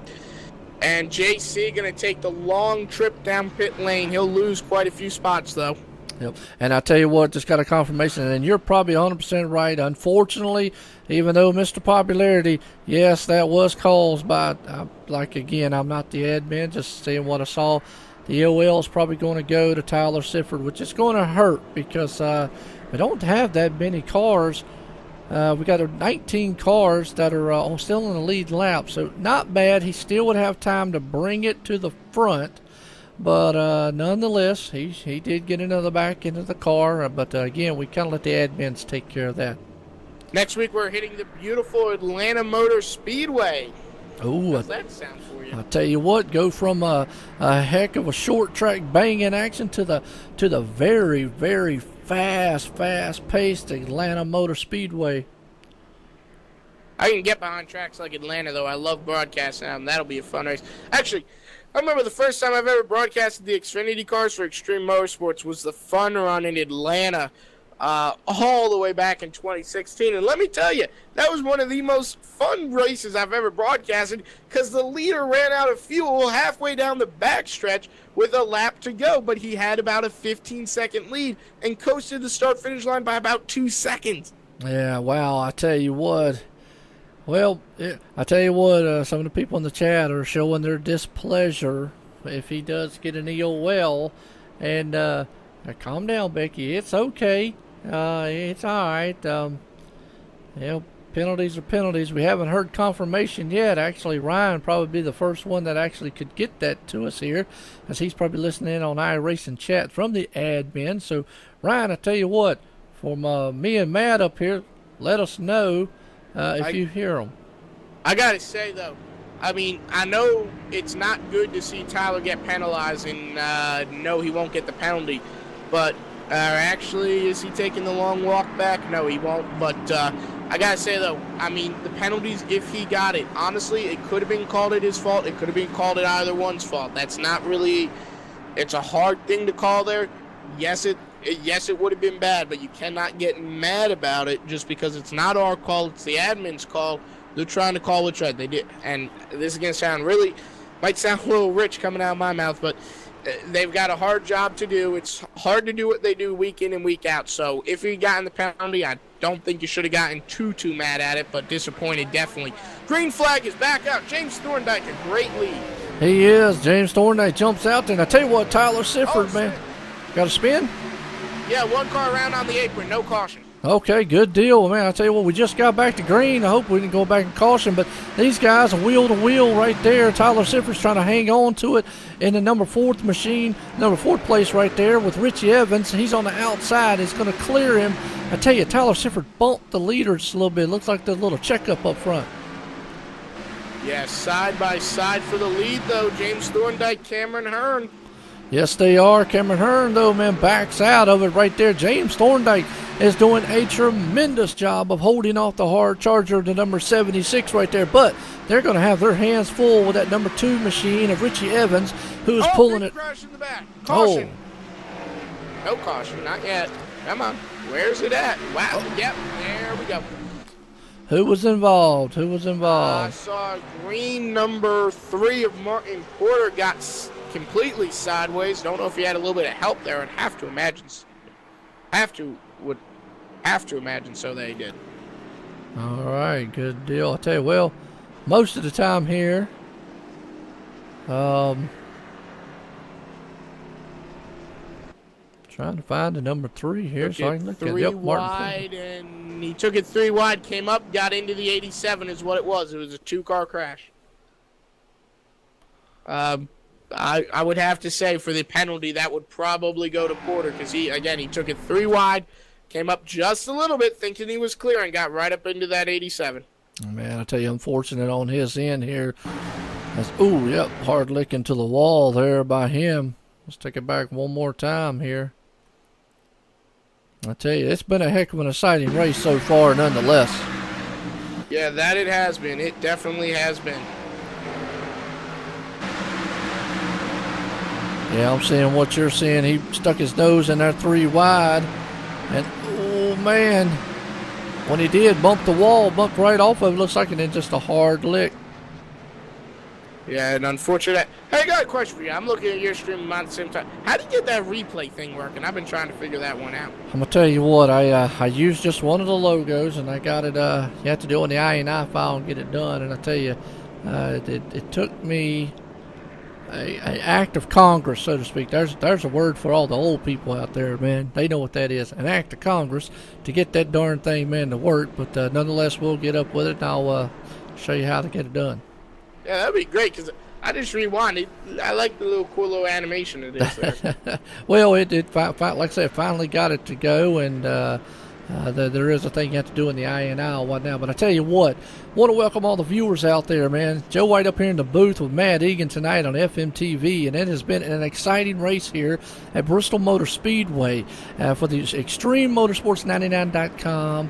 And JC going to take the long trip down pit lane. He'll lose quite a few spots, though. Yep. And I tell you what, just got a confirmation, and you're probably 100% right. Unfortunately, even though Mr. Popularity, yes, that was caused by, again, I'm not the admin, just saying what I saw. The OL is probably going to go to Tyler Sifford, which is going to hurt because we don't have that many cars. We got 19 cars that are still in the lead lap, so not bad. He still would have time to bring it to the front. But nonetheless, he did get into the back into the car. But again, we kind of let the admins take care of that. Next week, we're hitting the beautiful Atlanta Motor Speedway. Oh, how's that sound for you? I'll tell you what, go from a heck of a short track banging action to the very, very fast-paced Atlanta Motor Speedway. I can get behind tracks like Atlanta, though. I love broadcasting them. That'll be a fun race. Actually, I remember the first time I've ever broadcasted the Xfinity cars for Extreme Motorsports was the Fun Run in Atlanta all the way back in 2016. And let me tell you, that was one of the most fun races I've ever broadcasted because the leader ran out of fuel halfway down the backstretch with a lap to go, but he had about a 15-second lead and coasted the start-finish line by about 2 seconds. Yeah, wow, I tell you what. Well, I tell you what, some of the people in the chat are showing their displeasure if he does get an EOL. And calm down, Becky. It's okay. It's all right. Penalties are penalties. We haven't heard confirmation yet. Actually, Ryan would probably be the first one that actually could get that to us here, as he's probably listening in on iRacing chat from the admin. So, Ryan, I tell you what, for me and Matt up here, let us know if you hear them. I gotta say though, I mean, I know it's not good to see Tyler get penalized, and no, he won't get the penalty. But actually, is he taking the long walk back? No, he won't. But I gotta say though, I mean, the penalties, if he got it, honestly, it could have been called at his fault. It could have been called at either one's fault. That's not really. It's a hard thing to call there. Yes, it would have been bad, but you cannot get mad about it just because it's not our call. It's the admin's call. They're trying to call what's right. They did, and this is gonna might sound a little rich coming out of my mouth, but they've got a hard job to do. It's hard to do what they do week in and week out. So if you gotten the penalty, I don't think you should have gotten too mad at it, but disappointed definitely. Green flag is back out. James Thorndike, a great lead. He is. James Thorndike jumps out there. And I tell you what, Tyler Sifford, man, got a spin? Yeah, one car around on the apron, no caution. Okay, good deal, man. I tell you what, we just got back to green. I hope we didn't go back in caution, but these guys are wheel to wheel right there. Tyler Sifford's trying to hang on to it in the number 4 place right there with Richie Evans. He's on the outside. It's going to clear him. I tell you, Tyler Sifford bumped the leader just a little bit. Looks like there's a little checkup up front. Yeah, side by side for the lead, though. James Thorndike, Cameron Hearn. Yes, they are. Cameron Hearn, though, man, backs out of it right there. James Thorndike is doing a tremendous job of holding off the hard charger to number 76 right there. But they're going to have their hands full with that number 2 machine of Richie Evans, who's pulling it. Crash in the back. Caution. No caution, not yet. Come on. Where's it at? Wow. Yep, there we go. Who was involved? I saw green number 3 of Martin Porter got completely sideways. Don't know if he had a little bit of help there. I'd have to imagine so they did. All right, good deal. I tell you, well, most of the time here, trying to find the number 3 here so I can look at it. Yep, wide, and he took it 3 wide, came up, got into the 87 is what it was. It was a 2-car crash. I would have to say for the penalty that would probably go to Porter because he took it 3 wide, came up just a little bit thinking he was clear and got right up into that 87. Man, I tell you, unfortunate on his end here. Hard licking to the wall there by him. Let's take it back one more time here. I tell you, it's been a heck of an exciting race so far nonetheless. Yeah, that it has been. It definitely has been. Yeah, I'm seeing what you're seeing. He stuck his nose in there 3 wide. And, oh, man, when he did bump the wall, bumped right off of it, looks like it did just a hard lick. Yeah, and unfortunate. Hey, I got a question for you. I'm looking at your stream at the same time. How do you get that replay thing working? I've been trying to figure that one out. I'm going to tell you what, I used just one of the logos, and I got it, you have to do it in the INI file and get it done. And I tell you, it took me an act of Congress, so to speak. There's a word for all the old people out there, man. They know what that is. An act of Congress to get that darn thing, man, to work. But nonetheless, we'll get up with it, and I'll show you how to get it done. Yeah, that'd be great because I just rewinded. I like the cool little animation it is there. Well, like I said, finally got it to go, and there is a thing you have to do in the INI and whatnot. But I tell you what, want to welcome all the viewers out there, man. Joe White up here in the booth with Matt Egan tonight on FMTV, and it has been an exciting race here at Bristol Motor Speedway for the Extreme Motorsports 99.com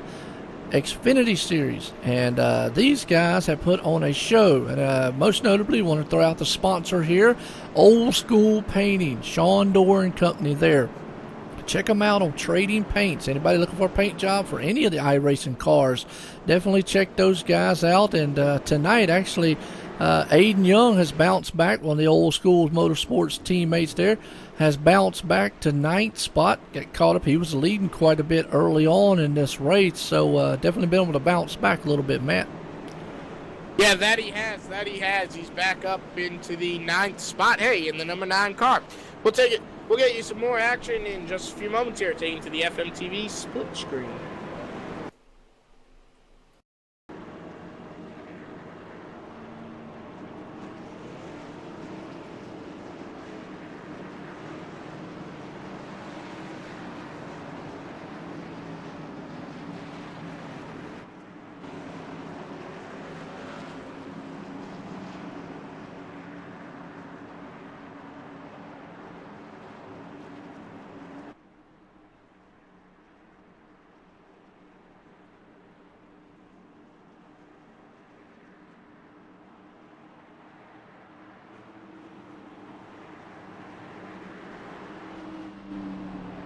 Xfinity Series, and these guys have put on a show, and most notably want to throw out the sponsor here, Old School Painting, Sean Dorr and Company there. Check them out on Trading Paints. Anybody looking for a paint job for any of the iRacing cars, definitely check those guys out. And tonight, actually, Aiden Young has bounced back, one of the Old School Motorsports teammates there, has bounced back to 9th spot, got caught up. He was leading quite a bit early on in this race, so definitely been able to bounce back a little bit, Matt. Yeah, that he has. He's back up into the 9th spot. Hey, in the number 9 car. We'll take We'll get you some more action in just a few moments here, taking to the FMTV split screen.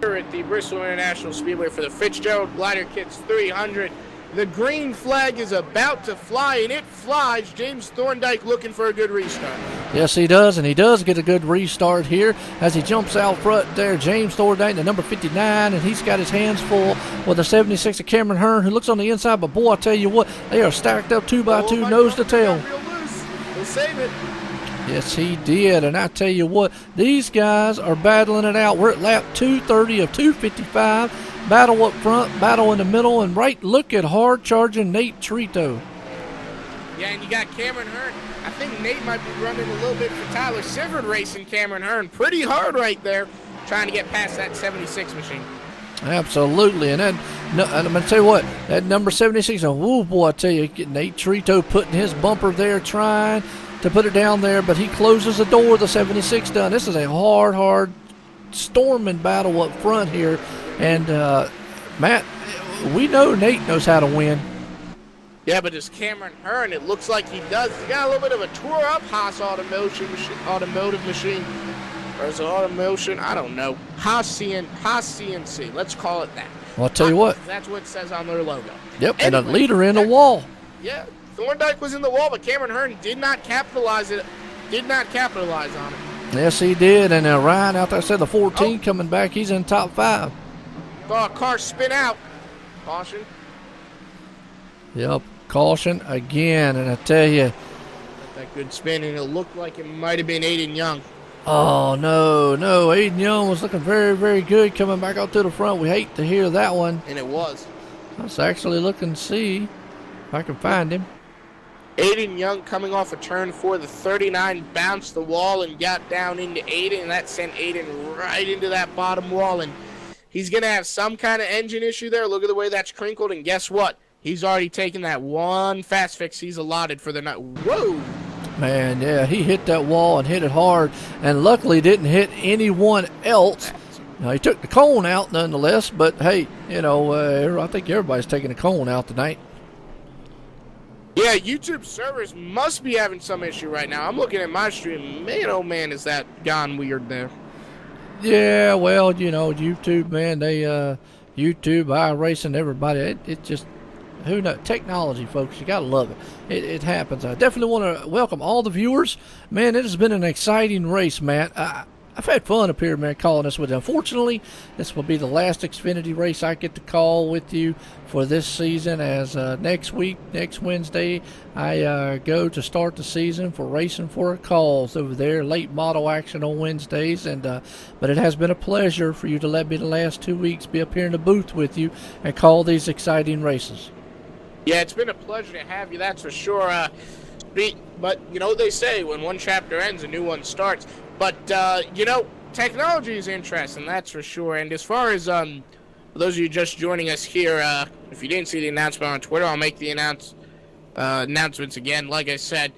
At the Bristol International Speedway for the Fitzgerald Glider Kits 300. The green flag is about to fly, and it flies. James Thorndike looking for a good restart. Yes, he does, and he does get a good restart here as he jumps out front there. James Thorndike, the number 59, and he's got his hands full with the 76 of Cameron Hearn, who looks on the inside. But, boy, I tell you what, they are stacked up 2 by 2, nose to tail. Real loose. He'll save it. Yes, he did, and I tell you what, these guys are battling it out. We're at lap 230 of 255. Battle up front, battle in the middle, and right, look at hard charging Nate Trito. Yeah, and you got Cameron Hearn. I think Nate might be running a little bit for Tyler Sivert racing Cameron Hearn pretty hard right there, trying to get past that 76 machine. Absolutely, and then I'm going to tell you what, that number 76, oh boy, I tell you, Nate Trito putting his bumper there, trying to put it down there, but he closes the door, the 76 done. This is a hard storming battle up front here, and Matt, we know Nate knows how to win. Yeah, but as Cameron Hearn, it looks like he does. He got a little bit of a tore-up Haas automotive machine. Or is it automotion? I don't know. Haas CNC. Let's call it that. Well, I'll tell you what. That's what it says on their logo. Yep, and a leader in the wall. Yeah, Thorndike was in the wall, but Cameron Hearn did not capitalize on it. Yes, he did, and Ryan out there said the 14 coming back. He's in top 5. Oh, car spin out. Caution. Yep, caution again, and I tell you. That good spin, and it looked like it might have been Aiden Young. Oh, no. Aiden Young was looking very good coming back out to the front. We hate to hear that one. And it was. I was actually looking to see if I can find him. Aiden Young coming off a turn 4, the 39 bounced the wall and got down into Aiden, and that sent Aiden right into that bottom wall, and he's going to have some kind of engine issue there. Look at the way that's crinkled, and guess what? He's already taken that one fast fix he's allotted for the night. Whoa! Man, yeah, he hit that wall and hit it hard, and luckily didn't hit anyone else. Now, he took the cone out nonetheless, but hey, you know, I think everybody's taking the cone out tonight. Yeah, YouTube servers must be having some issue right now. I'm looking at my stream. Man, oh man, is that gone weird there. Yeah, well, you know, YouTube, man, they, YouTube, iRacing, everybody, it just, who knows? Technology, folks, you gotta love it. It happens. I definitely want to welcome all the viewers. Man, it has been an exciting race, Matt. I've had fun up here, man, calling this with you. Unfortunately, this will be the last Xfinity race I get to call with you for this season, as next Wednesday, I go to start the season for Racing for a Cause over there, late model action on Wednesdays. And but it has been a pleasure for you to let me the last 2 weeks be up here in the booth with you and call these exciting races. Yeah, it's been a pleasure to have you, that's for sure. But, you know, they say when one chapter ends, a new one starts. But, you know, technology is interesting, that's for sure. And as far as, for those of you just joining us here, if you didn't see the announcement on Twitter, I'll make the announcements again. Like I said,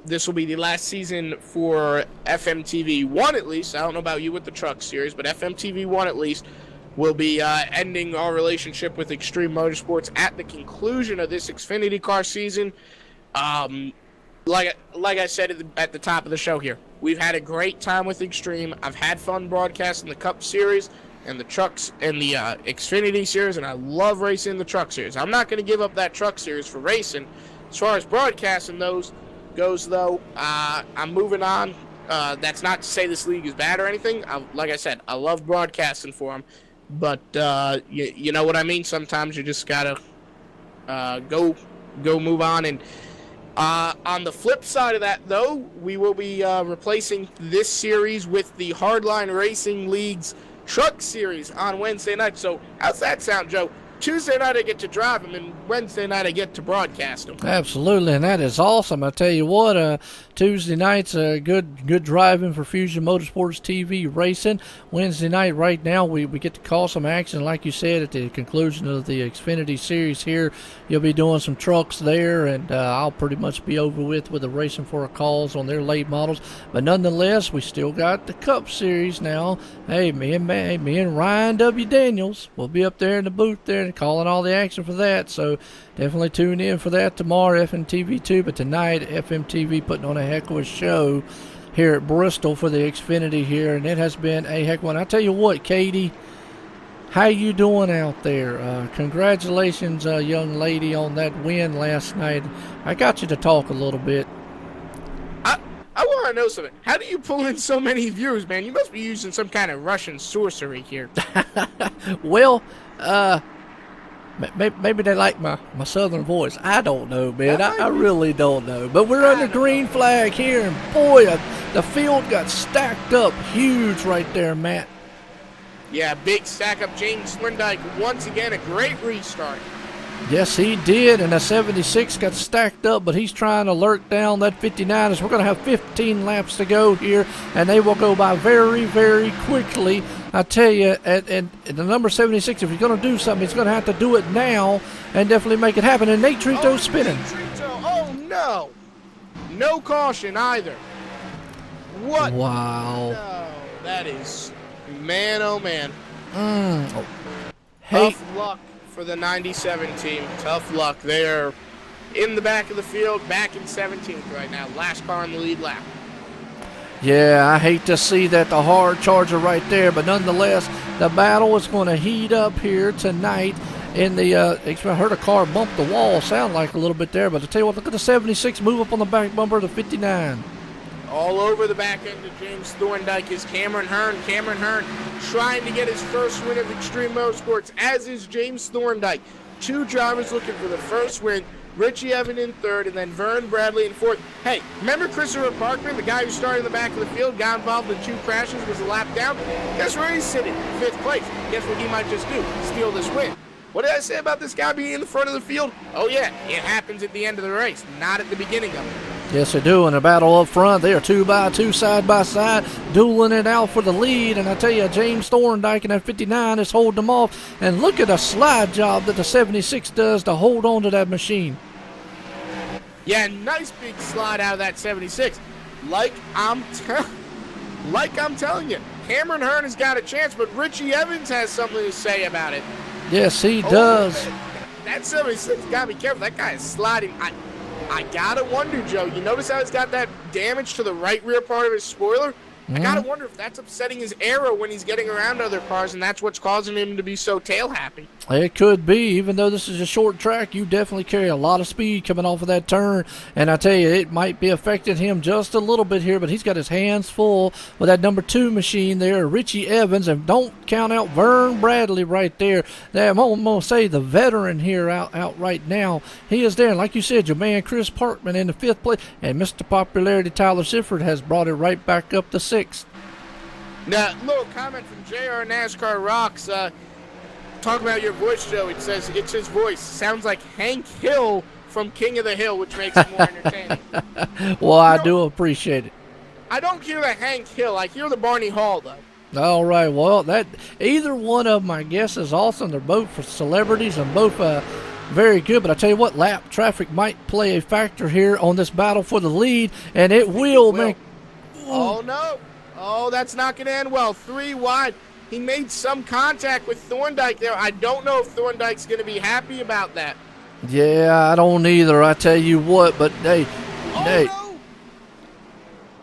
this will be the last season for FMTV 1 at least. I don't know about you with the truck series, but FMTV 1 at least will be ending our relationship with Extreme Motorsports at the conclusion of this Xfinity car season. Like I said at the top of the show here, we've had a great time with Extreme. I've had fun broadcasting the Cup Series and the trucks and the Xfinity Series, and I love racing the truck series. I'm not going to give up that truck series for racing. As far as broadcasting goes, though, I'm moving on. That's not to say this league is bad or anything. Like I said, I love broadcasting for them, but you know what I mean. Sometimes you just gotta go move on, and On the flip side of that, though, we will be replacing this series with the Hardline Racing League's Truck Series on Wednesday night. So how's that sound, Joe? Tuesday night I get to drive them, and Wednesday night I get to broadcast them. Absolutely, and that is awesome. I tell you what, Tuesday night's good driving for Fusion Motorsports TV Racing. Wednesday night, right now, we get to call some action, like you said, at the conclusion of the Xfinity Series here. You'll be doing some trucks there, and I'll pretty much be over with the Racing for a Calls on their late models. But nonetheless, we still got the Cup Series now. Hey, me and Ryan W. Daniels will be up there in the booth there calling all the action for that, so definitely tune in for that tomorrow, FMTV2. But tonight, FMTV putting on a heck of a show here at Bristol for the Xfinity here, and it has been a heck of one. I tell you what, Katie, how you doing out there? Congratulations, young lady, on that win last night. I got you to talk a little bit. I want to know something. How do you pull in so many views, man? You must be using some kind of Russian sorcery here. Well, maybe they like my southern voice. I don't know, man. I really don't know. But we're under green flag here, and boy, the field got stacked up huge right there, Matt. Yeah, big stack up. James Thorndike, once again, a great restart. Yes, he did, and the 76 got stacked up, but he's trying to lurk down that 59 as we're going to have 15 laps to go here, and they will go by very, very quickly. I tell you, and the number 76, if he's going to do something, he's going to have to do it now and definitely make it happen. And Nate Trito's spinning. Oh, no. No caution either. What? Wow. No, that is, man, oh, man. Hey. Tough luck for the 97 team. Tough luck. They're in the back of the field, back in 17th right now. Last car in the lead lap. Yeah, I hate to see that, the hard charger right there, but nonetheless, the battle is going to heat up here tonight. In the, I heard a car bump the wall, sound like a little bit there, but I tell you what, look at the 76 move up on the back bumper of the 59. All over the back end of James Thorndike is Cameron Hearn. Cameron Hearn trying to get his first win of Extreme Motorsports, as is James Thorndike. Two drivers looking for the first win. Richie Evans in third, and then Vern Bradley in fourth. Hey, remember Christopher Parkman, the guy who started in the back of the field, got involved in two crashes, was a lap down? Guess where he's sitting? Fifth place. Guess what he might just do? Steal this win. What did I say about this guy being in the front of the field? Oh yeah, it happens at the end of the race, not at the beginning of it. Yes, they do. In a battle up front, they are 2 by 2, side by side, dueling it out for the lead. And I tell you, James Thorndike in that 59 is holding them off. And look at the slide job that the 76 does to hold on to that machine. Yeah, nice big slide out of that 76. Like I'm telling you, Cameron Hearn has got a chance, but Richie Evans has something to say about it. Yes, he does. That 76 got to be careful. That guy is sliding. I gotta wonder, Joe, you notice how he's got that damage to the right rear part of his spoiler? I gotta wonder if that's upsetting his aero when he's getting around other cars, and that's what's causing him to be so tail happy. It could be. Even though this is a short track, you definitely carry a lot of speed coming off of that turn. And I tell you, it might be affecting him just a little bit here, but he's got his hands full with that number 2 machine there, Richie Evans. And don't count out Vern Bradley right there. I'm going to say the veteran here out right now. He is there. And like you said, your man Chris Parkman in the 5th place. And Mr. Popularity Tyler Sifford has brought it right back up to 6th. Now, little comment from JR NASCAR Rocks. Talk about your voice, Joe. It says it's his voice. Sounds like Hank Hill from King of the Hill, which makes it more entertaining. Well, I do appreciate it. I don't hear the Hank Hill. I hear the Barney Hall, though. All right. Well, that either one of them, I guess, is awesome. They're both for celebrities and both very good. But I tell you what, lap traffic might play a factor here on this battle for the lead, and it will make. Oh no! Oh, that's not going to end well. 3 wide. He made some contact with Thorndike there. I don't know if Thorndike's going to be happy about that. Yeah, I don't either. I tell you what, but hey, no!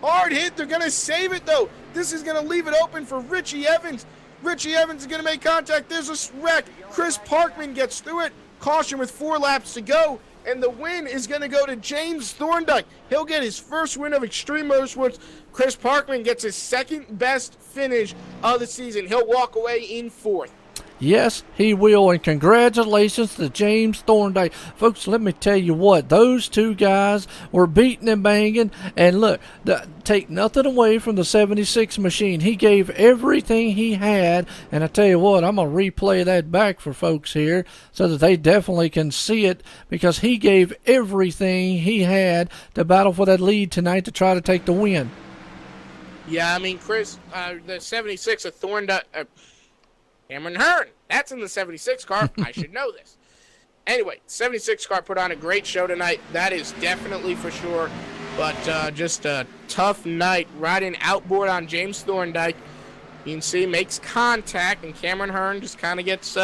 Hard hit. They're going to save it though. This is going to leave it open for Richie Evans. Richie Evans is going to make contact. There's a wreck. Chris Parkman gets through it. Caution with 4 laps to go. And the win is going to go to James Thorndike. He'll get his first win of Extreme Motorsports. Chris Parkman gets his second best finish of the season. He'll walk away in 4th. Yes, he will, and congratulations to James Thorndike. Folks, let me tell you what, those two guys were beating and banging, and look, take nothing away from the 76 machine. He gave everything he had, and I tell you what, I'm going to replay that back for folks here so that they definitely can see it, because he gave everything he had to battle for that lead tonight to try to take the win. Yeah, I mean, Chris, the 76 of Thorndike... Cameron Hearn. That's in the 76 car. I should know this. Anyway, 76 car put on a great show tonight. That is definitely for sure. But just a tough night. Riding outboard on James Thorndike. You can see makes contact, and Cameron Hearn just kind of gets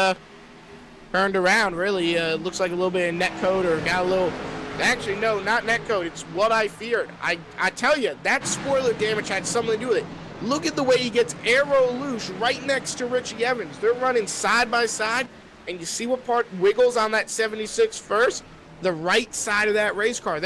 turned around, really. Looks like a little bit of net code, or got a little... Actually, no, not net code. It's what I feared. I tell you, that spoiler damage had something to do with it. Look at the way he gets aero loose right next to Richie Evans. They're running side by side, and you see what part wiggles on that 76 first? The right side of that race car.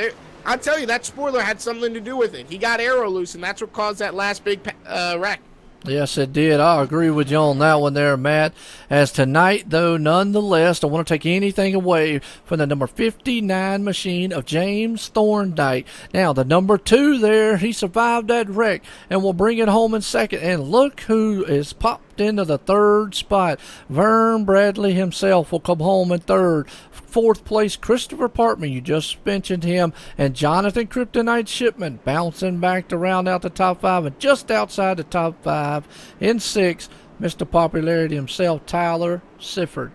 I tell you, that spoiler had something to do with it. He got aero loose, and that's what caused that last big wreck. Yes, it did. I agree with you on that one there, Matt. As tonight, though, nonetheless, don't want to take anything away from the number 59 machine of James Thorndike. Now, the number 2 there, he survived that wreck and will bring it home in second. And look who is popped into the third spot. Vern Bradley himself will come home in third. Fourth place, Christopher Parkman, you just mentioned him, and Jonathan Kryptonite Shipman bouncing back to round out the top 5, and just outside the top 5 in 6, Mr. Popularity himself, Tyler Sifford.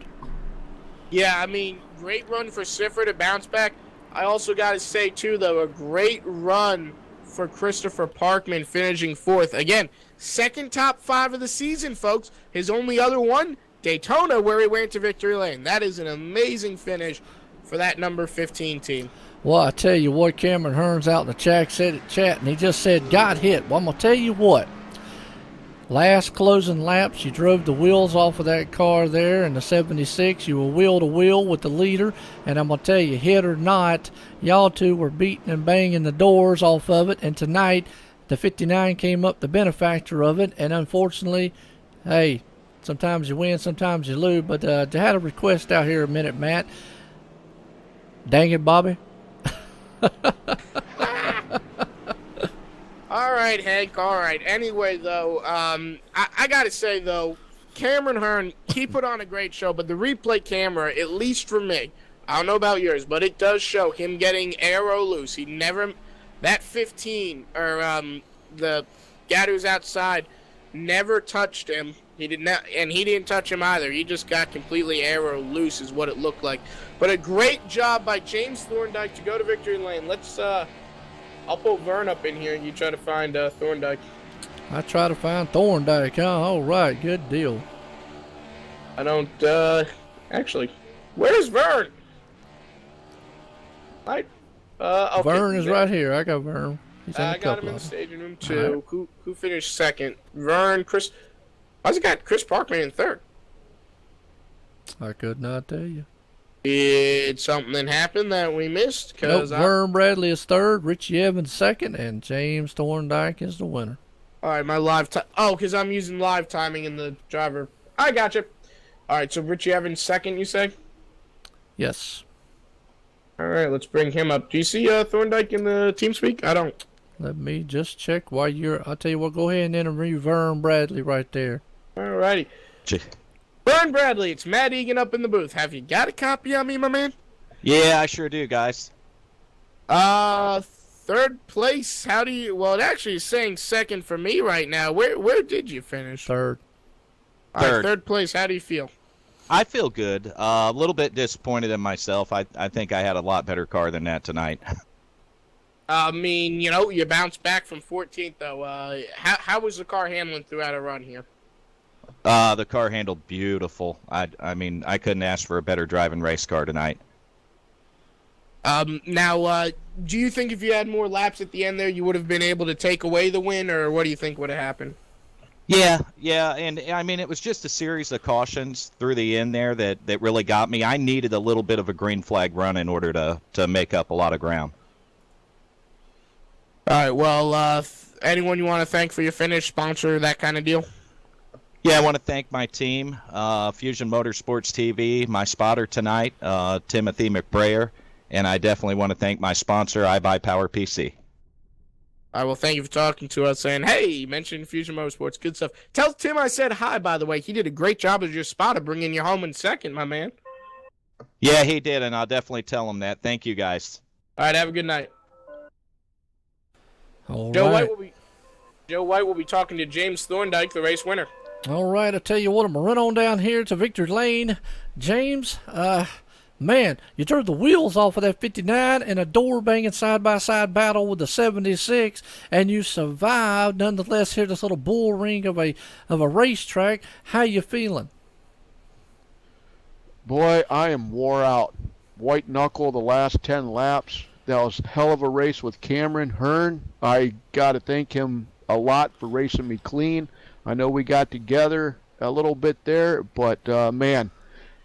Yeah, I mean, great run for Sifford to bounce back. I also got to say, too, though, a great run for Christopher Parkman finishing 4th. Again, second top 5 of the season, folks. His only other one, Daytona, where he went to victory lane. That is an amazing finish for that number 15 team. Well, I tell you what, Cameron Hearns out in the chat, and he just said, got hit. Well, I'm going to tell you what. Last closing laps, you drove the wheels off of that car there in the 76. You were wheel to wheel with the leader, and I'm going to tell you, hit or not, y'all two were beating and banging the doors off of it, and tonight the 59 came up the benefactor of it, and unfortunately, hey, sometimes you win, sometimes you lose. But I had a request out here a minute, Matt. Dang it, Bobby. All right, Hank. All right. Anyway, though, I got to say, though, Cameron Hearn, he put on a great show. But the replay camera, at least for me, I don't know about yours, but it does show him getting aero loose. He never, that 15, or the guy who's outside, never touched him. He did not, and he didn't touch him either. He just got completely aero loose, is what it looked like. But a great job by James Thorndike to go to victory lane. Let's, I'll put Vern up in here, and you try to find Thorndike. I try to find Thorndike, huh? All right, good deal. I don't, actually, where's Vern? Okay, Vern is right here. I got Vern. He's in I got him in the staging room, too. Right. Who finished second? Vern, Chris. Why's it got Chris Parkman in third? I could not tell you. Did something happen that we missed? Nope, Vern Bradley is third, Richie Evans second, and James Thorndike is the winner. All right, my live time. Oh, because I'm using live timing in the driver. I got you. All right, so Richie Evans second, you say? Yes. All right, let's bring him up. Do you see Thorndike in the team speak? I don't. Let me just check while I'll tell you what, go ahead and interview Vern Bradley right there. All righty. Vern Bradley, it's Matt Egan up in the booth. Have you got a copy of me, my man? Yeah, I sure do, guys. Third place. How do you? Well, it actually is saying second for me right now. Where did you finish? Third. All right, third place. How do you feel? I feel good. A little bit disappointed in myself. I think I had a lot better car than that tonight. I mean, you bounced back from 14th, though. How was the car handling throughout a run here? The car handled beautiful. I mean, I couldn't ask for a better driving race car tonight. Now, do you think if you had more laps at the end there, you would have been able to take away the win, or what do you think would have happened? Yeah, and I mean, it was just a series of cautions through the end there that really got me. I needed a little bit of a green flag run in order to make up a lot of ground. All right, well, anyone you want to thank for your finish, sponsor, that kind of deal? Yeah, I want to thank my team, Fusion Motorsports TV, my spotter tonight, Timothy McBrayer, and I definitely want to thank my sponsor, iBuyPower PC. All right, well, thank you for talking to us. And, hey, you mentioned Fusion Motorsports. Good stuff. Tell Tim I said hi, by the way. He did a great job as your spotter, bringing you home in second, my man. Yeah, he did, and I'll definitely tell him that. Thank you, guys. All right, have a good night. All Joe right. White will be talking to James Thorndike, the race winner. All right, I tell you what, I'm going to run on down here to Victory Lane. James, man, you turned the wheels off of that 59 in a door-banging side-by-side battle with the 76, and you survived, nonetheless, here this little bull ring of a racetrack. How you feeling? Boy, I am wore out. White knuckle the last 10 laps. That was a hell of a race with Cameron Hearn. I got to thank him a lot for racing me clean. I know we got together a little bit there, but man,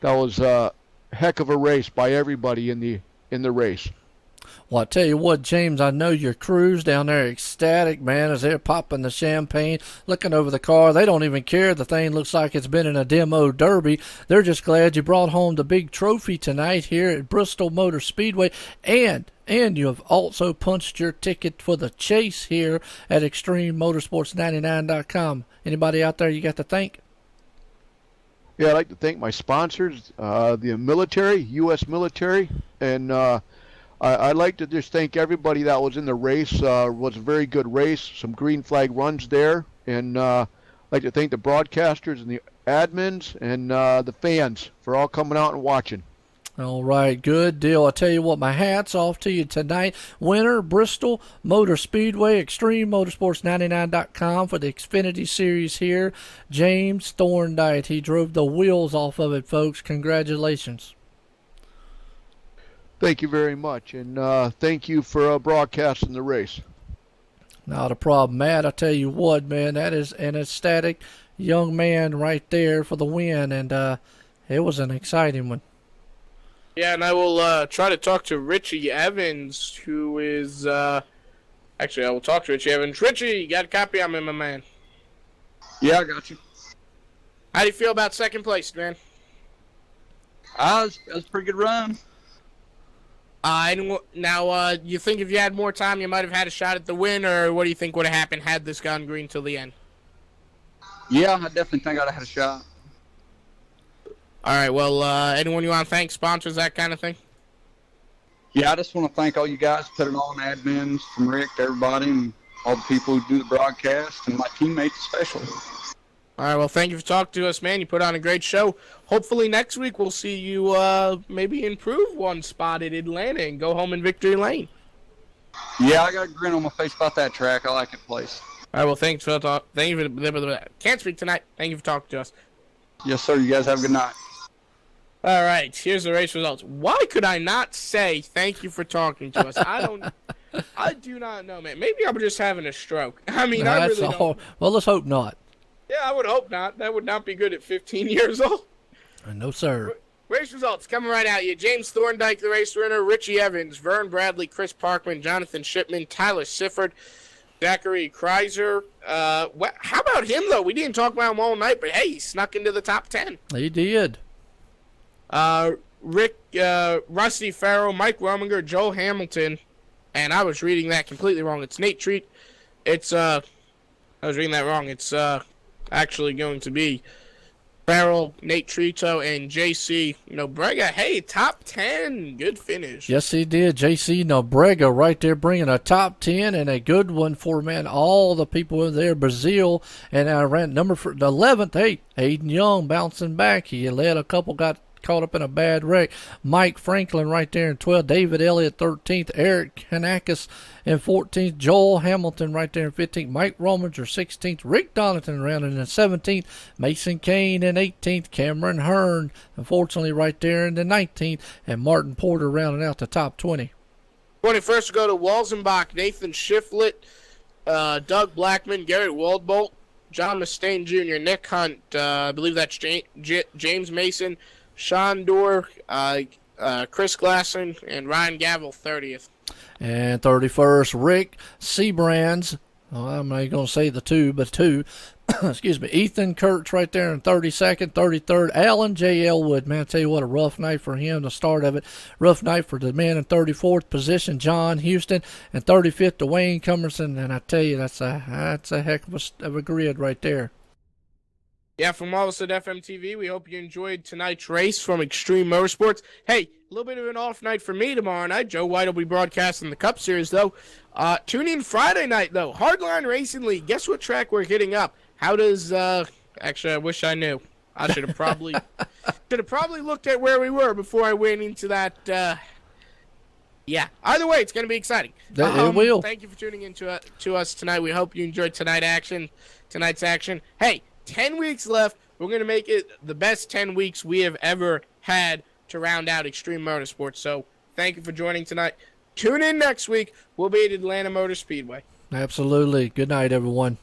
that was a heck of a race by everybody in the race. Well, I tell you what, James, I know your crew's down there ecstatic, man, as they're popping the champagne, looking over the car. They don't even care. The thing looks like it's been in a demo derby. They're just glad you brought home the big trophy tonight here at Bristol Motor Speedway, and you have also punched your ticket for the chase here at ExtremeMotorsports99.com. Anybody out there you got to thank? Yeah, I'd like to thank my sponsors, the military, U.S. military, and I'd like to just thank everybody that was in the race. It was a very good race, some green flag runs there, and I'd like to thank the broadcasters and the admins and the fans for all coming out and watching. All right, good deal. I tell you what, my hat's off to you tonight. Winner, Bristol Motor Speedway, ExtremeMotorsports99.com for the Xfinity Series here. James Thorndike, he drove the wheels off of it, folks. Congratulations. Thank you very much, and thank you for broadcasting the race. Not a problem, Matt. I tell you what, man, that is an ecstatic young man right there for the win, and it was an exciting one. Yeah, and I will try to talk to Richie Evans, who is... actually, I will talk to Richie Evans. Richie, you got a copy of me, my man? Yeah, I got you. How do you feel about second place, man? That was a pretty good run. Now, you think if you had more time, you might have had a shot at the win, or what do you think would have happened had this gone green till the end? Yeah, I definitely think I'd have had a shot. All right, well, anyone you want to thank, sponsors, that kind of thing? Yeah, I just want to thank all you guys for putting on admins, from Rick to everybody, and all the people who do the broadcast, and my teammates especially. All right, well, thank you for talking to us, man. You put on a great show. Hopefully next week we'll see you maybe improve one spot at Atlanta and go home in victory lane. Yeah, I got a grin on my face about that track. I like it place. All right, well, thanks for thank you for can't speak tonight. Thank you for talking to us. Yes, sir. You guys have a good night. All right, here's the race results. Why could I not say thank you for talking to us? I do not know, man. Maybe I'm just having a stroke. I mean, I really don't. Well, let's hope not. Yeah, I would hope not. That would not be good at 15 years old. No, sir. Race results coming right at you. James Thorndike, the race winner. Richie Evans, Vern Bradley, Chris Parkman, Jonathan Shipman, Tyler Sifford, Zachary Kreiser. How about him, though? We didn't talk about him all night, but hey, he snuck into the top 10. He did. Rusty Farrell, Mike Rominger, Joel Hamilton, and I was reading that completely wrong. It's Nate Treat. I was reading that wrong. It's actually going to be Farrell, Nate Trito, and JC Nobrega. Hey, top 10. Good finish. Yes, he did. JC Nobrega right there bringing a top 10 and a good one for, man, all the people in there. Brazil, and I ran number for the 11th. Hey, Aiden Young bouncing back. He led a couple, got caught up in a bad wreck. Mike Franklin right there in 12th. David Elliott 13th. Eric Hanakis in 14th. Joel Hamilton right there in 15th. Mike Rominger 16th. Rick Donington rounding in 17th. Mason Kane in 18th. Cameron Hearn, unfortunately, right there in the 19th. And Martin Porter rounding out the top 20. 21st to go to Walzenbach, Nathan Shiflett, Doug Blackman, Garrett Waldbolt, John Mustaine Jr., Nick Hunt, I believe that's James Mason, Sean Dorr, Chris Glasson, and Ryan Gavel, 30th. And 31st, Rick Seabrands. Well, I'm not going to say the two, but two. excuse me, Ethan Kurtz right there in 32nd, 33rd. Alan J. Elwood, man, I tell you what, a rough night for him, the start of it. Rough night for the man in 34th position, John Houston, and 35th, Dwayne Cumberson. And I tell you, that's a heck of a grid right there. Yeah, from all of us at FMTV, we hope you enjoyed tonight's race from Extreme Motorsports. Hey, a little bit of an off night for me tomorrow night. Joe White will be broadcasting the Cup Series, though. Tune in Friday night, though. Hardline Racing League. Guess what track we're hitting up? How does, actually, I wish I knew. I should have probably looked at where we were before I went into that, yeah. Either way, it's going to be exciting. It will. Thank you for tuning in to us tonight. We hope you enjoyed tonight's action. Hey, 10 weeks left. We're going to make it the best 10 weeks we have ever had to round out Extreme Motorsports. So thank you for joining tonight. Tune in next week. We'll be at Atlanta Motor Speedway. Absolutely. Good night, everyone.